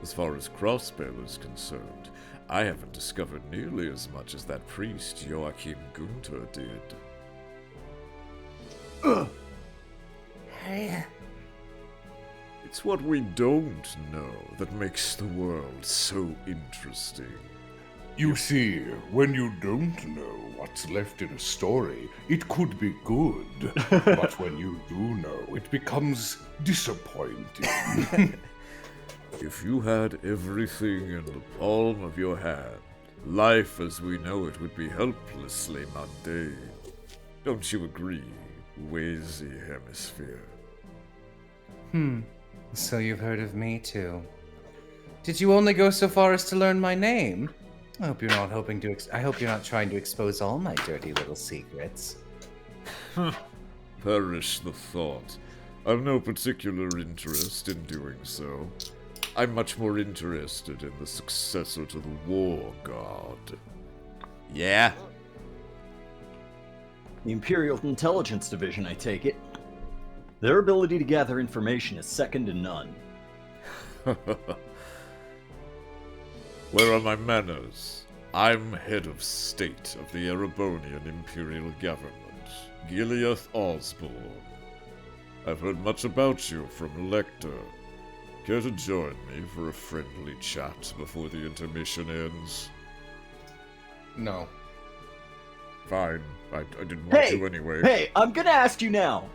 As far as Crossbell is concerned, I haven't discovered nearly as much as that priest Joachim Gunther did. It's what we don't know that makes the world so interesting. You see, when you don't know what's left in a story, it could be good. But when you do know, it becomes disappointing. If you had everything in the palm of your hand, life as we know it would be helplessly mundane. Don't you agree, Wazy Hemisphere? So you've heard of me too. Did you only go so far as to learn my name? I hope you're not I hope you're not trying to expose all my dirty little secrets. Perish the thought. I've no particular interest in doing so. I'm much more interested in the successor to the War God. Yeah? The Imperial Intelligence Division, I take it. Their ability to gather information is second to none. Where are my manners? I'm head of state of the Erebonian Imperial Government, Gileath Osborne. I've heard much about you from Lecter. Care to join me for a friendly chat before the intermission ends? No. Fine. I didn't want to anyway. Hey, I'm gonna ask you now.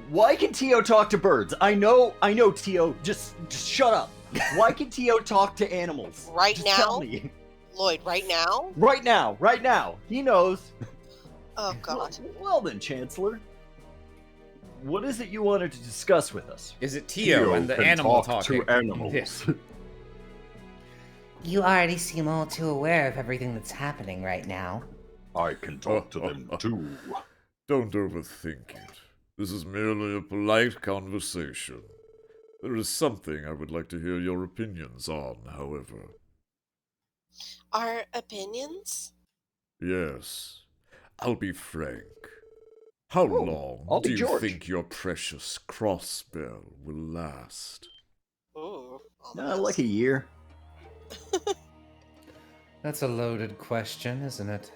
Why can Tio talk to birds? I know, Tio. Just shut up. Why can Tio talk to animals? Right Just now? Tell me. Lloyd, right now? Right now. He knows. Oh, God. Well then, Chancellor. What is it you wanted to discuss with us? Is it Tio and the can animal talk talking? to animals. You already seem all too aware of everything that's happening right now. I can talk to them too. Don't overthink it. This is merely a polite conversation. There is something I would like to hear your opinions on, however. Our opinions? Yes. I'll be frank. How long I'll be do you George. think your precious crossbell will last? Ooh, Like a year. That's a loaded question, isn't it?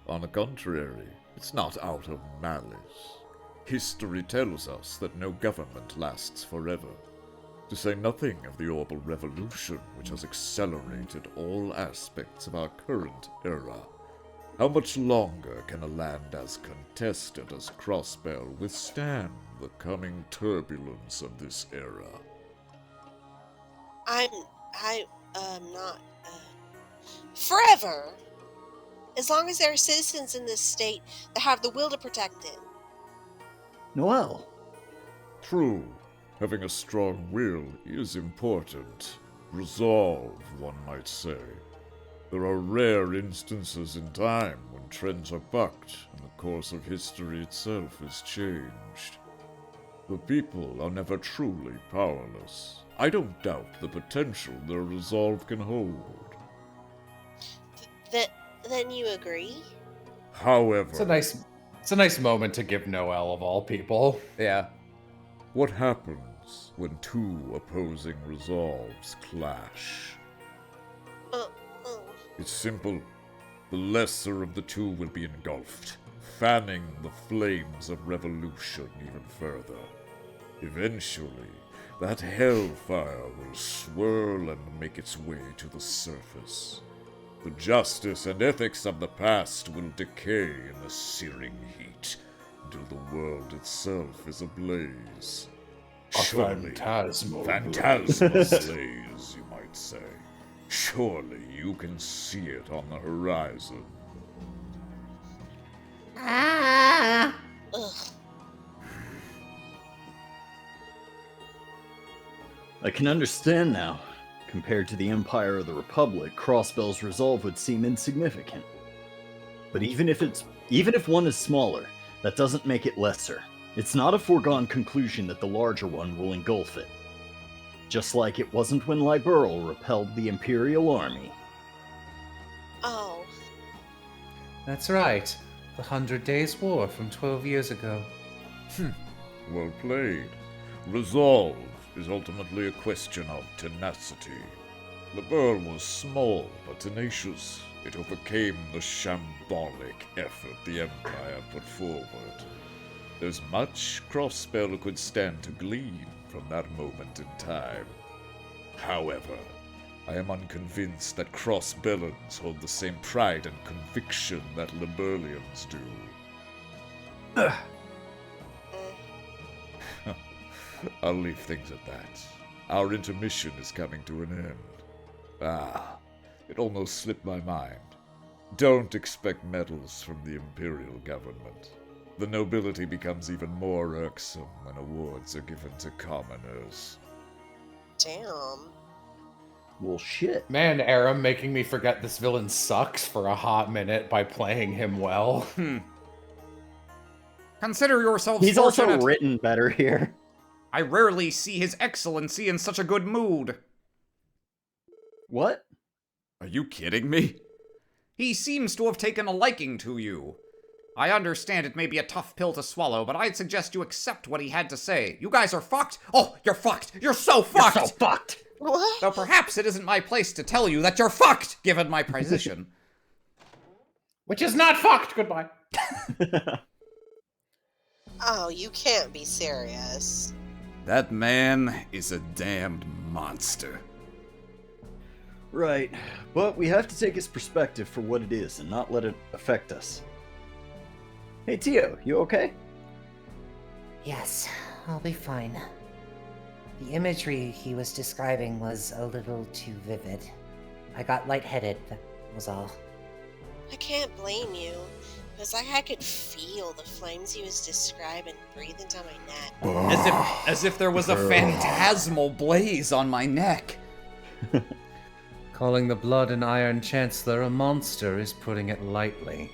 On the contrary, it's not out of malice. History tells us that no government lasts forever. To say nothing of the Orbital Revolution, which has accelerated all aspects of our current era. How much longer can a land as contested as Crossbell withstand the coming turbulence of this era? I'm not. Forever! As long as there are citizens in this state that have the will to protect it. Noel. True. Having a strong will is important. Resolve, one might say. There are rare instances in time when trends are bucked, and the course of history itself is changed. The people are never truly powerless. I don't doubt the potential their resolve can hold. Then you agree? However... It's a nice moment to give Noel of all people. Yeah. What happens when two opposing resolves clash? It's simple. The lesser of the two will be engulfed, fanning the flames of revolution even further. Eventually, that hellfire will swirl and make its way to the surface. The justice and ethics of the past will decay in the searing heat, until the world itself is ablaze. Surely, phantasmal blaze, you might say. Surely you can see it on the horizon. Ugh. I can understand now. Compared to the Empire or the Republic, Crossbell's resolve would seem insignificant. But even if one is smaller, that doesn't make it lesser. It's not a foregone conclusion that the larger one will engulf it. Just like it wasn't when Liberl repelled the Imperial army. Oh. That's right. The 100 Days War from 12 years ago. Well played. Resolve is ultimately a question of tenacity. Liberl was small but tenacious. It overcame the shambolic effort the Empire put forward. There's much Crossbell could stand to glean from that moment in time. However, I am unconvinced that Crossbellans hold the same pride and conviction that Liberlians do. I'll leave things at that. Our intermission is coming to an end. It almost slipped my mind. Don't expect medals from the Imperial government. The nobility becomes even more irksome when awards are given to commoners. Damn. Well, shit. Man, Aram making me forget this villain sucks for a hot minute by playing him well. Consider yourselves He's fortunate. also written better here. I rarely see His Excellency in such a good mood. What? Are you kidding me? He seems to have taken a liking to you. I understand it may be a tough pill to swallow, but I'd suggest you accept what he had to say. You guys are fucked? Oh, you're fucked! You're so fucked! You're so fucked! What? Though perhaps it isn't my place to tell you that you're fucked, given my position. Which is not fucked! Goodbye. Oh, you can't be serious. That man is a damned monster. Right, but we have to take his perspective for what it is and not let it affect us. Hey Tio, you okay? Yes, I'll be fine. The imagery he was describing was a little too vivid. I got lightheaded, that was all. I can't blame you. It was like I could feel the flames he was describing breathing down my neck. As if there was a phantasmal blaze on my neck. Calling the Blood and Iron Chancellor a monster is putting it lightly.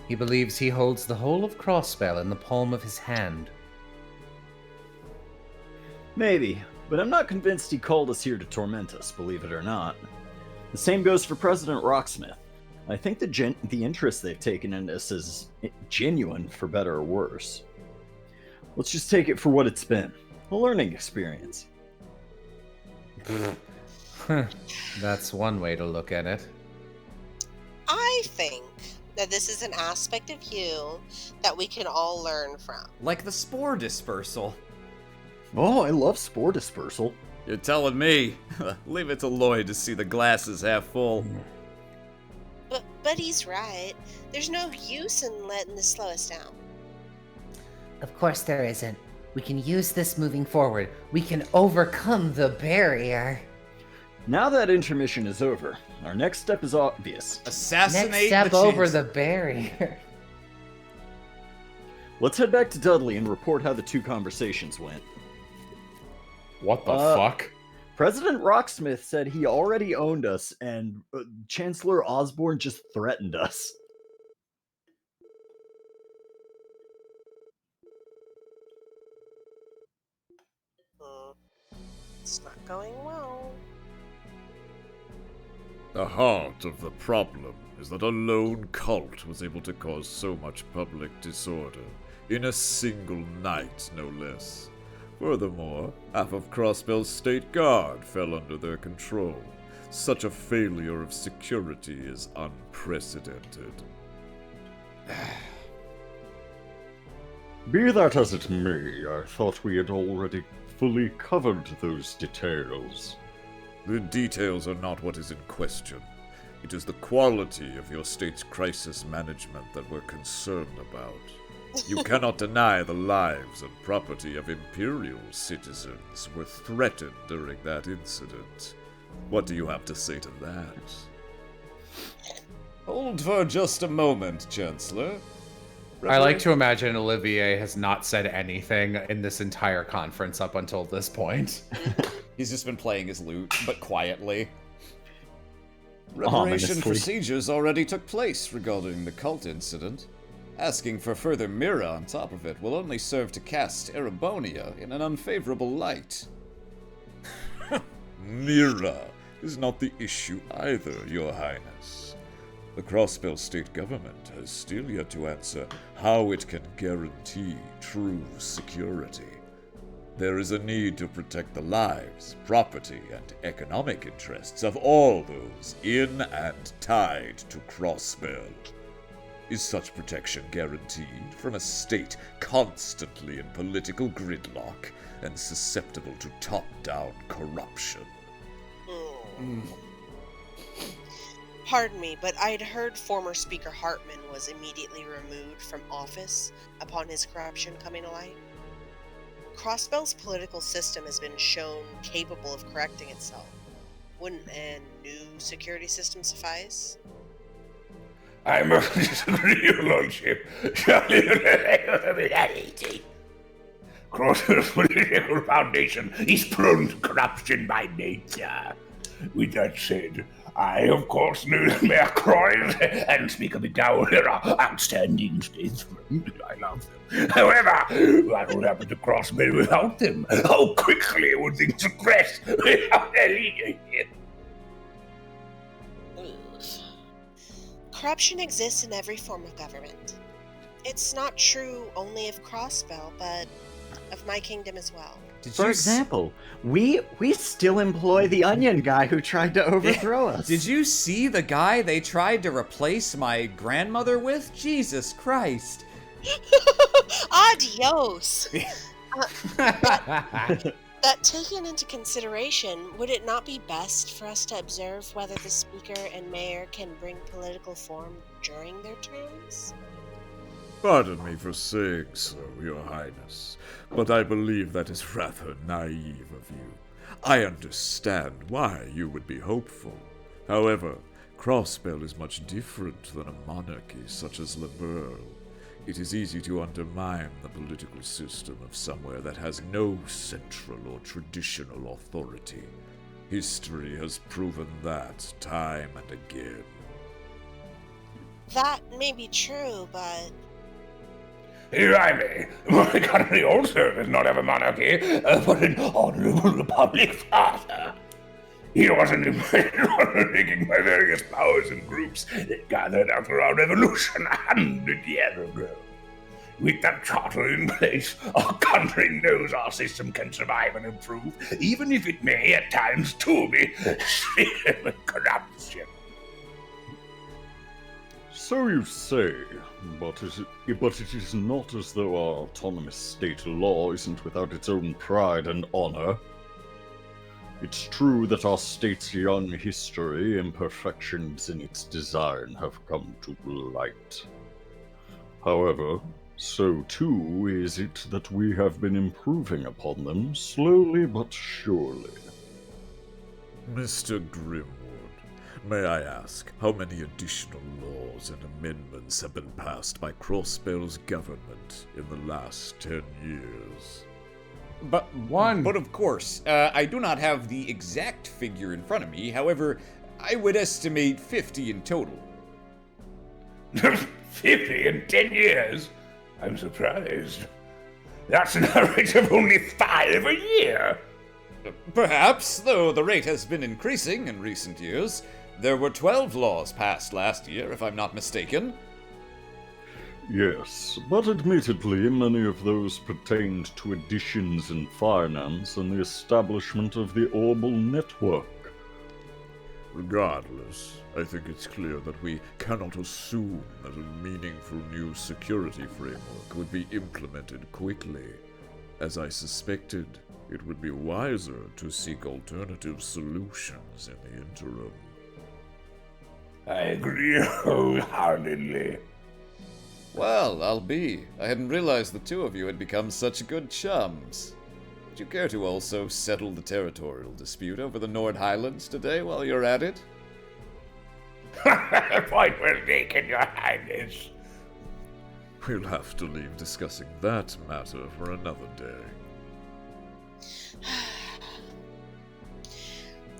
He believes he holds the whole of Crossbell in the palm of his hand. Maybe, but I'm not convinced he called us here to torment us, believe it or not. The same goes for President Rocksmith. I think the interest they've taken in us is genuine, for better or worse. Let's just take it for what it's been. A learning experience. That's one way to look at it. I think that this is an aspect of you that we can all learn from. Like the spore dispersal. Oh, I love spore dispersal. You're telling me. Leave it to Lloyd to see the glasses half full. But he's right. There's no use in letting this slow us down. Of course there isn't. We can use this moving forward. We can overcome the barrier. Now that intermission is over, our next step is obvious. Assassinate Next step the over chancellor. the barrier. Let's head back to Dudley and report how the two conversations went. What the fuck? President Rocksmith said he already owned us, and Chancellor Osborne just threatened us. It's not going well. The heart of the problem is that a lone cult was able to cause so much public disorder in a single night, no less. Furthermore, half of Crossbell's state guard fell under their control. Such a failure of security is unprecedented. Be that as it may, I thought we had already fully covered those details. The details are not what is in question. It is the quality of your state's crisis management that we're concerned about. You cannot deny the lives and property of Imperial citizens were threatened during that incident. What do you have to say to that? Hold for just a moment, Chancellor. I like to imagine Olivier has not said anything in this entire conference up until this point. He's just been playing his lute, but quietly. Reparation procedures already took place regarding the cult incident. Asking for further Mira on top of it will only serve to cast Erebonia in an unfavorable light. Mira is not the issue either, Your Highness. The Crossbell state government has still yet to answer how it can guarantee true security. There is a need to protect the lives, property, and economic interests of all those in and tied to Crossbell. Is such protection guaranteed from a state constantly in political gridlock and susceptible to top-down corruption? Pardon me, but I'd heard former Speaker Hartman was immediately removed from office upon his corruption coming to light. Crossbell's political system has been shown capable of correcting itself. Wouldn't a new security system suffice? I must disagree, Your Lordship. Crossbell's political foundation is prone to corruption by nature. With that said, I, of course, know that Mayor Croix and Speaker McDowell are outstanding statesmen. I love them. However, what would happen to Crossbell without them? How quickly would things progress without their leadership? Corruption exists in every form of government. It's not true only of Crossbell, but of my kingdom as well. For example, we still employ the onion guy who tried to overthrow us. Did you see the guy they tried to replace my grandmother with? Jesus Christ. Adios! That taken into consideration, would it not be best for us to observe whether the Speaker and Mayor can bring political form during their terms? Pardon me for saying so, Your Highness, but I believe that is rather naive of you. I understand why you would be hopeful. However, Crossbell is much different than a monarchy such as Leberl. It is easy to undermine the political system of somewhere that has no central or traditional authority. History has proven that time and again. That may be true, but... Here I may. My country also does not have a monarchy, but an honorable republic father. He was an immense undertaking by various powers and groups that gathered after our revolution 100 years ago. With that charter in place, our country knows our system can survive and improve, even if it may at times too be stricken with corruption. So you say, but it is not as though our autonomous state law isn't without its own pride and honor. It's true that our state's young history, imperfections in its design have come to light. However, so too is it that we have been improving upon them slowly but surely. Mr. Grimwood, may I ask how many additional laws and amendments have been passed by Crossbell's government in the last 10 years? But of course, I do not have the exact figure in front of me. However, I would estimate 50 in total. 50 in 10 years? I'm surprised. That's an average of only 5 a year. Perhaps, though the rate has been increasing in recent years. There were 12 laws passed last year, if I'm not mistaken. Yes, but admittedly, many of those pertained to additions in finance and the establishment of the Orbal Network. Regardless, I think it's clear that we cannot assume that a meaningful new security framework would be implemented quickly. As I suspected, it would be wiser to seek alternative solutions in the interim. I agree wholeheartedly. Well, I'll be. I hadn't realized the two of you had become such good chums. Would you care to also settle the territorial dispute over the Nord Highlands today while you're at it? Point well taken, Your Highness. We'll have to leave discussing that matter for another day.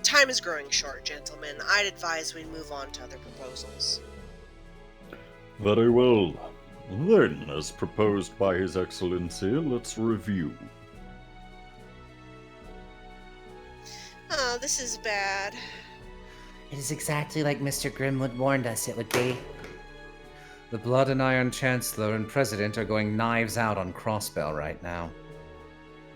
Time is growing short, gentlemen. I'd advise we move on to other proposals. Very well. Then, as proposed by His Excellency, let's review. Oh, this is bad. It is exactly like Mr. Grimwood warned us it would be. The Blood and Iron Chancellor and President are going knives out on Crossbell right now.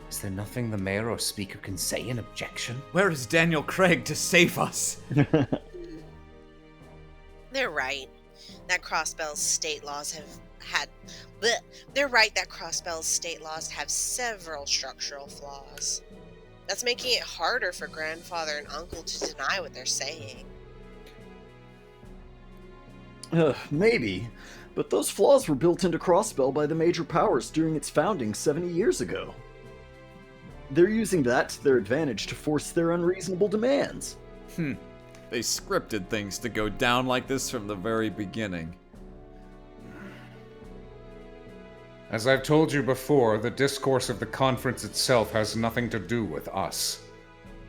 Is there nothing the mayor or speaker can say in objection? Where is Daniel Craig to save us? They're right. That Crossbell's state laws have had... Bleh. They're right that Crossbell's state laws have several structural flaws. That's making it harder for grandfather and uncle to deny what they're saying. Maybe, but those flaws were built into Crossbell by the major powers during its founding 70 years ago. They're using that to their advantage to force their unreasonable demands. They scripted things to go down like this from the very beginning. As I've told you before, the discourse of the conference itself has nothing to do with us.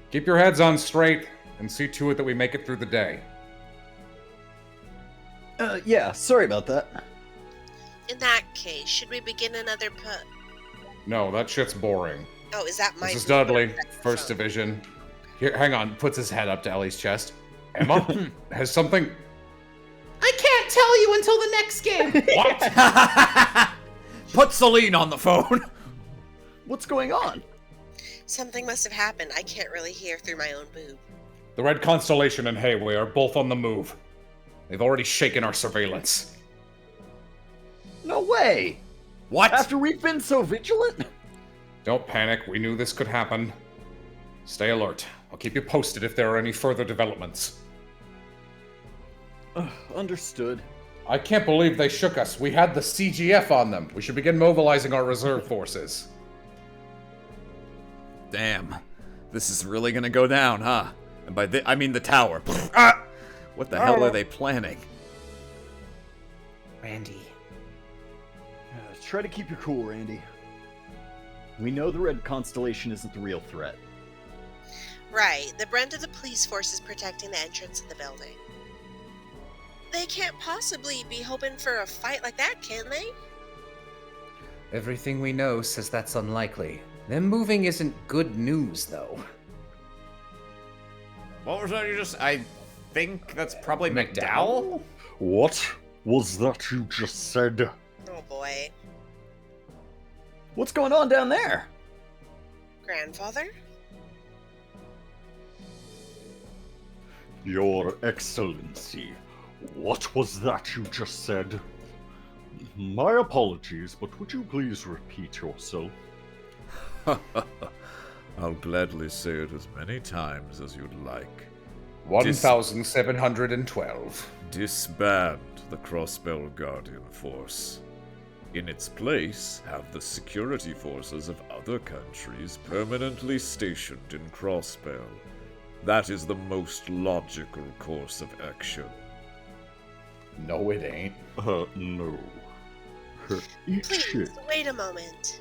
Keep your heads on straight, and see to it that we make it through the day. Yeah, sorry about that. In that case, should we begin another No, that shit's boring. Oh, is that my... This is Dudley, First Division. Here, hang on, puts his head up to Ellie's chest. Emma, has something... I can't tell you until the next game! What? Put Celine on the phone! What's going on? Something must have happened. I can't really hear through my own boob. The Red Constellation and Hayway are both on the move. They've already shaken our surveillance. No way! What? After we've been so vigilant? Don't panic, we knew this could happen. Stay alert. I'll keep you posted if there are any further developments. Understood. I can't believe they shook us. We had the CGF on them. We should begin mobilizing our reserve forces. Damn. This is really gonna go down, huh? And by I mean the tower. What the hell are they planning? Randy. Try to keep your cool, Randy. We know the Red Constellation isn't the real threat. Right. The brunt of the police force is protecting the entrance of the building. They can't possibly be hoping for a fight like that, can they? Everything we know says that's unlikely. Them moving isn't good news, though. What was that you just... I think that's probably McDowell? What was that you just said? Oh boy. What's going on down there? Grandfather? Your Excellency, what was that you just said? My apologies, but would you please repeat yourself? I'll gladly say it as many times as you'd like. 1,712. Disband the Crossbell Guardian Force. In its place, have the security forces of other countries permanently stationed in Crossbell. That is the most logical course of action. No, it ain't. No. Eat Please, shit. wait a moment.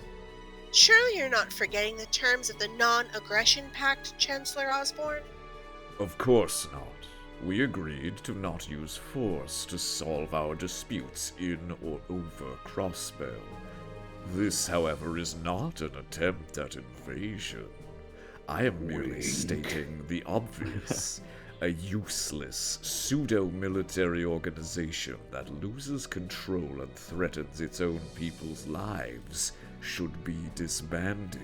Surely you're not forgetting the terms of the Non-Aggression Pact, Chancellor Osborne? Of course not. We agreed to not use force to solve our disputes in or over Crossbell. This, however, is not an attempt at invasion. I am merely stating the obvious. A useless, pseudo-military organization that loses control and threatens its own people's lives should be disbanded.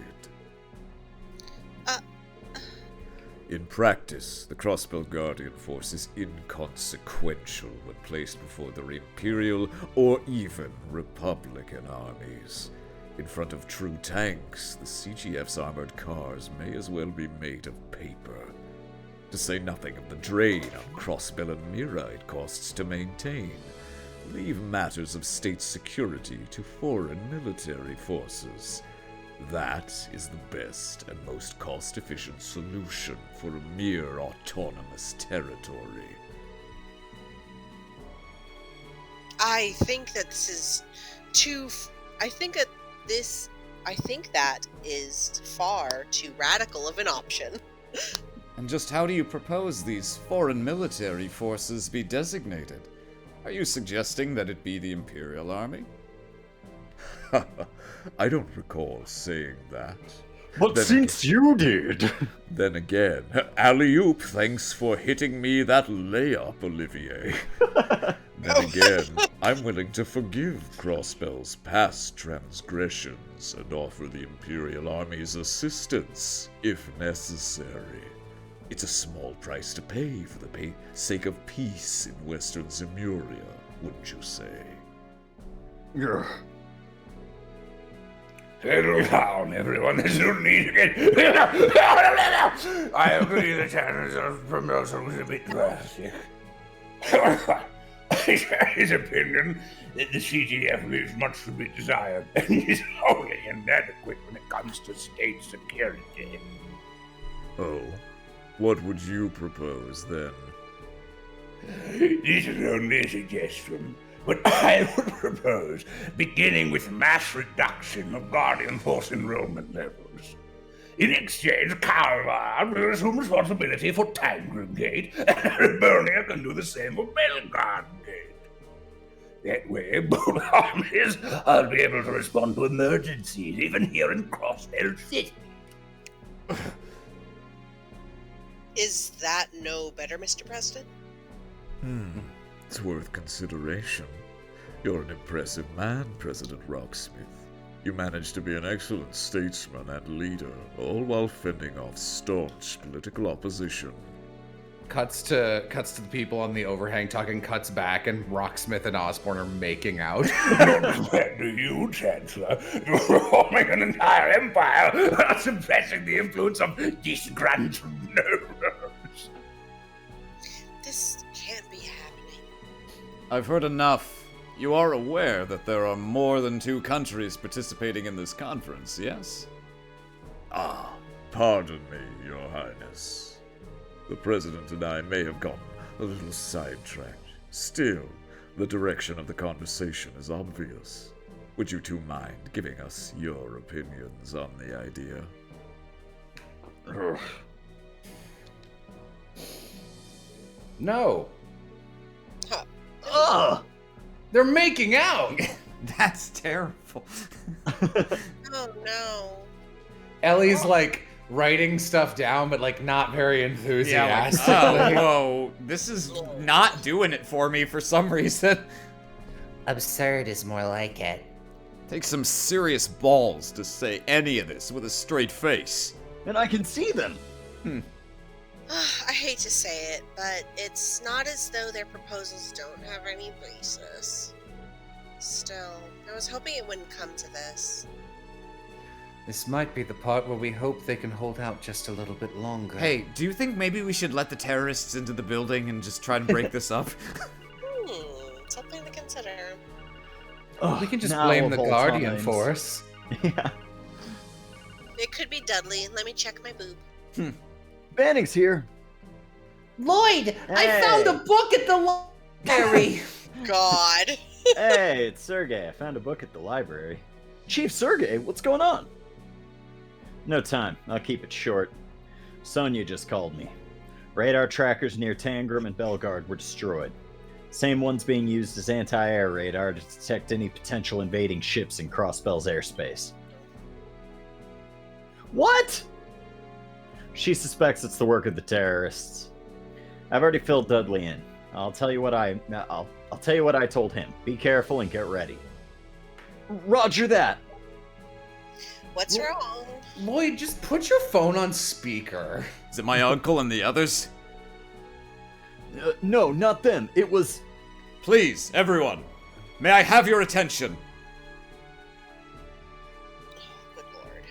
In practice, the Crossbell Guardian Force is inconsequential when placed before the Imperial or even Republican armies. In front of true tanks, the CGF's armored cars may as well be made of paper. To say nothing of the drain on Crossbell and Mira it costs to maintain. Leave matters of state security to foreign military forces. That is the best and most cost-efficient solution for a mere autonomous territory. I think that this is too. I think that is far too radical of an option. And just how do you propose these foreign military forces be designated? Are you suggesting that it be the Imperial Army? I don't recall saying that. But since you did... Then again, alley-oop, thanks for hitting me that layup, Olivier. Then again, I'm willing to forgive Crossbell's past transgressions and offer the Imperial Army's assistance, if necessary. It's a small price to pay for the sake of peace in Western Zemuria, wouldn't you say? Settle down, everyone. There's no need to get... I agree the Chancellor's promotion was a bit drastic. I share his opinion that the CGF leaves much to be desired and is wholly inadequate when it comes to state security. Oh, what would you propose then? This is only a suggestion. But I would propose beginning with mass reduction of Guardian Force enrollment levels. In exchange, Calvar will assume responsibility for Tangram Gate, and Hibernia can do the same for Belgard Gate. That way, both armies will be able to respond to emergencies, even here in Crossbell City. Is that no better, Mr. President? It's worth consideration. You're an impressive man, President Rocksmith. You managed to be an excellent statesman and leader, all while fending off staunch political opposition. Cuts to the people on the overhang talking, cuts back, and Rocksmith and Osborne are making out. Compared to you, Chancellor, reforming an entire empire while suppressing the influence of disgruntled nobles. This can't be happening. I've heard enough. You are aware that there are more than 2 countries participating in this conference, yes? Ah, pardon me, Your Highness. The President and I may have gotten a little sidetracked. Still, the direction of the conversation is obvious. Would you two mind giving us your opinions on the idea? No. Huh. They're making out! That's terrible. Oh no. Ellie's like writing stuff down, but like not very enthusiastic. Whoa, this is not doing it for me for some reason. Absurd is more like it. Takes some serious balls to say any of this with a straight face. And I can see them. I hate to say it, but it's not as though their proposals don't have any basis. Still, I was hoping it wouldn't come to this. This might be the part where we hope they can hold out just a little bit longer. Hey, do you think maybe we should let the terrorists into the building and just try and break this up? Something to consider. We can just blame the Guardian Force. Yeah. It could be Dudley. Let me check my boob. Banning's here. Lloyd, I found a book at the library. God. Hey, it's Sergey. I found a book at the library. Chief Sergey, what's going on? No time. I'll keep it short. Sonia just called me. Radar trackers near Tangram and Belgard were destroyed. Same ones being used as anti-air radar to detect any potential invading ships in Crossbell's airspace. What? She suspects it's the work of the terrorists. I've already filled Dudley in. I'll tell you what I told him. Be careful and get ready. Roger that. What's wrong? Lloyd, just put your phone on speaker. Is it my uncle and the others? No, not them. It was... Please, everyone. May I have your attention? Good lord.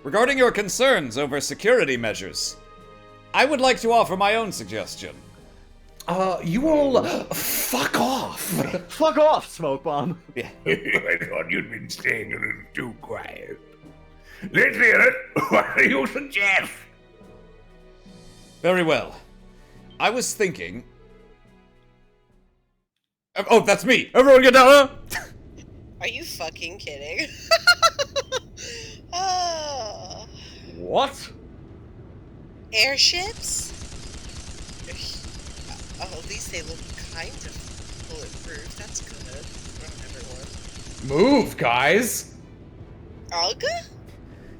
Regarding your concerns over security measures, I would like to offer my own suggestion. You all fuck off. Fuck off, Smoke Bomb. Yeah. I thought you'd been staying a little too quiet. Let's hear it. What do you suggest? Very well. I was thinking... Oh, that's me! Everyone get down! Are you fucking kidding? What? Airships? Oh, at least they look kind of bulletproof. That's good. Not everyone. Move, guys! Ugh?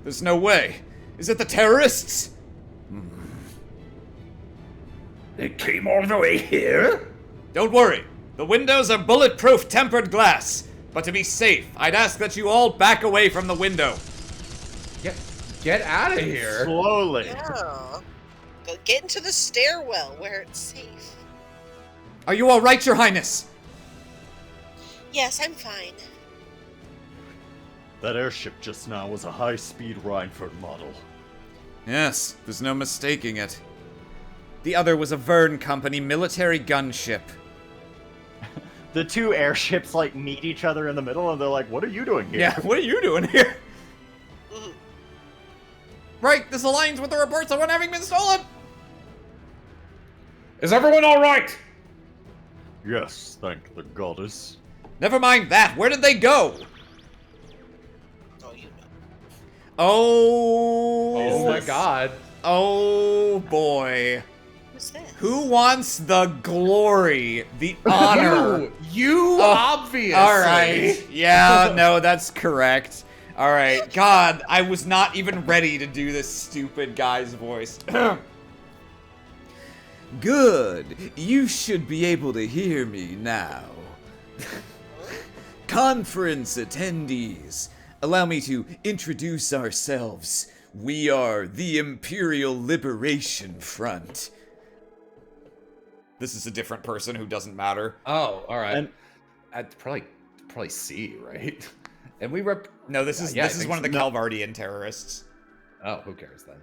There's no way. Is it the terrorists? They came all the way here? Don't worry. The windows are bulletproof tempered glass. But to be safe, I'd ask that you all back away from the window. Get out of here. Slowly. Yeah. Go get into the stairwell where it's safe. Are you all right, Your Highness? Yes, I'm fine. That airship just now was a high-speed Rhineford model. Yes, there's no mistaking it. The other was a Verne Company military gunship. The two airships, like, meet each other in the middle, and they're like, what are you doing here? Yeah, what are you doing here? Right, this aligns with the reports of one having been stolen! Is everyone alright? Yes, thank the goddess. Never mind that, where did they go? Oh, you know. Oh my god. Oh boy. Who's this? Who wants the glory, the honor? You obviously. Alright. Yeah, no, that's correct. Alright, God, I was not even ready to do this stupid guy's voice. Good. You should be able to hear me now. Conference attendees, allow me to introduce ourselves. We are the Imperial Liberation Front. This is a different person who doesn't matter. Oh, alright. And I'd probably C, right? And we No, this is one of the Calvardian terrorists. Oh, who cares then?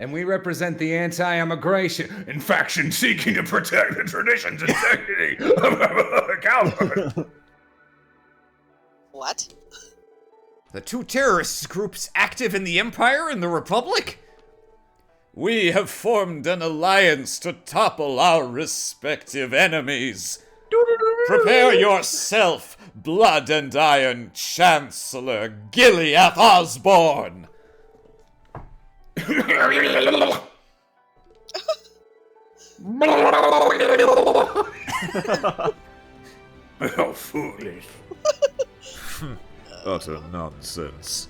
And we represent the anti-immigration in faction seeking to protect the traditions and sanctity of Calvary. What? The two terrorist groups active in the Empire and the Republic? We have formed an alliance to topple our respective enemies. Prepare yourself, Blood and Iron Chancellor Gileath Osborne! How foolish. Utter nonsense.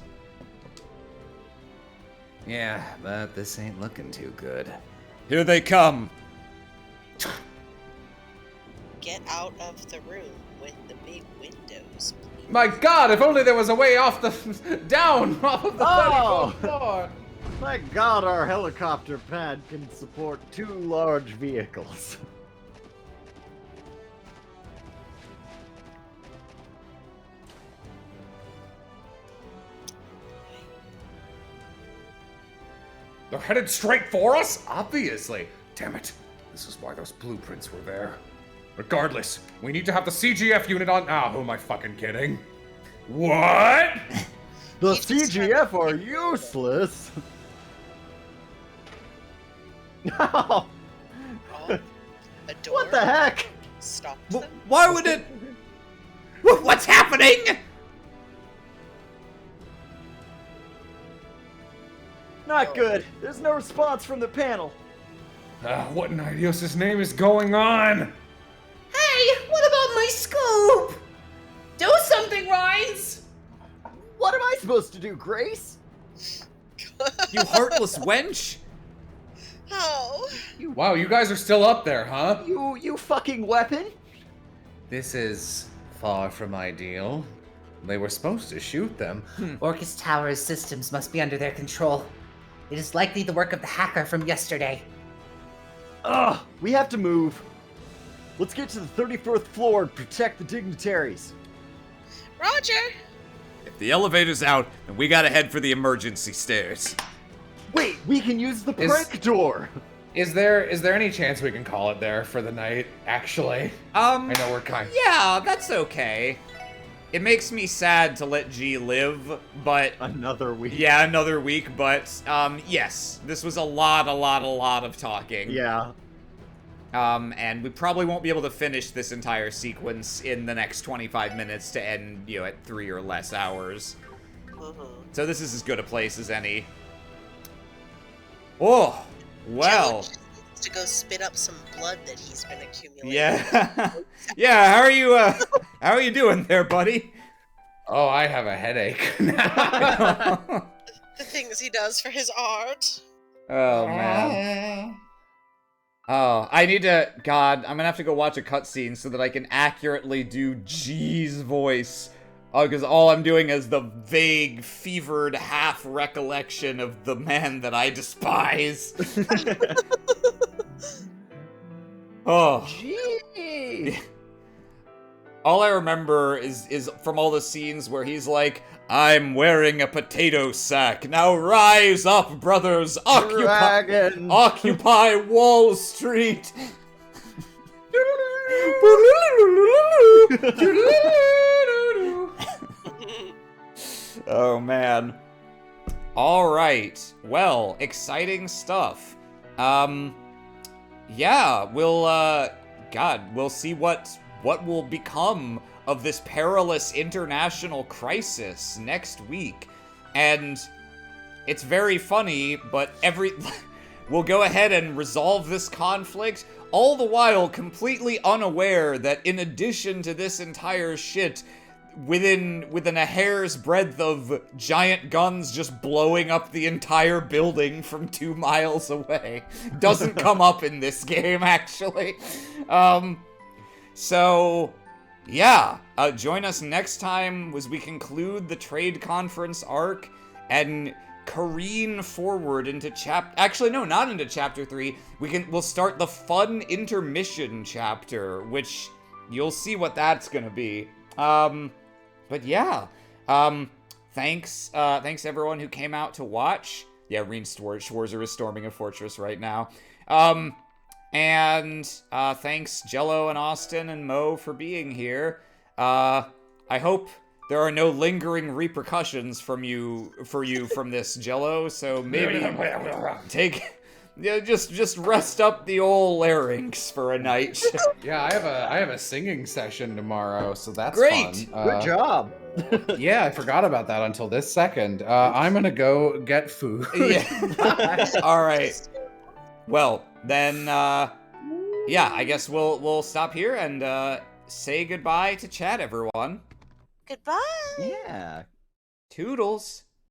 Yeah, but this ain't looking too good. Here they come. Get out of the room with the big windows, please. My god, if only there was a way off the... down off of the 34th floor! My god, our helicopter pad can support 2 large vehicles. They're headed straight for us? Obviously. Damn it. This is why those blueprints were there. Regardless, we need to have the CGF unit on... Ah, who am I fucking kidding? What? The CGF are useless! No! Oh, a door? What the heck? Stopped them? Why would it... What's happening? Not good. There's no response from the panel. What in Idiosis' name is going on? Hey, what about my scoop? Do something, Rhines! What am I supposed to do, Grace? You heartless wench! Oh. Wow, you guys are still up there, huh? You fucking weapon! This is far from ideal. They were supposed to shoot them. Orcus Tower's systems must be under their control. It is likely the work of the hacker from yesterday. Ugh, we have to move. Let's get to the 34th floor and protect the dignitaries. Roger. If the elevator's out, then we gotta head for the emergency stairs. Wait, we can use the prank door. Is there any chance we can call it there for the night, actually? I know we're kind. Yeah, that's okay. It makes me sad to let G live, but... Another week. Yeah, another week, but, yes. This was a lot of talking. Yeah. And we probably won't be able to finish this entire sequence in the next 25 minutes to end, you know, at 3 or less hours. So this is as good a place as any. Oh, well. To go spit up some blood that he's been accumulating. Yeah. Yeah, how are you doing there, buddy? Oh, I have a headache. The things he does for his art. Oh, man. Oh, I need to... God, I'm gonna have to go watch a cutscene so that I can accurately do G's voice. Because all I'm doing is the vague, fevered half-recollection of the man that I despise. Oh. Gee. All I remember is from all the scenes where he's like, I'm wearing a potato sack. Now rise up, brothers. Occupy Wall Street. Oh, man. All right. Well, exciting stuff. Yeah, we'll see what will become of this perilous international crisis next week. And it's very funny, but we'll go ahead and resolve this conflict, all the while completely unaware that in addition to this entire shit, within a hair's breadth of giant guns just blowing up the entire building from 2 miles away. Doesn't come up in this game, actually. So, yeah. Join us next time as we conclude the trade conference arc and careen forward into actually, no, not into chapter 3. We'll start the fun intermission chapter, which you'll see what that's gonna be. But yeah, thanks everyone who came out to watch. Yeah, Reen Schwarzer is storming a fortress right now. And thanks Jello and Austin and Mo for being here. I hope there are no lingering repercussions for you from this, Jello, so maybe just rest up the old larynx for a night. Yeah, I have a singing session tomorrow, so that's great. Fun. Good job. Yeah, I forgot about that until this second. I'm gonna go get food. Yeah. All right. Well, then, yeah, I guess we'll stop here and say goodbye to chat, everyone. Goodbye. Yeah. Toodles.